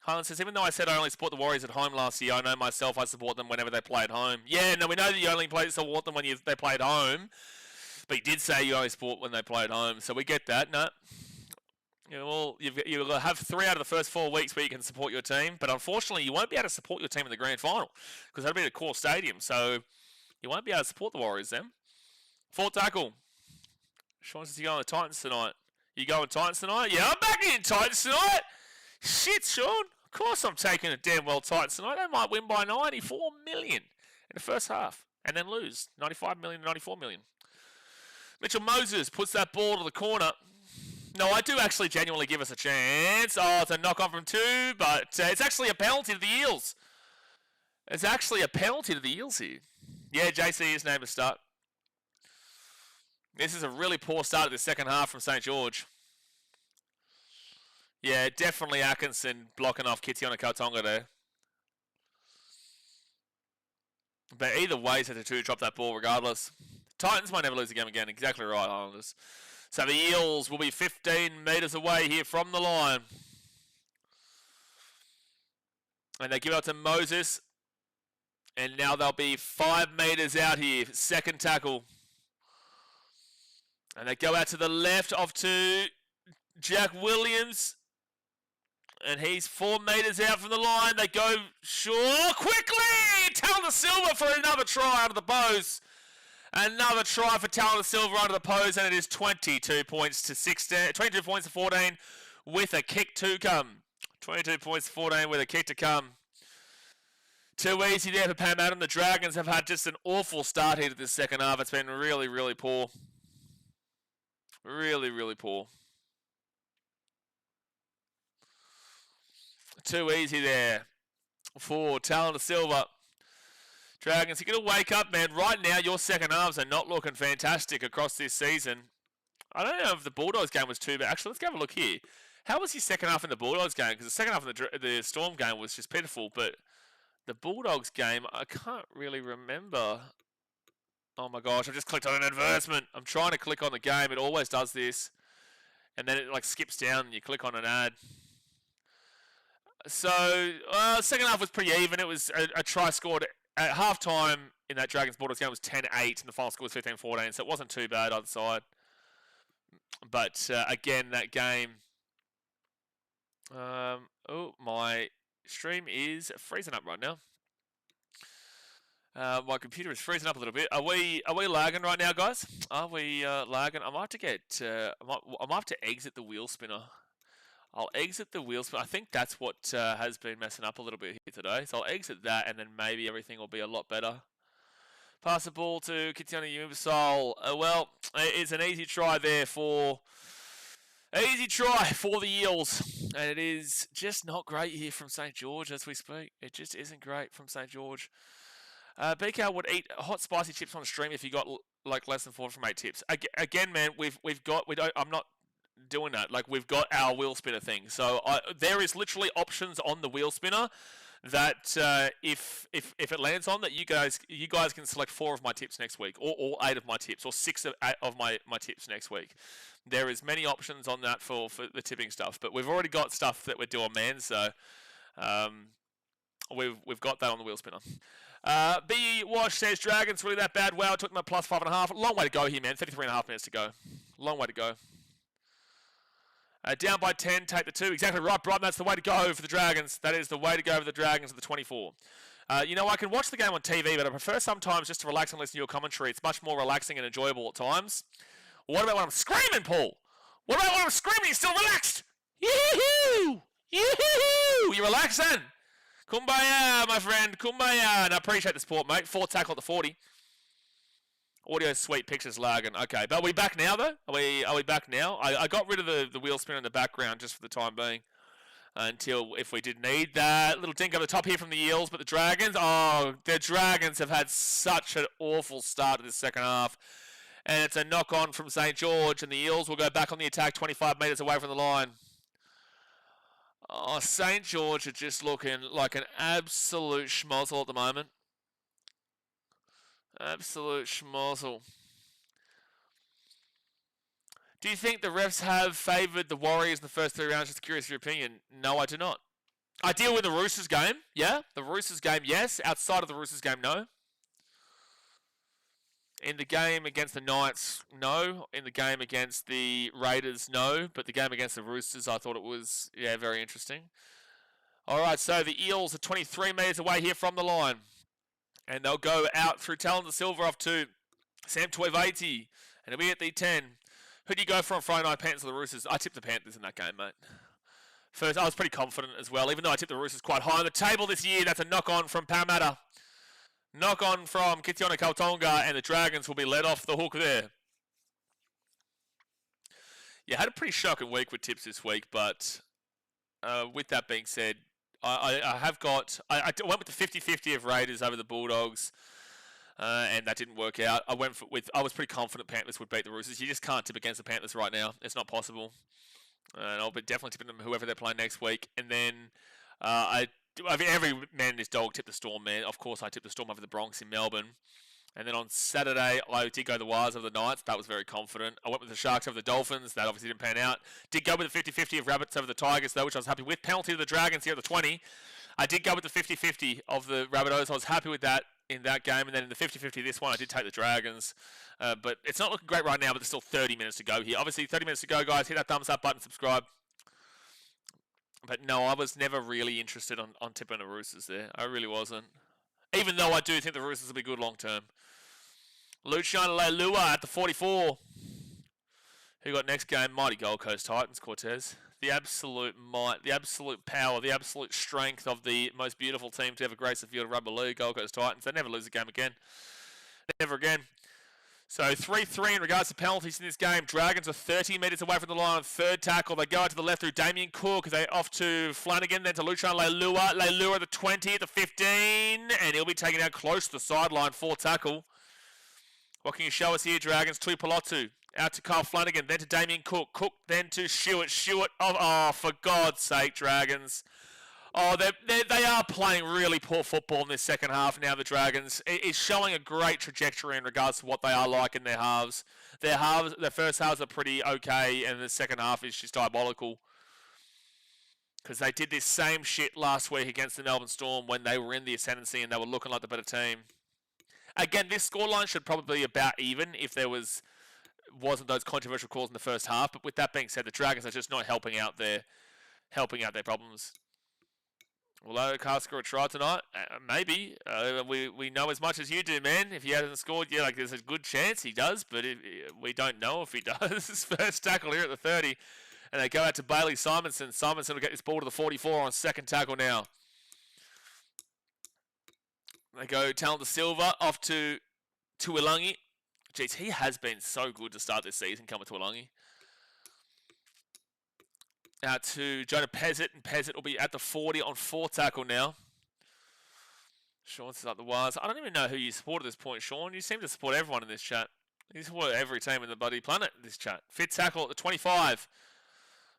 Harlan says, even though I said I only support the Warriors at home last year, I know myself I support them whenever they play at home. Yeah, no, we know that you only support them when they play at home. But you did say you only support when they play at home, so we get that. No, you'll have 3 out of the first 4 weeks where you can support your team, but unfortunately you won't be able to support your team in the grand final because that'll be the core stadium, so you won't be able to support the Warriors then. 4th tackle. Sean says, you going to the Titans tonight? You going Titans tonight? Yeah, I'm back in Titans tonight. Shit, Sean. Of course I'm taking a damn well Titans tonight. They might win by 94 million in the first half and then lose 95 million to 94 million. Mitchell Moses puts that ball to the corner. No, I do actually genuinely give us a chance. Oh, it's a knock on from 2, but it's actually a penalty to the Eels. It's actually a penalty to the Eels here. Yeah, JC is named to start. This is a really poor start of the second half from St George. Yeah, definitely Atkinson blocking off Kitiona Kautonga there. But either way, it's a 2 drop that ball regardless. Titans might never lose a game again. Exactly right, Islanders. So the Eels will be 15 metres away here from the line. And they give it to Moses. And now they'll be 5 metres out here. Second tackle. And they go out to the left off to Jack Williams. And he's 4 metres out from the line. They go short quickly. Talon Silva for another try out of the post. Another try for Talon Silva under the post, and it is 22 points to 16, 22 points to 14 with a kick to come. 22 points to 14 with a kick to come. Too easy there for Parramatta. The Dragons have had just an awful start here to this second half. It's been really, really poor. Really, really poor. Too easy there for Talon Silva. Dragons, you're going to wake up, man. Right now, your second halves are not looking fantastic across this season. I don't know if the Bulldogs game was too bad. Actually, let's have a look here. How was your second half in the Bulldogs game? Because the second half of the Storm game was just pitiful. But the Bulldogs game, I can't really remember. Oh my gosh, I just clicked on an advertisement. I'm trying to click on the game. It always does this. And then it like skips down and you click on an ad. So, second half was pretty even. It was a try scored at halftime in that Dragons Bulldogs game was 10-8 and the final score was 15-14, so it wasn't too bad either side. But again, that game... oh, my stream is freezing up right now. My computer is freezing up a little bit. Are we lagging right now, guys? Are we lagging? I might have to get... I might have to exit the wheel spinner. I'll exit the wheel spinner. I think that's what has been messing up a little bit here today. So I'll exit that, and then maybe everything will be a lot better. Pass the ball to Kitiona Umbasole. Well, it's an easy try there for... Easy try for the Eels. And it is just not great here from St George as we speak. It just isn't great from St George. BK would eat hot spicy chips on stream if you got like less than 4 from 8 tips. Again, man, I'm not doing that. Like, we've got our wheel spinner thing. So there is literally options on the wheel spinner that if it lands on that, you guys can select 4 of my tips next week, or all 8 of my tips, or 6 of my tips next week. There is many options on that for the tipping stuff, but we've already got stuff that we're doing, man. So we've got that on the wheel spinner. B Wash says Dragons really that bad? Wow, it took them a plus 5.5. Long way to go here, man. 33.5 minutes to go. Long way to go. Down by 10, take the 2. Exactly right, Brian. That's the way to go for the Dragons. That is the way to go for the Dragons at the 24. You know, I can watch the game on TV, but I prefer sometimes just to relax and listen to your commentary. It's much more relaxing and enjoyable at times. What about when I'm screaming, Paul? What about when I'm screaming? You're still relaxed? Yoo-hoo! Yoo-hoo! You relaxing? Kumbaya, my friend. Kumbaya. And I appreciate the support, mate. 4 tackle at the 40. Audio sweet, pictures lagging. Okay, but are we back now, though? Are we back now? I got rid of the wheel spinner in the background just for the time being. Until if we did need that. Little dink over the top here from the Eels, but the Dragons, the Dragons have had such an awful start to the second half. And it's a knock-on from St George, and the Eels will go back on the attack 25 metres away from the line. Oh, St George are just looking like an absolute schmozzle at the moment. Absolute schmozzle. Do you think the refs have favoured the Warriors in the first 3 rounds? Just curious of your opinion. No, I do not. I deal with the Roosters game. Yeah, the Roosters game, yes. Outside of the Roosters game, no. In the game against the Knights, no. In the game against the Raiders, no. But the game against the Roosters, I thought it was, very interesting. All right, so the Eels are 23 metres away here from the line. And they'll go out through Talon Silver off to Sam Tuivasa. And he'll be at the 10. Who do you go for on Friday night, Panthers or the Roosters? I tipped the Panthers in that game, mate. First, I was pretty confident as well, even though I tipped the Roosters quite high on the table this year. That's a knock-on from Parramatta. Knock-on from Kitiona Kautonga, and the Dragons will be let off the hook there. Yeah, had a pretty shocking week with tips this week, but with that being said, I went with the 50-50 of Raiders over the Bulldogs, and that didn't work out. I was pretty confident Panthers would beat the Roosters. You just can't tip against the Panthers right now. It's not possible. And I'll be definitely tipping them whoever they're playing next week. And then every man in his dog tipped the Storm, man. Of course, I tipped the Storm over the Bronx in Melbourne. And then on Saturday, I did go the Wires over the Knights. That was very confident. I went with the Sharks over the Dolphins. That obviously didn't pan out. Did go with the 50-50 of Rabbits over the Tigers, though, which I was happy with. Penalty to the Dragons here at the 20. I did go with the 50-50 of the Rabbitohs. I was happy with that in that game. And then in the 50-50 this one, I did take the Dragons. But it's not looking great right now, but there's still 30 minutes to go here. Obviously, 30 minutes to go, guys. Hit that thumbs up button, subscribe. But no, I was never really interested on tipping the Roosters there. I really wasn't. Even though I do think the Roosters will be good long term. Luciano Leilua at the 44. Who got next game? Mighty Gold Coast Titans, Cortez. The absolute might, the absolute power, the absolute strength of the most beautiful team to ever grace the field of Rugby League, Gold Coast Titans. They never lose a game again. Never again. So 3-3 in regards to penalties in this game. Dragons are 30 metres away from the line on third tackle. They go out to the left through Damien Cook. They off to Flanagan, then to Luciano Leilua. Leilua at the 20, at the 15. And he'll be taken out close to the sideline, fourth tackle. What can you show us here, Dragons? Tuipolotu. Out to Kyle Flanagan, then to Damien Cook. Cook then to Stewart. Stewart, oh, for God's sake, Dragons. Oh, they are playing really poor football in this second half now, the Dragons. It's showing a great trajectory in regards to what they are like in their halves. Their first halves are pretty okay, and the second half is just diabolical. Because they did this same shit last week against the Melbourne Storm when they were in the ascendancy and they were looking like the better team. Again, this scoreline should probably be about even if there wasn't those controversial calls in the first half. But with that being said, the Dragons are just not helping out their problems. Will Oakar score a try tonight? Maybe. We know as much as you do, man. If he hasn't scored, there's a good chance he does, but we don't know if he does. First tackle here at the 30. And they go out to Bailey Simonson. Simonson will get this ball to the 44 on second tackle now. They go Talon Silva off to Tuilagi. Jeez, he has been so good to start this season, coming to Tuilagi. Out to Jonah Pezzett, and Pezzett will be at the 40 on fourth tackle now. Sean says up the wires. I don't even know who you support at this point, Sean. You seem to support everyone in this chat. You support every team in the bloody planet in this chat. Fifth tackle at the 25.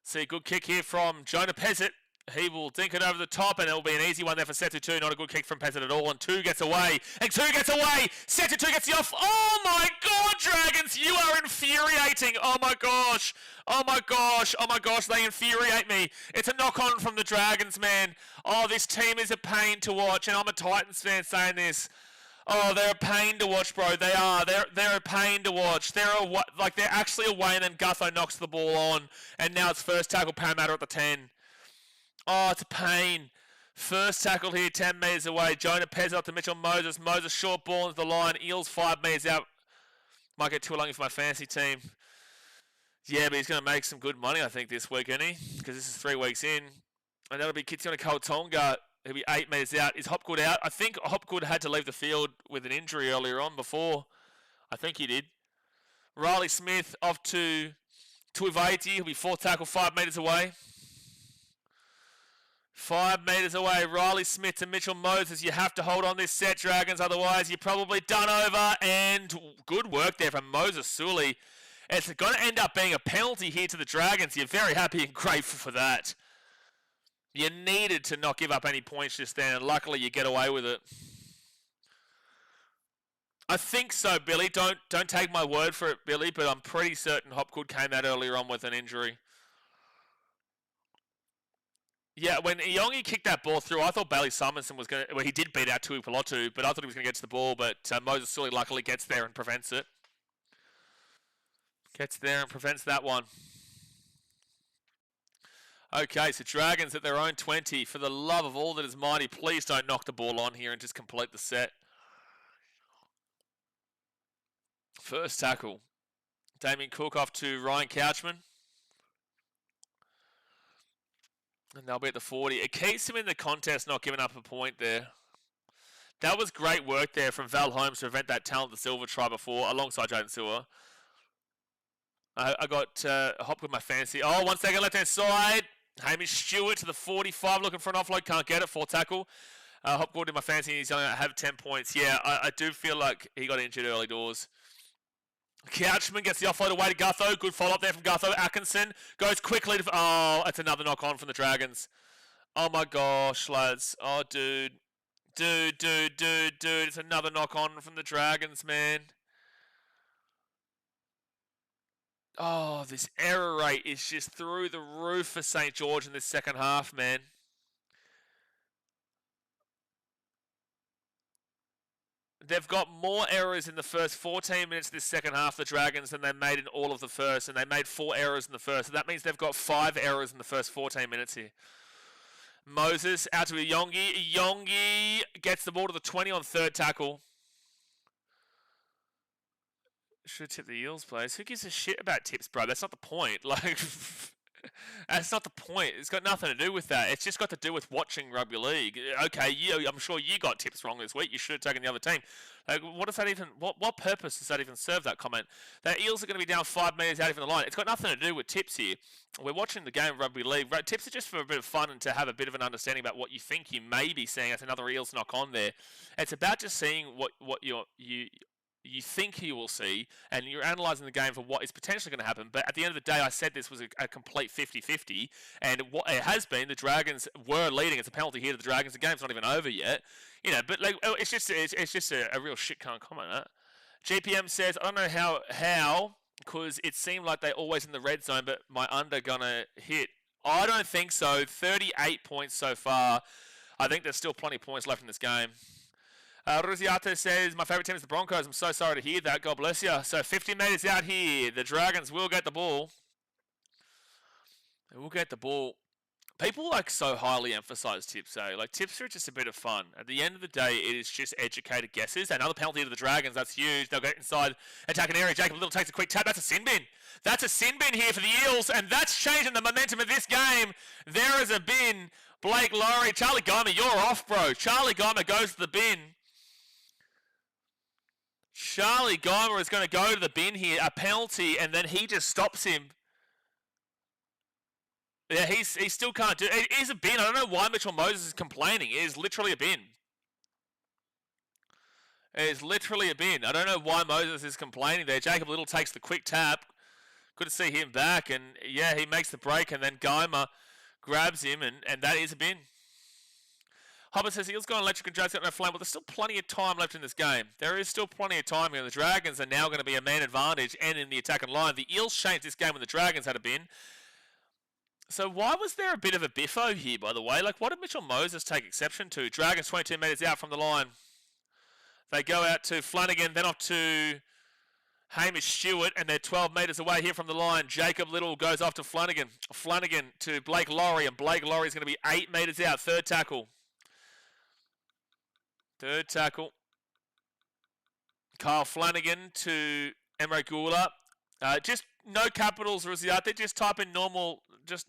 See a good kick here from Jonah Pezzett. He will dink it over the top, and it will be an easy one there for Setu 2. Not a good kick from Pezzett at all, and 2 gets away. And 2 gets away! Setu 2 gets the off. Oh my God, Dragons! You are infuriating! Oh my gosh! Oh my gosh! Oh my gosh, they infuriate me. It's a knock-on from the Dragons, man. Oh, this team is a pain to watch, and I'm a Titans fan saying this. Oh, they're a pain to watch, bro. They are. They're a pain to watch. They're actually away, and then Gutho knocks the ball on, and now it's first tackle Parramatta at the 10. Oh, it's a pain. First tackle here, 10 metres away. Jonah Pez up to Mitchell Moses. Moses short ball into the line. Eels 5 metres out. Might get Tuilagi for my fantasy team. Yeah, but he's going to make some good money, I think, this week, isn't he? Because this is 3 weeks in. And that'll be Kitiona Kautonga. He'll be 8 metres out. Is Hopgood out? I think Hopgood had to leave the field with an injury earlier on before. I think he did. Riley Smith off to Tuivasa. He'll be fourth tackle, 5 metres away. 5 metres away, Riley Smith to Mitchell Moses. You have to hold on this set, Dragons, otherwise you're probably done over. And good work there from Moses Sully. It's going to end up being a penalty here to the Dragons. You're very happy and grateful for that. You needed to not give up any points just then, and luckily you get away with it. I think so, Billy. Don't take my word for it, Billy, but I'm pretty certain Hopgood came out earlier on with an injury. Yeah, when Iongi kicked that ball through, I thought Bailey Simonson was going to... Well, he did beat out Tuipulotu, but I thought he was going to get to the ball, but Moses Suli luckily gets there and prevents it. Gets there and prevents that one. Okay, so Dragons at their own 20. For the love of all that is mighty, please don't knock the ball on here and just complete the set. First tackle. Damien Cook off to Ryan Couchman. And they'll be at the 40. It keeps him in the contest, not giving up a point there. That was great work there from Val Holmes to prevent that Talent the Silver try before, alongside Jaden Sewer. I got Hopgood my fancy. Oh, 1 second, left-hand side. Hamish Stewart to the 45, looking for an offload. Can't get it. 4th tackle. Hopgood in my fancy. He's going to have 10 points. Yeah, I do feel like he got injured early doors. Couchman gets the offload away to Gutho. Good follow-up there from Gutho. Atkinson goes quickly to... Oh, it's another knock-on from the Dragons. Oh, my gosh, lads. Oh, dude. Dude. It's another knock-on from the Dragons, man. Oh, this error rate is just through the roof for St George in this second half, man. They've got more errors in the first 14 minutes of this second half, the Dragons, than they made in all of the first. And they made 4 errors in the first. So that means they've got 5 errors in the first 14 minutes here. Moses out to Iongi. Iongi gets the ball to the 20 on 3rd tackle. Should tip the Eels, please. Who gives a shit about tips, bro? That's not the point. Like... That's not the point. It's got nothing to do with that. It's just got to do with watching rugby league. Okay, I'm sure you got tips wrong this week. You should have taken the other team. Like, what does that even? What purpose does that even serve? That comment. That Eels are going to be down 5 metres out from the line. It's got nothing to do with tips here. We're watching the game of rugby league. Tips are just for a bit of fun and to have a bit of an understanding about what you think you may be seeing as another Eels knock on there. It's about just seeing what you think you will see, and you're analysing the game for what is potentially going to happen. But at the end of the day, I said this was a complete 50-50, and what it has been, the Dragons were leading. It's a penalty here to the Dragons. The game's not even over yet, but like it's just a real shit can't comment. Huh? GPM says, I don't know how because it seemed like they're always in the red zone, but my under gonna hit. I don't think so. 38 points so far. I think there's still plenty of points left in this game. Rosiato says, my favourite team is the Broncos. I'm so sorry to hear that. God bless you. So 50 metres out here. The Dragons will get the ball. They will get the ball. People so highly emphasise tips, eh? Like, tips are just a bit of fun. At the end of the day, it is just educated guesses. Another penalty to the Dragons. That's huge. They'll get inside attacking area. Jacob Little takes a quick tap. That's a sin bin. That's a sin bin here for the Eels, and that's changing the momentum of this game. There is a bin. Blake Lowry. Charlie Geimer, you're off, bro. Charlie Geimer goes to the bin. Charlie Geimer is going to go to the bin here, a penalty, and then he just stops him. Yeah, he still can't do it. It is a bin. I don't know why Mitchell Moses is complaining. It is literally a bin. It is literally a bin. I don't know why Moses is complaining there. Jacob Little takes the quick tap. Good to see him back, and yeah, he makes the break, and then Geimer grabs him, and that is a bin. Hubbard says, Eels got electric and Dragons got no flame. Well, there's still plenty of time left in this game. There is still plenty of time here. The Dragons are now going to be a man advantage and in the attacking line. The Eels changed this game when the Dragons had a bin. So why was there a bit of a biffo here, by the way? Like, what did Mitchell Moses take exception to? Dragons 22 metres out from the line. They go out to Flanagan, then off to Hamish Stewart, and they're 12 metres away here from the line. Jacob Little goes off to Flanagan. Flanagan to Blake Lowry, and Blake Lowry is going to be 8 metres out. 3rd tackle. 3rd tackle. Kyle Flanagan to Emre Gula. Just no capitals, Rosiate. Just type in normal. Just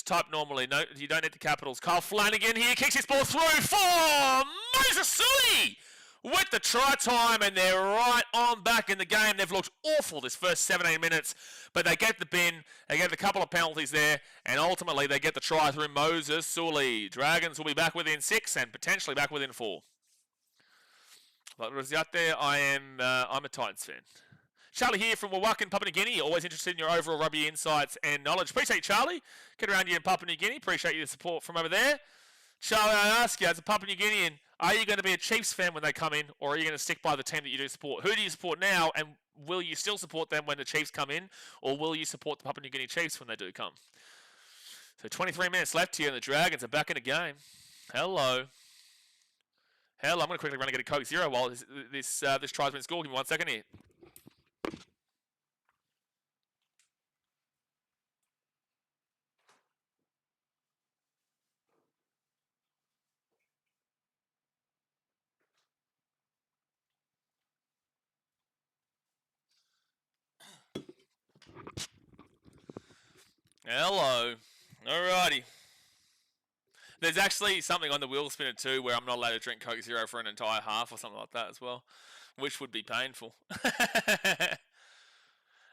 type normally. No, you don't need the capitals. Kyle Flanagan here kicks his ball through for Moses Suli with the try time, and they're right on back in the game. They've looked awful this first 17 minutes, but they get the bin. They get a couple of penalties there, and ultimately they get the try through Moses Suli. Dragons will be back within 6 and potentially back within 4. But Rosiate, I'm a Titans fan. Charlie here from Wawakan, Papua New Guinea. Always interested in your overall rugby insights and knowledge. Appreciate you, Charlie. Get around you in Papua New Guinea. Appreciate your support from over there. Charlie, I ask you, as a Papua New Guinean, are you going to be a Chiefs fan when they come in, or are you going to stick by the team that you do support? Who do you support now, and will you still support them when the Chiefs come in, or will you support the Papua New Guinea Chiefs when they do come? So 23 minutes left here, and the Dragons are back in the game. Hello. I'm going to quickly run and get a Coke Zero while this tries to score. Give me 1 second here. Hello. Alrighty. There's actually something on the wheel spinner too where I'm not allowed to drink Coke Zero for an entire half or something like that as well, which would be painful.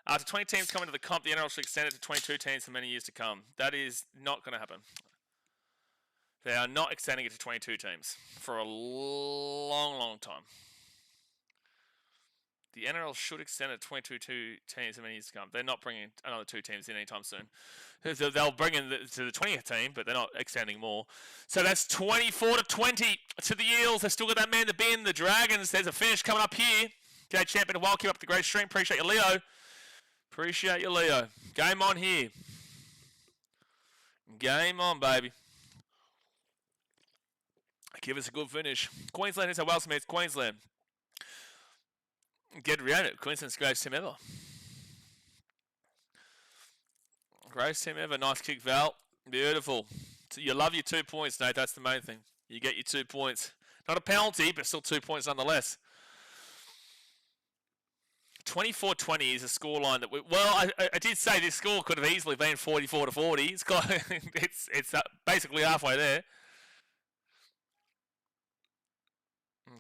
After 20 teams come into the comp, the NRL should extend it to 22 teams for many years to come. That is not going to happen. They are not extending it to 22 teams for a long, long time. The NRL should extend it to 22 teams for many years to come. They're not bringing another 2 teams in anytime soon. So they'll bring in to the 20th team, but they're not extending more. So that's 24-20 to the Eels. They've still got that man in the bin. The Dragons, there's a finish coming up here. G'day, champion. Well, keep up the great stream. Appreciate you, Leo. Appreciate you, Leo. Game on here. Game on, baby. Give us a good finish. Queensland is how well Smith. Queensland. Get around it. Queensland's greatest team ever. Greatest team ever. Nice kick, Val. Beautiful. So you love your 2 points, Nate. That's the main thing. You get your 2 points. Not a penalty, but still 2 points nonetheless. 24-20 is a scoreline that I did say this score could have easily been 44-40. It's basically halfway there.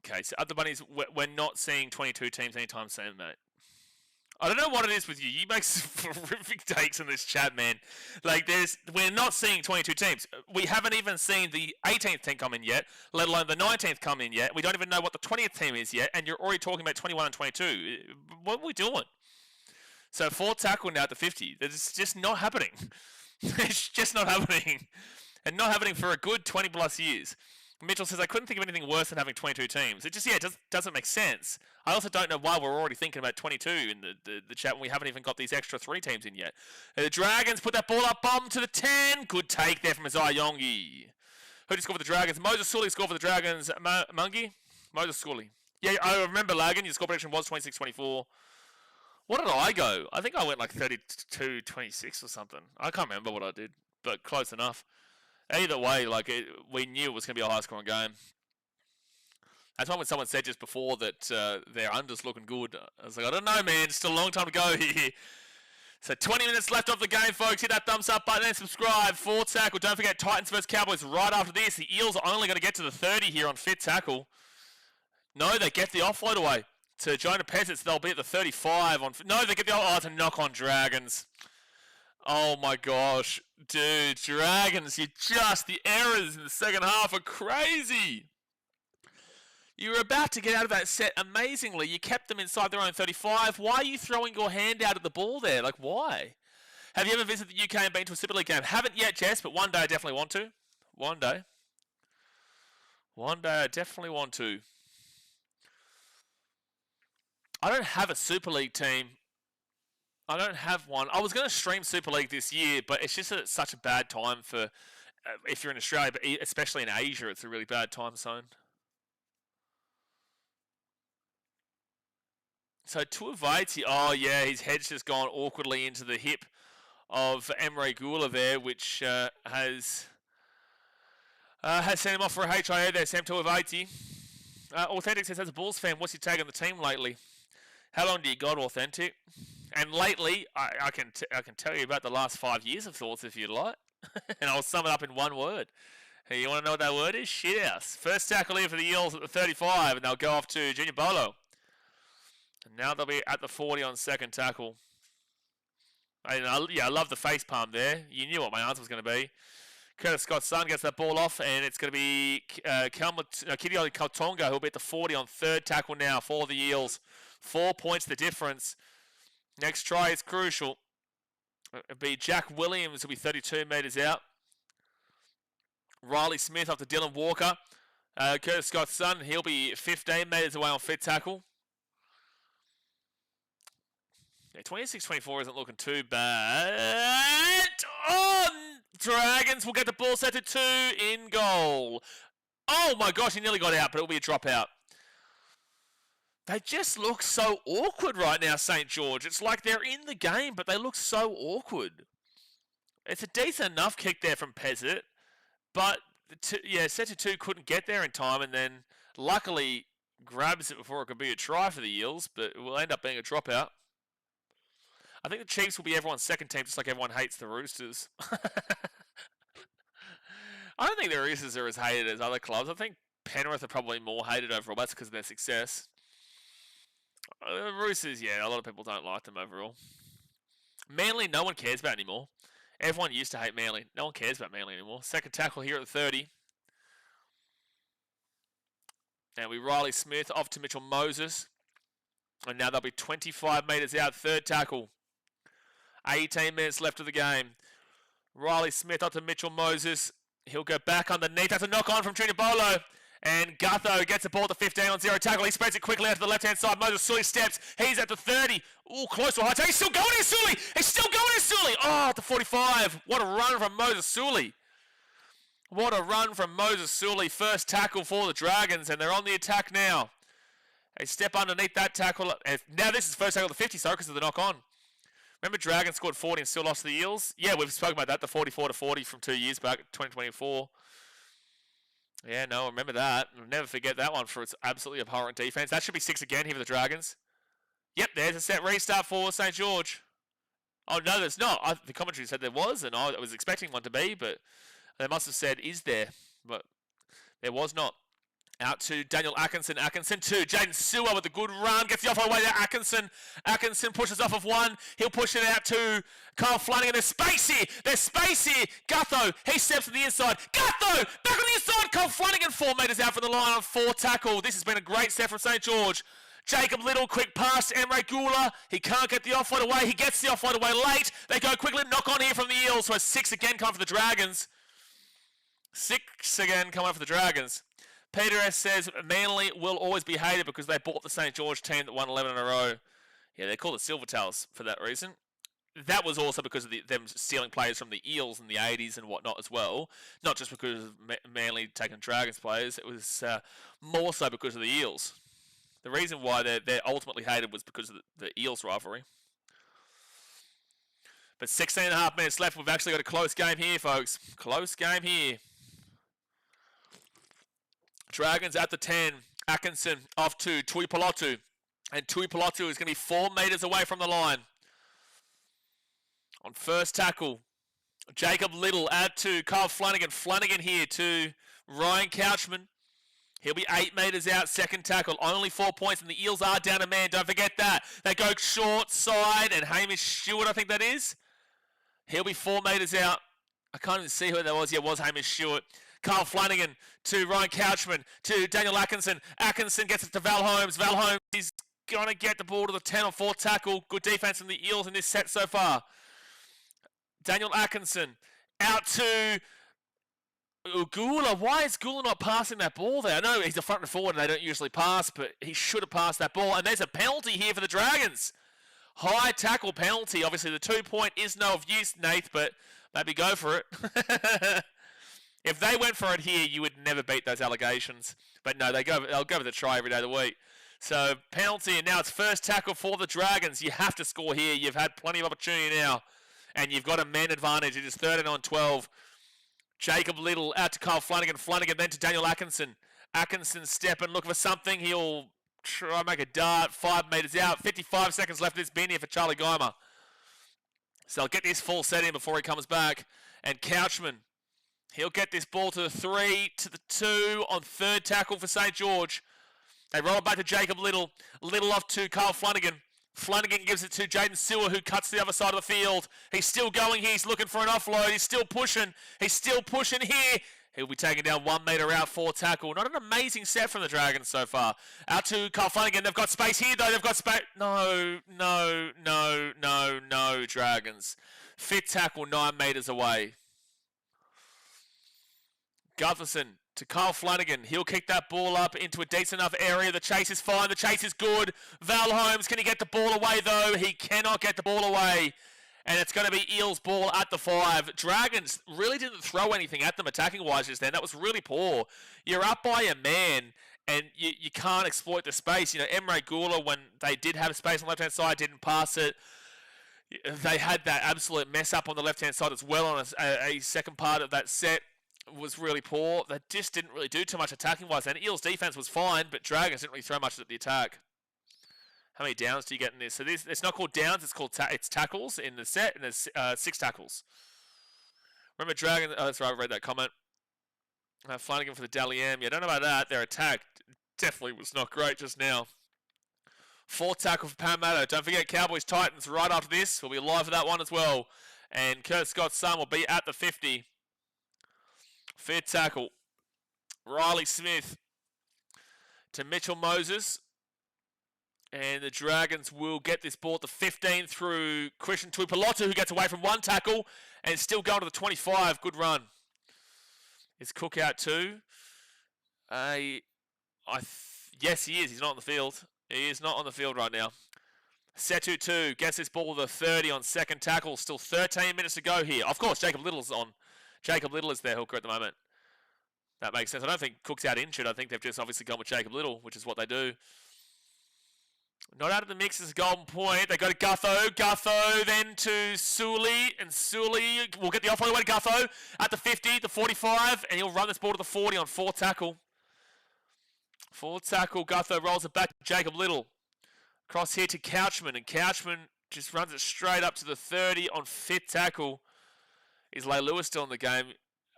Okay, so other bunnies, we're not seeing 22 teams anytime soon, mate. I don't know what it is with you. You make some horrific takes in this chat, man. Like, we're not seeing 22 teams. We haven't even seen the 18th team come in yet, let alone the 19th come in yet. We don't even know what the 20th team is yet, and you're already talking about 21 and 22. What are we doing? So 4 tackle now at the 50. It's just not happening. It's just not happening. And not happening for a good 20 plus years. Mitchell says, I couldn't think of anything worse than having 22 teams. It doesn't make sense. I also don't know why we're already thinking about 22 in the chat when we haven't even got these extra 3 teams in yet. The Dragons put that ball up, bomb to the 10. Good take there from Isaiah Yongi. Who just scored for the Dragons? Moses Sully scored for the Dragons. Mungie? Moses Sully. Yeah, I remember, Lagan. Your score prediction was 26-24. What did I go? I think I went like 32-26 or something. I can't remember what I did, but close enough. Either way, we knew it was going to be a high-scoring game. That's why when someone said just before that their under's looking good, I was like, I don't know, man. It's still a long time to go here. So 20 minutes left of the game, folks. Hit that thumbs up button and subscribe. 4 tackle. Don't forget Titans vs Cowboys right after this. The Eels are only going to get to the 30 here on 5th tackle. No, they get the offload away to Jonah Peasants. They'll be at the 35 on. No, they get the it's a knock on Dragons. Oh my gosh, dude, Dragons, the errors in the second half are crazy. You were about to get out of that set amazingly. You kept them inside their own 35. Why are you throwing your hand out at the ball there? Like, why? Have you ever visited the UK and been to a Super League game? Haven't yet, Jess, but one day I definitely want to. One day I definitely want to. I don't have a Super League team. I don't have one. I was going to stream Super League this year, but it's just such a bad time for, if you're in Australia, but especially in Asia, it's a really bad time zone. So Tuivasa, oh yeah, his head's just gone awkwardly into the hip of Emre Gula there, which has sent him off for a HIA there, Sam Tuivasa. Authentic says, as a Bulls fan, what's your tag on the team lately? How long do you got, Authentic? And lately, I can tell you about the last 5 years of thoughts if you'd like. And I'll sum it up in one word. Hey, you want to know what that word is? Shithouse. First tackle here for the Eels at the 35, and they'll go off to Junior Bolo. And now they'll be at the 40 on second tackle. I love the face palm there. You knew what my answer was going to be. Curtis Scott's son gets that ball off, and it's going to be Kidioli Kautonga who'll be at the 40 on third tackle now for the Eels. 4 points the difference. Next try is crucial. It'll be Jack Williams, who'll be 32 metres out. Riley Smith after Dylan Walker. Curtis Scott's son, he'll be 15 metres away on fit tackle. Yeah, 26-24 isn't looking too bad. Oh, Dragons will get the ball set to 2 in goal. Oh my gosh, he nearly got out, but it'll be a dropout. They just look so awkward right now, St George. It's like they're in the game, but they look so awkward. It's a decent enough kick there from Pezzett, but set to 2 couldn't get there in time, and then luckily grabs it before it could be a try for the Eels, but it will end up being a dropout. I think the Chiefs will be everyone's second team, just like everyone hates the Roosters. I don't think the Roosters are as hated as other clubs. I think Penrith are probably more hated overall. That's because of their success. Roosters, yeah, a lot of people don't like them overall. Manly, no one cares about anymore. Everyone used to hate Manly. No one cares about Manly anymore. Second tackle here at the 30. Now we Riley Smith off to Mitchell Moses. And now they'll be 25 metres out. Third tackle. 18 minutes left of the game. Riley Smith off to Mitchell Moses. He'll go back underneath. That's a knock on from Junior Bolo. And Gutho gets the ball to 15 on 0 tackle. He spreads it quickly out to the left-hand side. Moses Sully steps. He's at the 30. Ooh, close to a high tackle. He's still going here, Sully. He's still going here, Sully. Oh, at the 45. What a run from Moses Sully. What a run from Moses Sully. First tackle for the Dragons, and they're on the attack now. They step underneath that tackle. Now this is first tackle to 50, sorry, because of the knock-on. Remember Dragons scored 40 and still lost to the Eels? Yeah, we've spoken about that, the 44-40 from 2 years back, 2024. Yeah, no, remember that. I'll never forget that one for its absolutely abhorrent defense. That should be 6 again here for the Dragons. Yep, there's a set restart for St George. Oh, no, there's not. The commentary said there was, and I was expecting one to be, but they must have said, is there? But there was not. Out to Daniel Atkinson. Atkinson to Jaden Sewer with a good run. Gets the off away to Atkinson. Atkinson pushes off of one. He'll push it out to Kyle Flanagan. There's space here. There's space here. Gutho. He steps to the inside. Gutho. Back on the inside. Kyle Flanagan 4 metres out from the line on 4 tackle. This has been a great set from St George. Jacob Little, quick pass to Emre Gula. He can't get the offload away. He gets the offload away late. They go quickly. Knock on here from the Eels. So a 6 again coming for the Dragons. 6 again coming for the Dragons. Peter S. says Manly will always be hated because they bought the St George team that won 11 in a row. Yeah, they're called the Silvertails for that reason. That was also because of them stealing players from the Eels in the 80s and whatnot as well. Not just because of Manly taking Dragons players. It was more so because of the Eels. The reason why they're ultimately hated was because of the Eels rivalry. But 16.5 minutes left. We've actually got a close game here, folks. Close game here. Dragons at the 10. Atkinson off to Tuipulotu. And Tuipulotu is going to be 4 metres away from the line. On first tackle, Jacob Little out to Kyle Flanagan. Flanagan here to Ryan Couchman. He'll be 8 metres out, second tackle. Only 4 points, and the Eels are down a man. Don't forget that. They go short side, and Hamish Stewart, I think that is. He'll be 4 metres out. I can't even see who that was. Yeah, it was Hamish Stewart. Carl Flanagan to Ryan Couchman to Daniel Atkinson. Atkinson gets it to Val Holmes. Val Holmes is going to get the ball to the 10 on 4 tackle. Good defense from the Eels in this set so far. Daniel Atkinson out to Gula. Why is Gula not passing that ball there? I know he's a front and forward and they don't usually pass, but he should have passed that ball. And there's a penalty here for the Dragons. High tackle penalty. Obviously the 2 point is no of use, Nath, but maybe go for it. If they went for it here, you would never beat those allegations. But no, they'll go with a try every day of the week. So penalty, and now it's first tackle for the Dragons. You have to score here. You've had plenty of opportunity now. And you've got a man advantage. It is 13 on 12. Jacob Little out to Kyle Flanagan. Flanagan then to Daniel Atkinson. Atkinson step and look for something. He'll try and make a dart. 5 metres out. 55 seconds left. It's been here for Charlie Geimer. So I'll get this full set in before he comes back. And Couchman. He'll get this ball to the 3, to the 2 on third tackle for St George. They roll it back to Jacob Little. Little off to Kyle Flanagan. Flanagan gives it to Jaden Sewer, who cuts to the other side of the field. He's still going here. He's looking for an offload. He's still pushing. He's still pushing here. He'll be taken down 1 metre out, 4 tackle. Not an amazing set from the Dragons so far. Out to Kyle Flanagan. They've got space here, though. They've got space. No, Dragons. Fit tackle 9 metres away. Gutherson to Kyle Flanagan. He'll kick that ball up into a decent enough area. The chase is fine. The chase is good. Val Holmes, can he get the ball away, though? He cannot get the ball away. And it's going to be Eels ball at the 5. Dragons really didn't throw anything at them attacking-wise just then. That was really poor. You're up by a man, and you can't exploit the space. You know, Emre Gula, when they did have space on the left-hand side, didn't pass it. They had that absolute mess up on the left-hand side as well on a second part of that set. Was really poor. They just didn't really do too much attacking-wise. And Eels' defense was fine, but Dragons didn't really throw much at the attack. How many downs do you get in this? So this, it's not called downs, it's called it's tackles in the set, and there's 6 tackles. Remember Dragons, oh, that's right, I read that comment. Flanagan for the Dally M. Yeah, don't know about that. Their attack definitely was not great just now. 4th tackle for Parramatta. Don't forget Cowboys Titans right after this. We'll be live for that one as well. And Kurt Scott's son will be at the 50. 5th tackle. Riley Smith to Mitchell Moses. And the Dragons will get this ball at the 15 through Christian Tuipulotu, who gets away from 1 tackle and still going to the 25. Good run. Is Cook out too? Yes, he is. He's not on the field. He is not on the field right now. Setu 2 gets this ball to the 30 on 2nd tackle. Still 13 minutes to go here. Of course, Jacob Little's on. Jacob Little is their hooker at the moment. That makes sense. I don't think Cook's out injured. I think they've just obviously gone with Jacob Little, which is what they do. Not out of the mix is Golden Point. They go to Gutho. Gutho then to Sully. And Sully will get the offload away to Gutho at the 50, the 45. And he'll run this ball to the 40 on 4th tackle. 4th tackle. Gutho rolls it back to Jacob Little. Cross here to Couchman. And Couchman just runs it straight up to the 30 on 5th tackle. Is Leigh Lewis still in the game?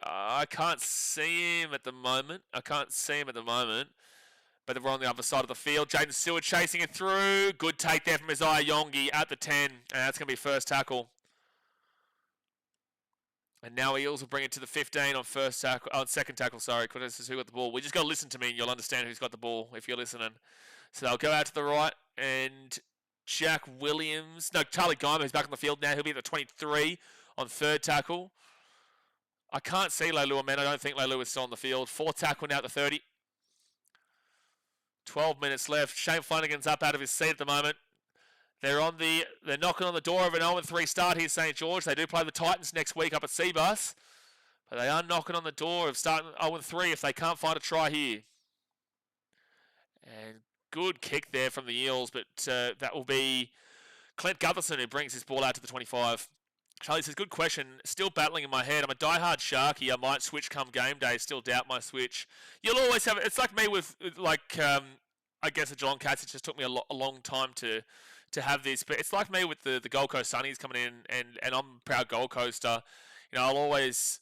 I can't see him at the moment. But they're on the other side of the field. Jaden Stewart chasing it through. Good take there from Isaiah Yongi at the 10. And that's going to be 1st tackle. And now Eels will bring it to the 15 on 2nd tackle, sorry. Because this is who got the ball. We just got to listen to me and you'll understand who's got the ball if you're listening. So they'll go out to the right. And Jack Williams. No, Charlie Guymer, who's back on the field now. He'll be at the 23 on 3rd tackle. I can't see Leilua, man. I don't think Leilua is still on the field. 4th tackle now at the 30. 12 minutes left. Shane Flanagan's up out of his seat at the moment. They're knocking on the door of an 0-3 start here, St George. They do play the Titans next week up at Seabus. But they are knocking on the door of starting 0-3 if they can't find a try here. And good kick there from the Eels, but that will be Clint Gutherson who brings his ball out to the 25. Charlie says, good question. Still battling in my head. I'm a diehard Sharky. I might switch come game day. Still doubt my switch. You'll always have it. It's like me with, I guess the Geelong Cats. It just took me a long time to have this. But it's like me with the Gold Coast Sunnies coming in, and I'm a proud Gold Coaster. You know, I'll always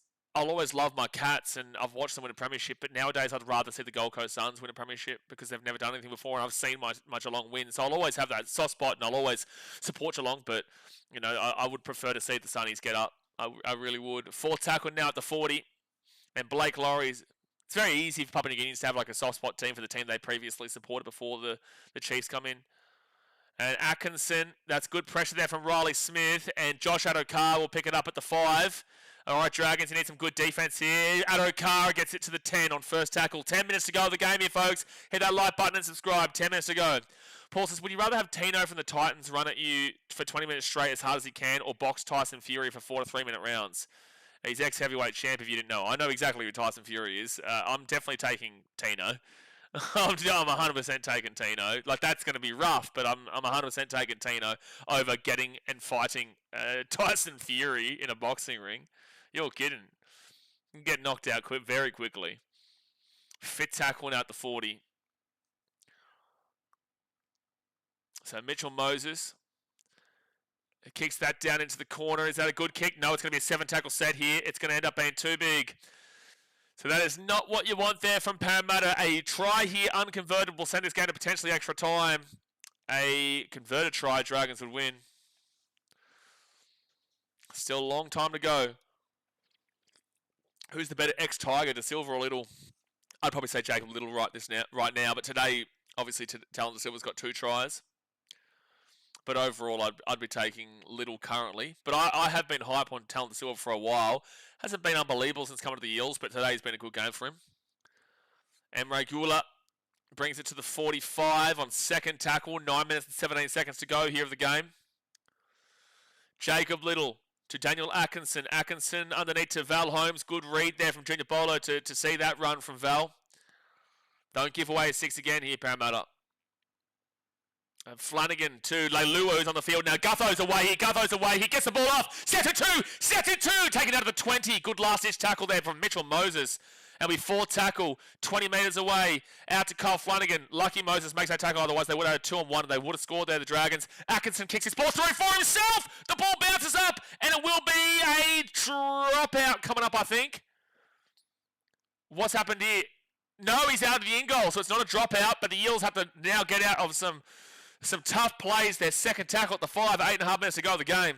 love my Cats, and I've watched them win a premiership. But nowadays, I'd rather see the Gold Coast Suns win a premiership because they've never done anything before, and I've seen my Geelong win. So I'll always have that soft spot, and I'll always support Geelong. But you know, I would prefer to see the Sunnies get up. I really would. 4th tackle now at the 40. And Blake Laurie's... It's very easy for Papua New Guineans to have like a soft spot team for the team they previously supported before the Chiefs come in. And Atkinson, that's good pressure there from Riley Smith. And Josh Adokar will pick it up at the 5. All right, Dragons, you need some good defense here. Adokar gets it to the 10 on 1st tackle. 10 minutes to go of the game here, folks. Hit that like button and subscribe. 10 minutes to go. Paul says, would you rather have Tino from the Titans run at you for 20 minutes straight as hard as he can, or box Tyson Fury for 4 to 3 minute rounds? He's ex-heavyweight champ if you didn't know. I know exactly who Tyson Fury is. I'm definitely taking Tino. I'm 100% taking Tino. Like, that's going to be rough, but I'm 100% taking Tino over getting and fighting Tyson Fury in a boxing ring. You're kidding. You can get knocked out very quickly. Fit tackle out the 40. So Mitchell Moses kicks that down into the corner. Is that a good kick? No, it's going to be a 7 tackle set here. It's going to end up being too big. So that is not what you want there from Parramatta. A try here, unconverted, will send this game to potentially extra time. A converted try, Dragons would win. Still a long time to go. Who's the better ex-Tiger, De Silva or Little? I'd probably say Jacob Little right now. But today, obviously, Talon De Silva's got 2 tries. But overall, I'd be taking Little currently. But I have been hype on Talon De Silva for a while. Hasn't been unbelievable since coming to the Eels, but today's been a good game for him. Emre Gula brings it to the 45 on second tackle. 9 minutes and 17 seconds to go here of the game. Jacob Little to Daniel Atkinson. Atkinson underneath to Val Holmes. Good read there from Junior Bolo to see that run from Val. Don't give away a 6 again here, Parramatta. And Flanagan to Leilua, who's on the field now. Gutho's away here. Gutho's away. He gets the ball off. Set it 2. Set it 2. Taken out of the 20. Good last-ditch tackle there from Mitchell Moses. And we 4 tackle, 20 metres away, out to Kyle Flanagan. Lucky Moses makes that tackle, otherwise they would have had 2 on 1 and they would have scored there, the Dragons. Atkinson kicks his ball through for himself. The ball bounces up and it will be a dropout coming up, I think. What's happened here? No, he's out of the in goal, so it's not a dropout, but the Eels have to now get out of some tough plays. Their second tackle at the 5, 8.5 minutes to go of the game.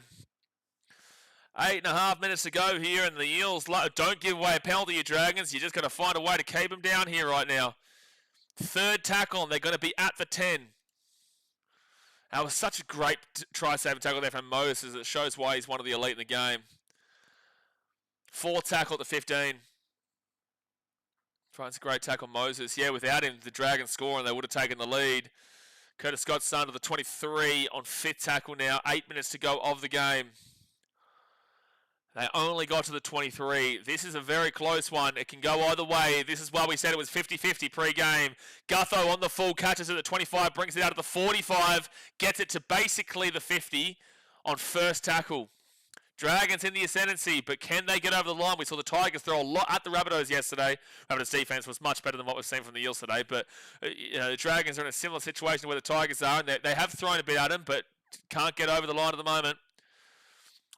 8.5 minutes to go here, and the Eels don't give away a penalty, you Dragons. You just got to find a way to keep them down here right now. Third tackle, and they're going to be at the 10. That was such a great try-saving tackle there from Moses. It shows why he's one of the elite in the game. 4 tackle at the 15. It's a great tackle, Moses. Yeah, without him, the Dragons score, and they would have taken the lead. Curtis Scott's son to the 23 on 5th tackle now. 8 minutes to go of the game. They only got to the 23. This is a very close one. It can go either way. This is why we said it was 50-50 pre-game. Gutho on the full, catches it at the 25, brings it out to the 45, gets it to basically the 50 on first tackle. Dragons in the ascendancy, but can they get over the line? We saw the Tigers throw a lot at the Rabbitohs yesterday. Rabbitohs defense was much better than what we've seen from the Eels today, but the Dragons are in a similar situation where the Tigers are, and they have thrown a bit at them, but can't get over the line at the moment.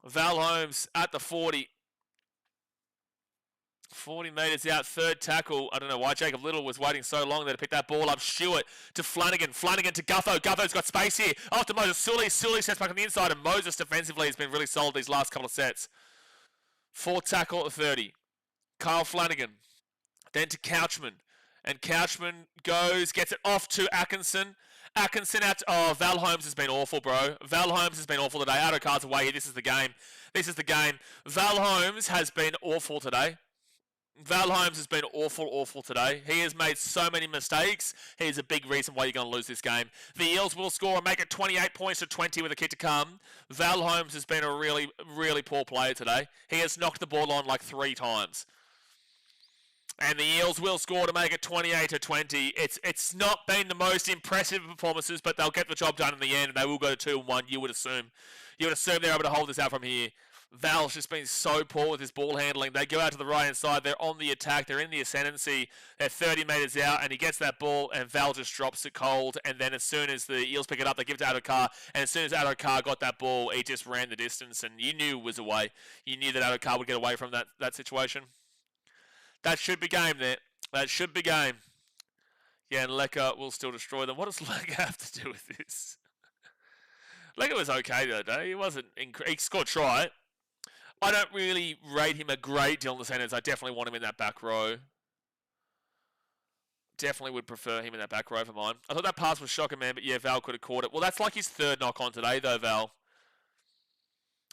Val Holmes at the 40. 40 metres out, third tackle. I don't know why Jacob Little was waiting so long there to pick that ball up. Stewart to Flanagan. Flanagan to Gutho. Gutho's got space here. Off to Moses. Sully sets back on the inside, and Moses defensively has been really solid these last couple of sets. Fourth tackle at the 30. Kyle Flanagan. Then to Couchman. And Couchman gets it off to Atkinson. Atkinson out to, Val Holmes has been awful, bro. Val Holmes has been awful today. Addo-Carr's away here. This is the game. This is the game. Val Holmes has been awful today. Val Holmes has been awful today. He has made so many mistakes. He's a big reason why you're going to lose this game. The Eels will score and make it 28 points to 20 with a kick to come. Val Holmes has been a really, really poor player today. He has knocked the ball on like 3 times. And the Eels will score to make it 28 to 20. It's not been the most impressive performances, but they'll get the job done in the end, and they will go to 2-1. You would assume they're able to hold this out from here. Val's just been so poor with his ball handling. They go out to the right-hand side. They're on the attack. They're in the ascendancy. They're 30 metres out, and he gets that ball, and Val just drops it cold. And then as soon as the Eels pick it up, they give it to Addo-Carr. And as soon as Addo-Carr got that ball, he just ran the distance, and you knew it was away. You knew that Addo-Carr would get away from that situation. That should be game there. That should be game. Yeah, and Lecker will still destroy them. What does Lecker have to do with this? Lecker was okay the other day. He wasn't. He scored a try. I don't really rate him a great deal in the centres. I definitely want him in that back row. Definitely would prefer him in that back row for mine. I thought that pass was shocking, man, but yeah, Val could have caught it. Well, that's like his 3rd knock on today, though, Val.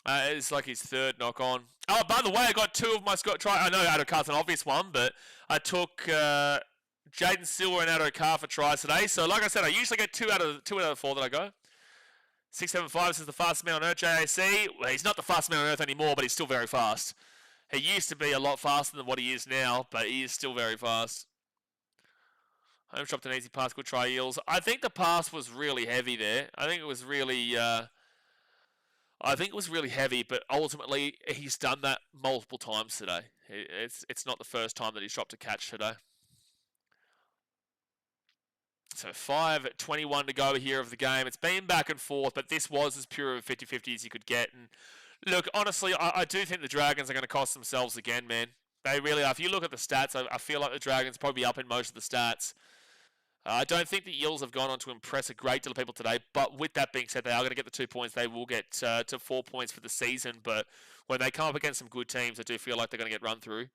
It's like his 3rd knock on. Oh, by the way, I got 2 of my try. I know Addo-Carr's an obvious one, but I took Jaden Silver and Addo-Carr for tries today. So, like I said, I usually get 2 out of the 4 that I go. 675 is the fastest man on earth, JAC. Well, he's not the fastest man on earth anymore, but he's still very fast. He used to be a lot faster than what he is now, but he is still very fast. Home dropped an easy pass, good try, Eels. I think the pass was really heavy there. I think it was really heavy, but ultimately he's done that multiple times today. It's not the first time that he's dropped a catch today. So 5:21 to go here of the game. It's been back and forth, but this was as pure of a 50-50 as you could get. And look, honestly, I do think the Dragons are going to cost themselves again, man. They really are. If you look at the stats, I feel like the Dragons probably up in most of the stats. I don't think the Eels have gone on to impress a great deal of people today, but with that being said, they are going to get the 2 points. They will get to 4 points for the season, but when they come up against some good teams, I do feel like they're going to get run through.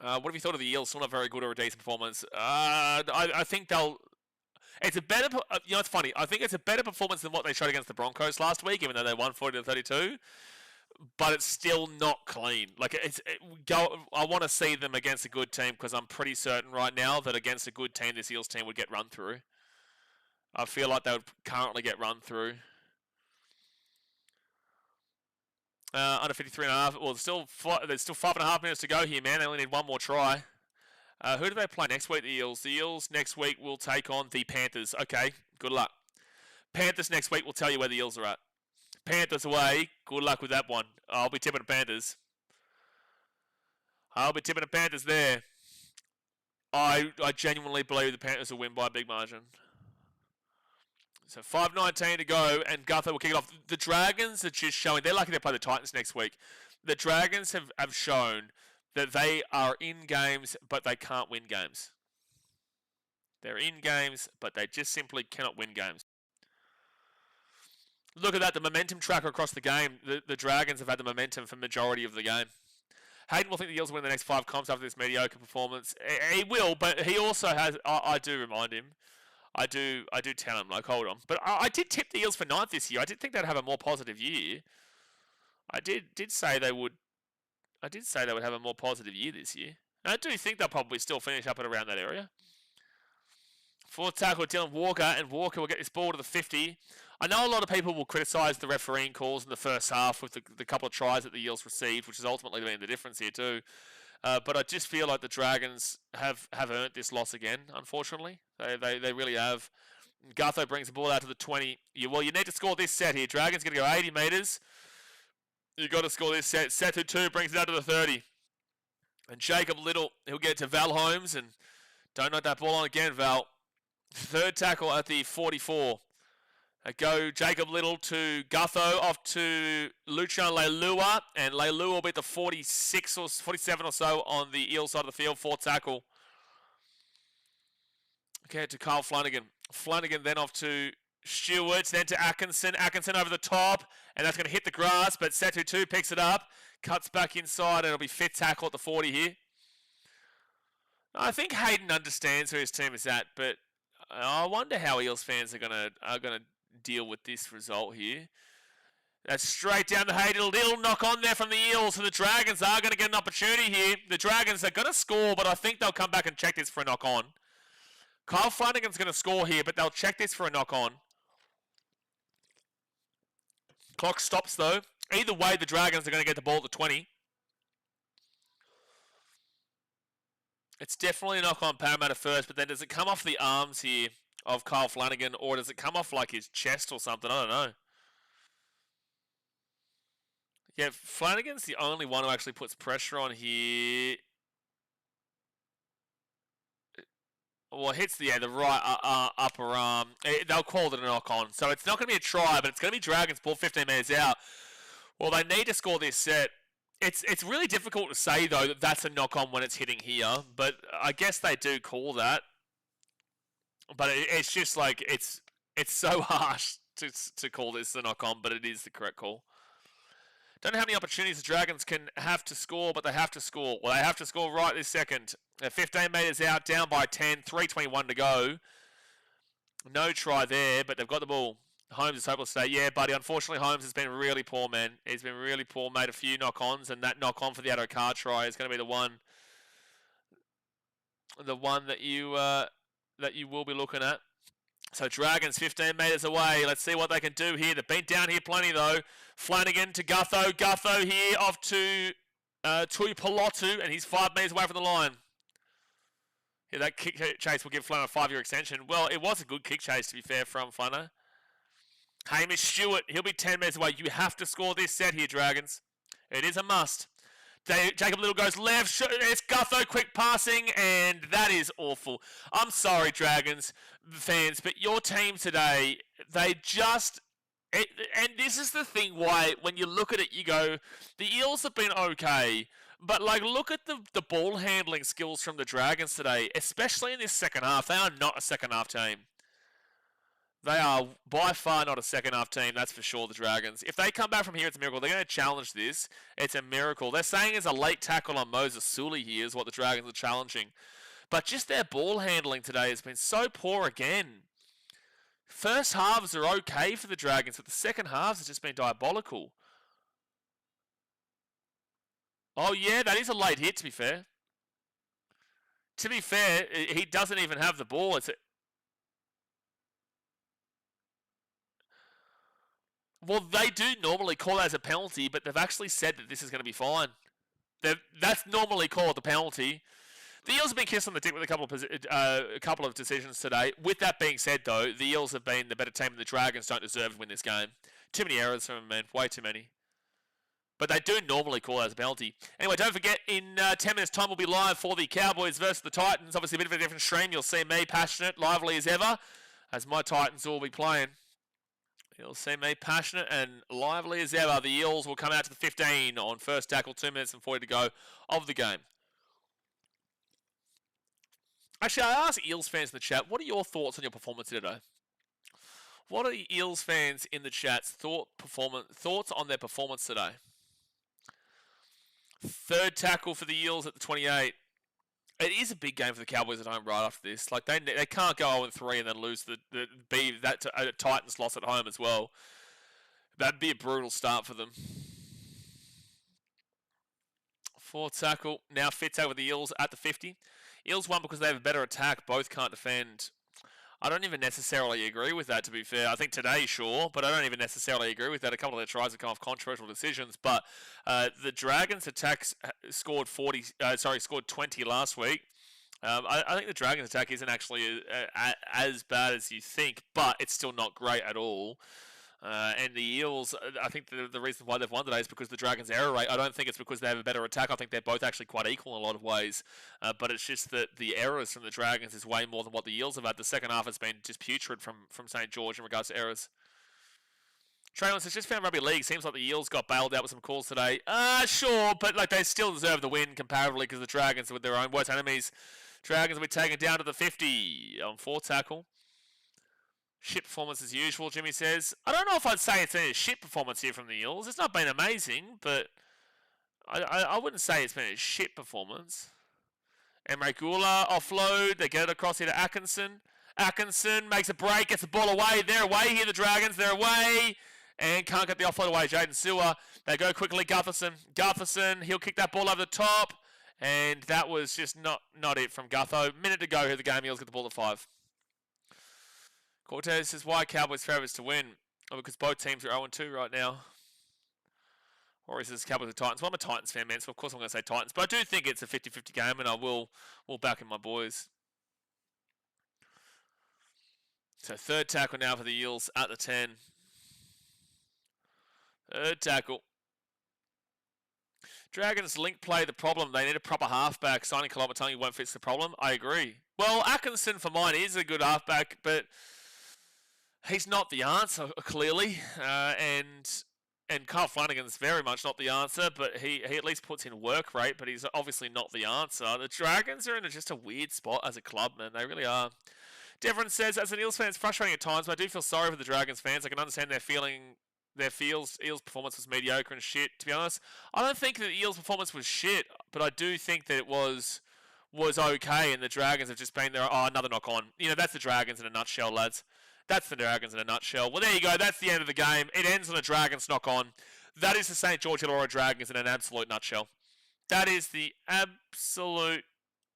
What have you thought of the Eels? Still not very good or a decent performance. I think they'll. It's a better. It's funny. I think it's a better performance than what they showed against the Broncos last week, even though they won 40-32. But it's still not clean. Like I want to see them against a good team because I'm pretty certain right now that against a good team, this Eels team would get run through. I feel like they would currently get run through. Under 53.5. Well, there's still 5.5 minutes to go here, man. They only need one more try. Who do they play next week? The Eels. The Eels next week will take on the Panthers. Okay, good luck. Panthers next week will tell you where the Eels are at. Panthers away. Good luck with that one. I'll be tipping the Panthers. I'll be tipping the Panthers there. I genuinely believe the Panthers will win by a big margin. So 5:19 to go, and Gutho will kick it off. The Dragons are just showing, they're lucky they play the Titans next week. The Dragons have shown that they are in games, but they can't win games. They're in games, but they just simply cannot win games. Look at that, the momentum tracker across the game. The Dragons have had the momentum for majority of the game. Hayden will think the Eels will win the next 5 comps after this mediocre performance. He will, but he also has, I do remind him, I do tell him, like, hold on. But I did tip the Eels for 9th this year. I did think they'd have a more positive year. I did say they would. I did say they would have a more positive year this year. And I do think they'll probably still finish up at around that area. 4th tackle, Dylan Walker, and Walker will get this ball to the 50. I know a lot of people will criticise the refereeing calls in the first half with the couple of tries that the Eels received, which has ultimately been the difference here too. But I just feel like the Dragons have earned this loss again, unfortunately. They really have. Gutho brings the ball out to the 20. You need to score this set here. Dragons going to go 80 metres. You've got to score this set. Setu 2 brings it out to the 30. And Jacob Little, he'll get to Val Holmes. And don't knock that ball on again, Val. 3rd tackle at the 44. Go Jacob Little to Gutho, off to Luchan Leilua, and Leilua will be at the 46 or 47 or so on the Eel side of the field. 4th tackle. Okay, to Kyle Flanagan. Flanagan then off to Stewart, then to Atkinson. Atkinson over the top, and that's going to hit the grass, but Setu 2 picks it up, cuts back inside, and it'll be 5th tackle at the 40 here. I think Hayden understands where his team is at, but I wonder how Eels fans are gonna deal with this result here. That's straight down to Hayden. Little knock on there from the Eels, so the Dragons are going to get an opportunity here. The Dragons are going to score, but I think they'll come back and check this for a knock on. Kyle Flanagan's going to score here, but they'll check this for a knock on. Clock stops though. Either way, the Dragons are going to get the ball at the 20. It's definitely a knock on Parramatta first, but then does it come off the arms here of Kyle Flanagan, or does it come off like his chest or something? I don't know. Yeah, Flanagan's the only one who actually puts pressure on here. Well, it hits the right upper arm. They'll call it a knock on. So it's not going to be a try, but it's going to be Dragons ball 15 metres out. Well, they need to score this set. It's really difficult to say, though, that that's a knock on when it's hitting here. But I guess they do call that. But it's just like, it's so harsh to call this a knock on, but it is the correct call. Don't know how many opportunities the Dragons can have to score, but they have to score. Well, they have to score right this second. They're 15 metres out, down by 10, 3:21 to go. No try there, but they've got the ball. Holmes is hopeless today. Yeah, buddy, unfortunately, Holmes has been really poor, man. He's been really poor, made a few knock-ons, and that knock-on for the Addo-Carr try is going to be the one that you will be looking at. So Dragons 15 metres away. Let's see what they can do here. They've been down here plenty, though. Flanagan to Gutho. Gutho here off to Tui Palotu, and he's 5 metres away from the line. Yeah, that kick chase will give Flano a 5-year extension. Well, it was a good kick chase, to be fair, from Flano. Hamish Stewart, he'll be 10 metres away. You have to score this set here, Dragons. It is a must. Jacob Little goes left. It's Gutho, quick passing, and that is awful. I'm sorry, Dragons fans, but your team today, they just... and this is the thing why, when you look at it, you go, the Eels have been okay, but like, look at the ball handling skills from the Dragons today, especially in this second half. They are not a second half team. They are by far not a second half team, that's for sure, the Dragons. If they come back from here, it's a miracle. They're going to challenge this. It's a miracle. They're saying it's a late tackle on Moses Sully here is what the Dragons are challenging. But just their ball handling today has been so poor again. First halves are okay for the Dragons, but the second halves has just been diabolical. Oh, yeah, that is a late hit, to be fair. To be fair, he doesn't even have the ball. Well, they do normally call that as a penalty, but they've actually said that this is going to be fine. That's normally called the penalty. The Eels have been kissed on the dick with a couple of decisions today. With that being said, though, the Eels have been the better team, and the Dragons don't deserve to win this game. Too many errors from them, man. Way too many. But they do normally call that as a penalty. Anyway, don't forget, in 10 minutes' time, we'll be live for the Cowboys versus the Titans. Obviously, a bit of a different stream. You'll see me passionate, lively as ever, as my Titans will be playing. You'll see me passionate and lively as ever. The Eels will come out to the 15 on first tackle, 2 minutes and 40 to go of the game. Actually, I asked Eels fans in the chat, what are your thoughts on your performance today? What are the Eels fans in the chat's thoughts on their performance today? Third tackle for the Eels at the 28. It is a big game for the Cowboys at home right after this. Like they can't go 0-3 and then lose a Titans loss at home as well. That'd be a brutal start for them. Fourth tackle now fits over the Eels at the 50. Eels won because they have a better attack. Both can't defend. I don't even necessarily agree with that, to be fair. I think today, sure, but I don't even necessarily agree with that. A couple of their tries have come off controversial decisions, but the Dragons' attacks scored 20 last week. I think the Dragons' attack isn't actually as bad as you think, but it's still not great at all. And the Eels, I think the reason why they've won today is because the Dragons' error rate. I don't think it's because they have a better attack. I think they're both actually quite equal in a lot of ways. But it's just that the errors from the Dragons is way more than what the Eels have had. The second half has been just putrid from St George in regards to errors. Traylon says, just found Rugby League. Seems like the Eels got bailed out with some calls today. Sure, but like they still deserve the win comparatively because the Dragons are with their own worst enemies. Dragons will be taken down to the 50 on fourth tackle. Shit performance as usual, Jimmy says. I don't know if I'd say it's been a shit performance here from the Eels. It's not been amazing, but I wouldn't say it's been a shit performance. Emre Gula offload. They get it across here to Atkinson. Atkinson makes a break, gets the ball away. They're away here, the Dragons. They're away. And can't get the offload away. Jaden Sewer. They go quickly. Gutherson. He'll kick that ball over the top. And that was just not it from Gutho. Minute to go here, the game. Eels get the ball at 5. Cortez says, why Cowboys favourites to win? Oh, because both teams are 0-2 right now. Or he says Cowboys or Titans. Well, I'm a Titans fan, man, so of course I'm going to say Titans. But I do think it's a 50-50 game, and I will back in my boys. So third tackle now for the Eels at the 10. Third tackle. Dragons link play the problem. They need a proper halfback. Signing Kolomatangi won't fix the problem. I agree. Well, Atkinson for mine is a good halfback, but he's not the answer, clearly. And Carl Flanagan's very much not the answer, but he at least puts in work rate, but he's obviously not the answer. The Dragons are in just a weird spot as a club, man. They really are. Devon says, as an Eels fan, it's frustrating at times, but I do feel sorry for the Dragons fans. I can understand Eels' performance was mediocre and shit, to be honest. I don't think that the Eels' performance was shit, but I do think that it was okay, and the Dragons have just been there. Oh, another knock on. You know, that's the Dragons in a nutshell, lads. That's the Dragons in a nutshell. Well, there you go. That's the end of the game. It ends on a Dragons knock on. That is the St George Illawarra Dragons in an absolute nutshell. That is the absolute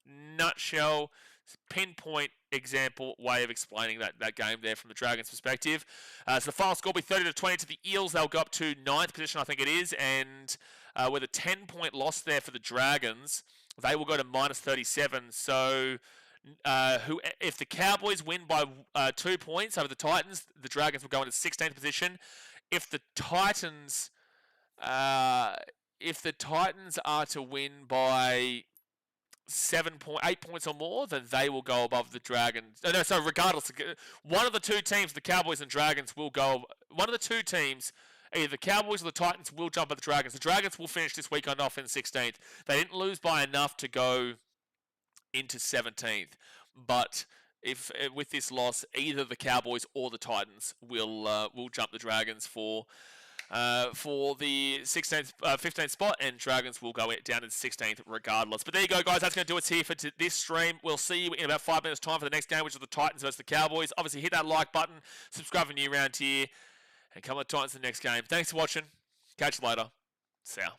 nutshell, pinpoint example way of explaining that game there from the Dragons' perspective. So the final score will be 30-20 to the Eels. They'll go up to 9th position, I think it is, and with a 10-point loss there for the Dragons, they will go to minus 37. So if the Cowboys win by 2 points over the Titans, the Dragons will go into 16th position. If the Titans are to win by 8 points or more, then they will go above the Dragons. No, so regardless, one of the two teams, the Cowboys and Dragons, will go. One of the two teams, either the Cowboys or the Titans, will jump at the Dragons. The Dragons will finish this weekend off in 16th. They didn't lose by enough to go into 17th, but if with this loss, either the Cowboys or the Titans will jump the Dragons for the 16th, 15th spot, and Dragons will go down to 16th regardless. But there you go, guys. That's going to do it here for this stream. We'll see you in about 5 minutes' time for the next game, which is the Titans versus the Cowboys. Obviously, hit that like button, subscribe if you're new around here, and come on, Titans in the next game. Thanks for watching. Catch you later. See ya.